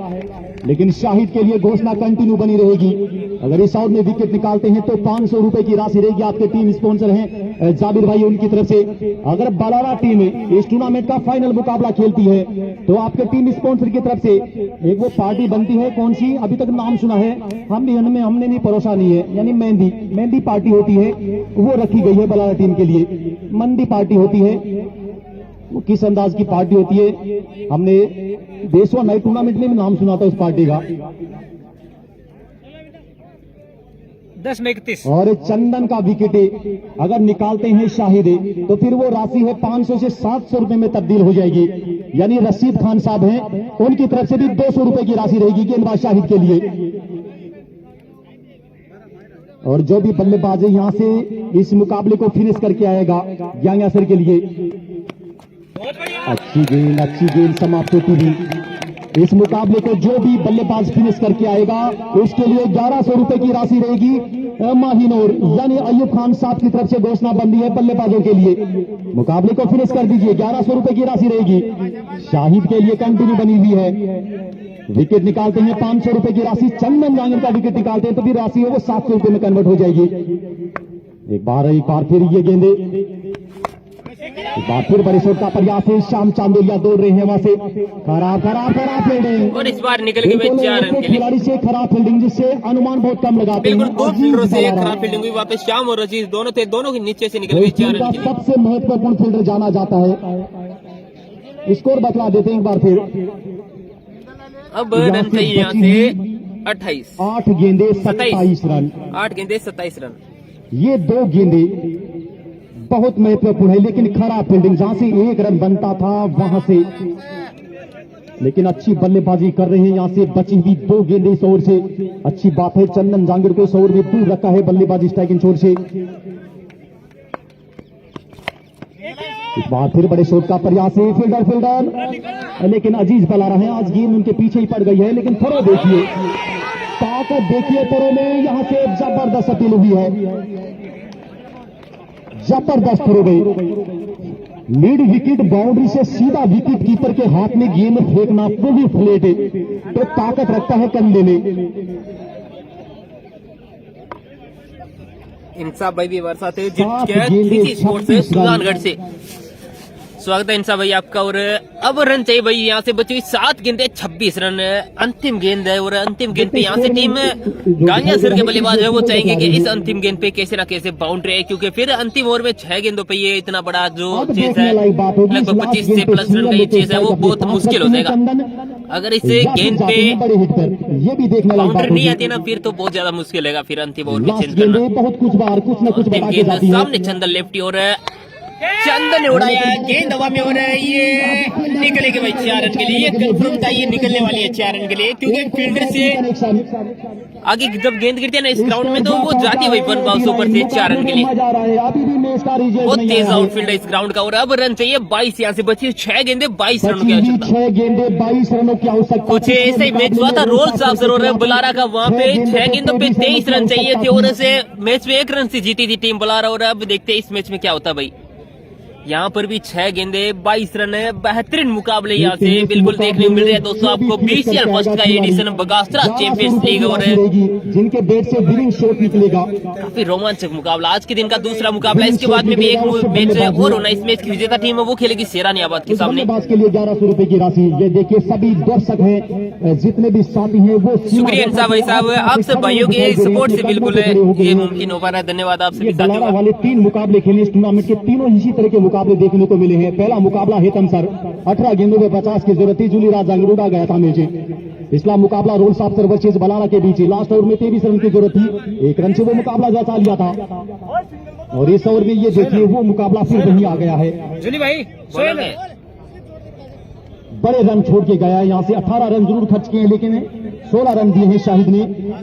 [SPEAKER 2] लेकिन शाहिद के लिए घोषणा कंटिन्यू बनी रहेगी। अगर इस ओवर में विकेट निकालते हैं तो 500 रुपए की राशि रहेगी। आपके टीम स्पॉन्सर हैं जाबिर भाई, उनकी तरफ से। अगर बलारा टीम इस टूर्नामेंट का फाइनल मुकाबला खेलती है तो आपके टीम स्पॉन्सर की तरफ से एक वो पार्टी बनती है, कौन सी अभी तक नाम सुना है हमने नहीं, परोसा नहीं है, यानी मेहंदी पार्टी होती है, वो रखी गई है बलारा टीम के लिए। मंदी पार्टी होती है, वो किस अंदाज की पार्टी होती है, हमने देशवा नाइट टूर्नामेंट में भी नाम सुना था उस पार्टी का।
[SPEAKER 3] 10 में 31
[SPEAKER 2] और चंदन का विकेट अगर निकालते हैं शाहिद तो फिर वो राशि है 500 से 700 रुपए में तब्दील हो जाएगी। यानी रशीद खान साहब हैं, उनकी तरफ से भी 200 रुपए की राशि रहेगी गेंदबाज शाहिद के लिए। और जो भी बल्लेबाज यहां से इस मुकाबले को फिनिश करके आएगा ग्यांगा सर के लिए, अच्छी गेंद समाप्त होती हुई। इस मुकाबले को जो भी बल्लेबाज फिनिश करके आएगा उसके लिए 1100 रुपए की राशि रहेगी माहिनूर यानी अयूब खान साहब की तरफ से घोषणा बंदी है बल्लेबाजों के लिए। मुकाबले को फिनिश कर दीजिए, 1100 रुपए की राशि रहेगी। शाहिद के लिए कंटिन्यू बनी हुई है। विकेट निकालते हैं 500 रुपए की राशि, चंदन जांगर का विकेट निकालते हैं तो फिर राशि है वो 700 रुपए में कन्वर्ट हो जाएगी। एक बार फिर ये गेंदे, एक बार फिर बड़े शॉट का प्रयास है, शाम चांदोलिया दौड़ रहे हैं वहां से। खराब फील्डिंग,
[SPEAKER 1] और इस बार निकल गई भाई 4 रन के लिए।
[SPEAKER 2] खिलाड़ी से खराब फील्डिंग जिससे अनुमान बहुत कम लगाते हैं।
[SPEAKER 1] बिल्कुल 2 फील्डरों से खराब फील्डिंग हुई, वापस श्याम और रजीज दोनों थे, दोनों के नीचे से निकल गई 4 रन के लिए।
[SPEAKER 2] सबसे महत्वपूर्ण फील्डर जाना जाता है। स्कोर बतला देते हैं एक बार फिर।
[SPEAKER 1] अब रन चाहिए यहाँ से 28,
[SPEAKER 2] 8 गेंदे 27 रन।
[SPEAKER 1] 8 गेंदे 27 रन।
[SPEAKER 2] ये 2 गेंदे बहुत महत्वपूर्ण है, लेकिन खराब फील्डिंग, जहां से 1 रन बनता था वहां से, लेकिन अच्छी बल्लेबाजी कर रहे हैं यहाँ से। बची हुई 2 गेंदे इस ओवर से, अच्छी बात है। चंदन जांगिड़ को इस ओवर में दूर रखा है बल्लेबाजी स्ट्राइकिंग छोर से। इस बार फिर बड़े शॉट का प्रयास है, फील्डर, लेकिन अजीज बला रहे हैं। आज गेंद उनके पीछे ही पड़ गई है, लेकिन थ्रो देखिए, ताकत देखिए थ्रो में, यहां से जबरदस्त अपील हुई है, जबरदस्त थ्रो गई। मिड विकेट बाउंड्री से सीधा विकेट कीपर के हाथ में गेंद फेंकना, वो भी फ्लेट तो ताकत रखता है कंधे में।
[SPEAKER 1] इंसाफ भाई भी वर्षा थे स्पोर्ट्स से सुजानगढ़ से। स्वागत है इंसाफ भाई आपका। और अब रन चाहिए भाई, यहाँ से बची हुई 7 गेंदे 26 रन, अंतिम गेंद है। और अंतिम गेंद पे यहाँ से टीम गांजा सर के बल्लेबाज है वो चाहेंगे कि इस अंतिम गेंद पे कैसे ना कैसे बाउंड्री है, क्योंकि फिर अंतिम ओवर में 6 गेंदों पे ये इतना बड़ा जो चेस है, लगभग 25 से प्लस रन का ये चेस है, वो बहुत मुश्किल हो जाएगा। अगर इस गेंद पे बाउंड्री नहीं आती ना फिर तो बहुत ज्यादा मुश्किल है फिर अंतिम ओवर में चेंज करना।
[SPEAKER 2] बहुत कुछ बार कुछ न कुछ
[SPEAKER 1] अंतिम गेंद सामने चंदन लेफ्टी, और चंदन ने उड़ाया गेंद हवा में, और ये निकलेगी भाई 4 रन के लिए। ये कंफर्म था, ये निकलने वाली है 4 रन के लिए, क्योंकि फील्डर से आगे जब गेंद गिरती है ना इस ग्राउंड में तो वो जाती है भाई 1 बाउंस ऊपर से 4 रन के लिए। बहुत तेज आउटफील्ड है इस ग्राउंड का। और अब रन चाहिए 22, यहाँ से बची 6 गेंदे 22 रनों की आवश्यकता।
[SPEAKER 2] 6 गेंदे 22 रनों की आवश्यकता।
[SPEAKER 1] कुछ ऐसा ही मैच हुआ था रोल साहब से और बुलारा का, वहाँ पे 6 गेंदों पे 23 रन चाहिए थे, और से मैच में 1 रन से जीती थी टीम बुलारा। और अब देखते हैं इस मैच में क्या होता भाई। यहाँ पर भी 6 गेंदे 22 रन है। बेहतरीन मुकाबले यहाँ से बिल्कुल देखने को मिल रहे हैं दोस्तों आपको। BCL फर्स्ट का एडिशन बगास्त्रा चैंपियंस लीग, और
[SPEAKER 2] जिनके बैट से विनिंग शॉट निकलेगा।
[SPEAKER 1] काफी रोमांचक मुकाबला आज के दिन का दूसरा मुकाबला। इसके बाद में भी एक मैच और होना, इस मैच की विजेता टीम है वो खेलेगी शेरानियाबाद के सामने।
[SPEAKER 2] के लिए 1100 रुपए की राशि। ये देखिए सभी दर्शक हैं, जितने भी साथी हैं वो।
[SPEAKER 1] शुक्रिया इंसाफ भाई साहब, आप सब भाइयों के सपोर्ट से बिल्कुल ये मुमकिन हो पा रहा है। धन्यवाद आप सभी साथियों
[SPEAKER 2] वाले 3 मुकाबले खेले इस टूर्नामेंट के, तीनों इसी तरह के मुकाबले देखने को मिले हैं। पहला मुकाबला हेतम सर 18 गेंदों में 50 की जरूरत थी, जूली राज उड़ा गया था मैच। पिछला मुकाबला रोल साहब सर वर्सेस बलारा के बीच, लास्ट ओवर में 23 रन की जरूरत थी, 1 रन से वो मुकाबला जैसा लिया था। और इस ओवर में ये देखिए वो मुकाबला फिर वही आ गया है।
[SPEAKER 3] जूली भाई
[SPEAKER 2] बड़े रन छोड़ के गया है, यहाँ से 18 रन जरूर खर्च किए, लेकिन 16 रन दिए हैं शाहिद ने,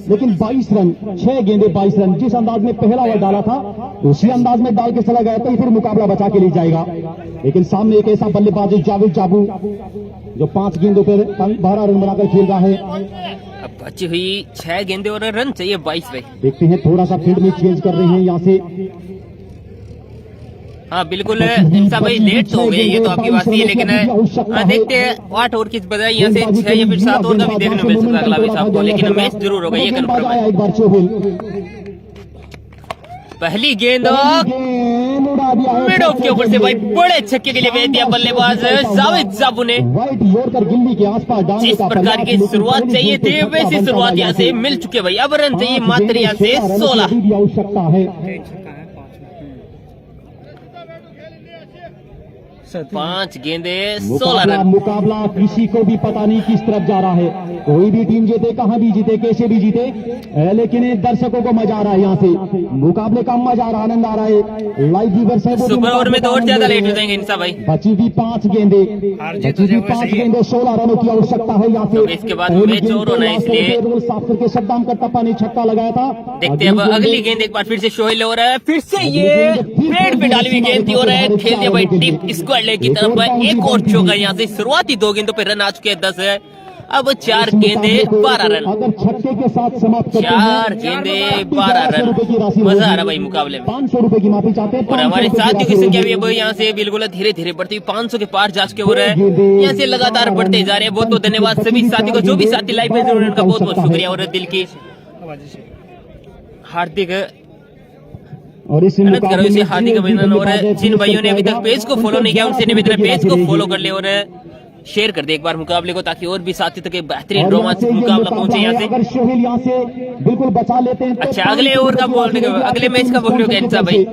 [SPEAKER 2] लेकिन 22 रन, 6 गेंदे 22 रन। जिस अंदाज में पहला ओवर डाला था उसी अंदाज में डाल के चला गया तो फिर मुकाबला बचा के ले जाएगा। लेकिन सामने एक ऐसा बल्लेबाज जावेद जाबू जो 5 गेंदों पर 12 रन बनाकर खेल रहा है।
[SPEAKER 1] अब बची हुई 6 गेंदे और रन चाहिए 22 भाई।
[SPEAKER 2] देखते हैं थोड़ा सा फील्ड में चेंज कर रहे हैं यहाँ से।
[SPEAKER 1] हाँ बिल्कुल इंसा भाई, लेट तो हो गए ये तो आपकी बात सही है, लेकिन देखते हैं 8 ओवर की बजाय यहाँ से 6 या फिर 7 ओवर का भी देखने को मिल सकता है अगला मैच आपको, लेकिन मैच जरूर होगा ये कन्फर्म है। पहली गेंद मिड ऑफ के ऊपर से भाई बड़े छक्के के लिए भेज दिया बल्लेबाज जावेद साबू ने। जिस प्रकार की शुरुआत चाहिए थी वैसी शुरुआत यहाँ से मिल चुके भाई। अब रन चाहिए मात्र यहाँ से 16।
[SPEAKER 3] छक्का है
[SPEAKER 1] 5 गेंदे 16 रन।
[SPEAKER 2] मुकाबला किसी को भी पता नहीं किस तरफ जा रहा है, कोई भी टीम जीते, कहां भी जीते, कैसे भी जीते, लेकिन दर्शकों को मजा आ रहा है। यहाँ से मुकाबले का मजा आ रहा, आनंद आ रहा है। लाइव व्यूअर्स है
[SPEAKER 1] सुपर ओवर में तो और ज्यादा लेट हो जाएंगे इंसा भाई।
[SPEAKER 2] बची हुई 5 गेंदे, 16 रनों की आवश्यकता है यहाँ से।
[SPEAKER 1] इसके बाद मैच और होना है, इसलिए
[SPEAKER 2] साफ करके शटडाउन का टप्पा ने छक्का लगाया था।
[SPEAKER 1] देखते हैं अब अगली गेंद एक बार फिर से शोहेल हो रहा है, फिर से ये पेड़ पे डाली हुई गेंद थी और खेल दिया भाई टीप स्क्वाड की तरफ। एक और चौका यहाँ से। शुरुआती 2 गेंदों पे रन आ चुके हैं 10 है। अब 4 गेंदे 12 रन।
[SPEAKER 2] अगर छक्के के साथ समाप्त
[SPEAKER 1] 4 गेंदे 12 रन। मजा आ रहा भाई मुकाबले में।
[SPEAKER 2] 500 रुपए की माफी चाहते हैं
[SPEAKER 1] और हमारे साथियों की संख्या भी अब यहाँ से बिल्कुल धीरे धीरे बढ़ती हुई 500 के पार जा चुके हो रहे हैं। यहाँ से लगातार बढ़ते जा रहे हैं। बहुत बहुत धन्यवाद सभी साथियों को, जो भी साथी लाइव में जुड़े उनका बहुत बहुत शुक्रिया और दिल की हार्दिक
[SPEAKER 2] और इस
[SPEAKER 1] मेहनत करो इसे हार्दिक अभिनंदन। और जिन भाइयों ने अभी तक पेज को फॉलो नहीं किया उनसे निवेदन है पेज को फॉलो कर ले और शेयर कर दे एक बार मुकाबले को, ताकि और भी साथी तक बेहतरीन रोमांचक मुकाबला पहुंचे यहाँ से।
[SPEAKER 2] अगर सोहेल यहाँ से बिल्कुल बचा लेते हैं।
[SPEAKER 1] अच्छा अगले ओवर का बोल, अगले मैच का बोल रहे हो भाई,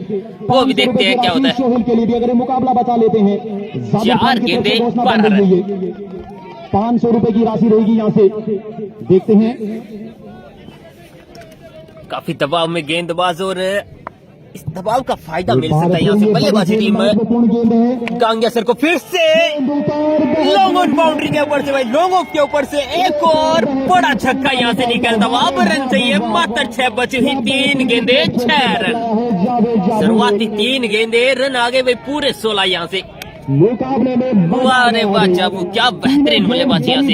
[SPEAKER 1] वो भी देखते हैं क्या होता है।
[SPEAKER 2] सोहेल के लिए भी अगर मुकाबला बचा लेते हैं
[SPEAKER 1] 4 गेंदे 12 रन।
[SPEAKER 2] 500 रुपए की राशि रहेगी यहाँ से। देखते हैं
[SPEAKER 1] काफी दबाव में गेंदबाज और इस दबाव का फायदा मिल सकता है यहाँ से बल्लेबाजी टीम में। गांगिया सर को फिर से लॉन्ग ऑन बाउंड्री के ऊपर से भाई, लॉन्ग ऑफ के ऊपर से एक और बड़ा छक्का यहाँ से निकलता हुआ। अब रन चाहिए मात्र 6 बचे हुई 3 गेंदे 6 रन। शुरुआती 3 गेंदे रन आ गए भाई पूरे 16 यहाँ से।
[SPEAKER 2] मुकाबले में
[SPEAKER 1] वाह रे वाह चाबू, क्या बेहतरीन बल्लेबाजी यहाँ से।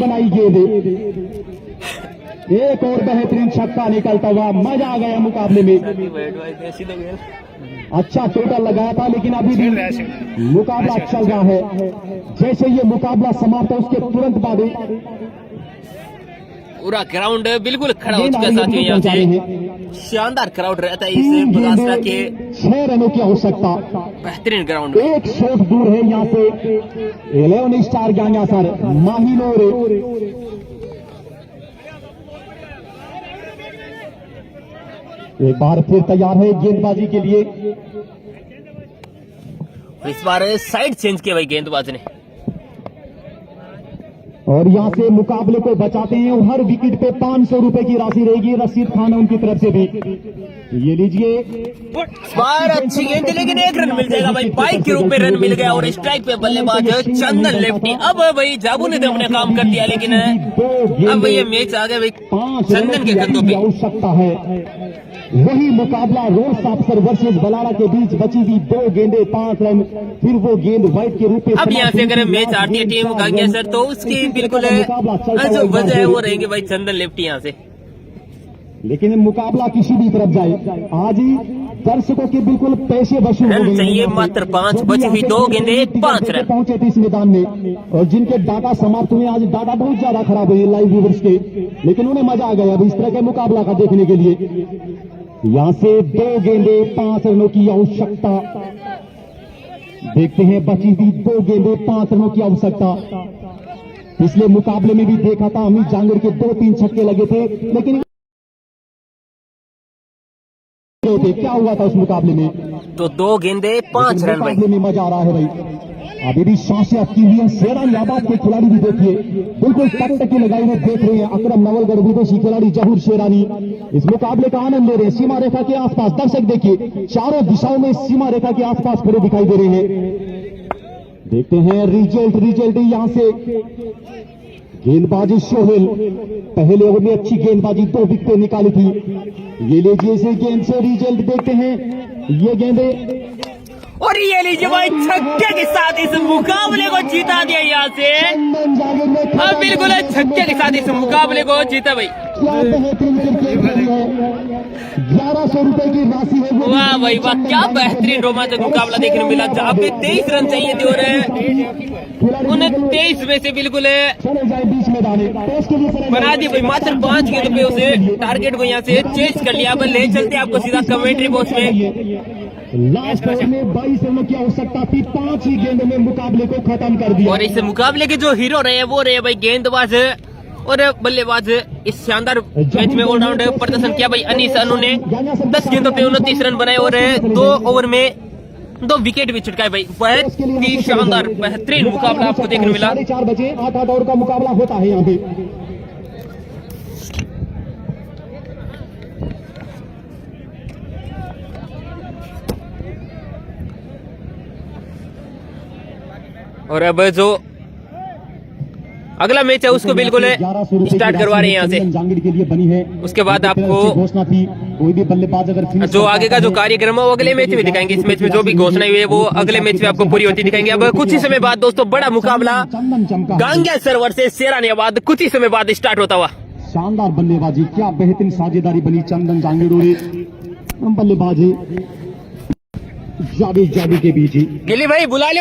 [SPEAKER 2] एक और बेहतरीन छक्का निकलता हुआ, मजा आ गया मुकाबले में। अच्छा टोटल लगाया था, लेकिन अभी भी मुकाबला चल रहा है। जैसे ये मुकाबला समाप्त है उसके तुरंत बाद
[SPEAKER 1] पूरा ग्राउंड बिल्कुल खड़ा हो चुका है साथियों। यहाँ से शानदार क्राउड रहता है इस बगासरा के।
[SPEAKER 2] 6 रनों की आवश्यकता,
[SPEAKER 1] बेहतरीन ग्राउंड।
[SPEAKER 2] एक शॉट दूर है यहाँ से 11 स्टार गांगा सर माहिनोर। एक बार फिर तैयार है गेंदबाजी के लिए।
[SPEAKER 1] इस बार साइड चेंज किया भाई गेंदबाज ने
[SPEAKER 2] और यहाँ से मुकाबले को बचाते हैं। हर विकेट पे 500 रुपए की राशि रहेगी रशीद खान उनकी तरफ से भी। ये लीजिए
[SPEAKER 1] बार अच्छी गेंद, लेकिन 1 रन मिल जाएगा भाई। 22 के रूप में रन मिल गया और स्ट्राइक पे बल्लेबाज चंदन लेफ्टी। अब भाई जाबू ने तो अपने काम कर दिया, लेकिन अब ये मैच आ गया भाई चंदन के कंधों पे।
[SPEAKER 2] आवश्यकता है वही मुकाबला रोज साफसर वर्सेस बलारा के बीच। बची हुई 2 गेंदे 5 रन, फिर वो गेंद वाइट के रूप में।
[SPEAKER 1] अब यहाँ से अगर मैच आती है टीम गांगिया सर तो उसकी बिल्कुल जो वजह है वो रहेंगे भाई चंदन लेफ्टी यहाँ से।
[SPEAKER 2] लेकिन मुकाबला किसी भी तरफ जाए, आज ही दर्शकों के बिल्कुल पैसे वसूल हो गए।
[SPEAKER 1] चाहिए मात्र 5 बची हुई 2 गेंदे 5 रन।
[SPEAKER 2] पहुंचे थे इस मैदान में और जिनके डाटा समाप्त हुए, आज डाटा बहुत ज्यादा खराब हुई लाइव व्यूअर्स के, लेकिन उन्हें मजा आ गया अब इस तरह के मुकाबला का देखने के लिए। यहाँ से 2 गेंदे 5 रनों की आवश्यकता। देखते हैं बची हुई 2 गेंदे 5 रनों की आवश्यकता। पिछले मुकाबले में भी देखा था अमित जांगड़ के 2-3 छक्के लगे थे, लेकिन क्या हुआ था उस मुकाबले में?
[SPEAKER 1] तो 2 गेंदे 5 रन भाई।
[SPEAKER 2] मुकाबले में मजा आ रहा है भाई। अभी भी सांसें अटकी हुई है। शेरान याबाद के खिलाड़ी भी देखिए बिल्कुल टकटकी लगाई हुए देख रहे हैं। अकरम नवलगढ़ विदेशी खिलाड़ी जहूर शेरानी इस मुकाबले का आनंद ले रहे हैं। सीमा रेखा के आसपास दर्शक देखिए चारों दिशाओं में सीमा रेखा के आसपास खड़े दिखाई दे रहे हैं। देखते हैं रिजल्ट यहाँ से। गेंदबाजी सोहेल पहले ओवर में अच्छी गेंदबाजी 2 विकेटें निकाली थी। ये लीजिए इसे गेंद से रिजल्ट देखते हैं। ये गेंदे
[SPEAKER 1] और ये लीजिए भाई छक्के के साथ इस मुकाबले को जीता दिया यहाँ से। हाँ बिल्कुल छक्के के साथ इस मुकाबले को जीता भाई।
[SPEAKER 2] 1100 रुपए की राशि है वो
[SPEAKER 1] वाह भाई वाह, क्या बेहतरीन रोमांचक मुकाबला देखने को मिला, जहाँ पे 23 रन चाहिए थे और उन्हें 23 में से बिल्कुल
[SPEAKER 2] चले जाए बीच मैदान में। टॉस के लिए चले
[SPEAKER 1] बना दी भाई। मात्र 5 गेंद पे उसे टारगेट को यहाँ से चेंज कर लिया। अब ले चलते आपको सीधा कमेंट्री बॉक्स में।
[SPEAKER 2] लास्ट ओवर में 22 रनों की आवश्यकता थी, 5 ही गेंदों में मुकाबले को खत्म कर दिया।
[SPEAKER 1] और इस मुकाबले के जो हीरो रहे वो रहे भाई गेंदबाज और बल्लेबाज। इस शानदार मैच में ऑलराउंड प्रदर्शन किया भाई अनीस अनु ने। 10 गेंदों पे 29 रन बनाए और 2 ओवर में 2 विकेट भी छिटकाए भाई। बहुत ही शानदार बेहतरीन मुकाबला आपको देखने को मिला।
[SPEAKER 2] 4:30 बजे 8 ओवर का मुकाबला होता है यहाँ पे।
[SPEAKER 1] और अब जो अगला मैच है उसको बिल्कुल स्टार्ट करवा रहे हैं यहाँ से।
[SPEAKER 2] जांगिड़ के लिए बनी है।
[SPEAKER 1] उसके बाद आपको
[SPEAKER 2] घोषणा थी कोई भी बल्लेबाज अगर
[SPEAKER 1] जो आगे का जो कार्यक्रम है वो अगले मैच में दिखाएंगे। इस मैच में जो भी घोषणा हुई है वो अगले मैच में आपको पूरी होती दिखाएंगे। अब कुछ ही समय बाद दोस्तों बड़ा मुकाबला गांगिया सर वर्सेस शेरानियाबाद कुछ ही समय बाद स्टार्ट होता हुआ।
[SPEAKER 2] शानदार बल्लेबाजी, क्या बेहतरीन साझेदारी बनी चंदन जांगिड़ बल्लेबाजी जावेद जावी के बीच ही।
[SPEAKER 1] गिली भाई बुला ले।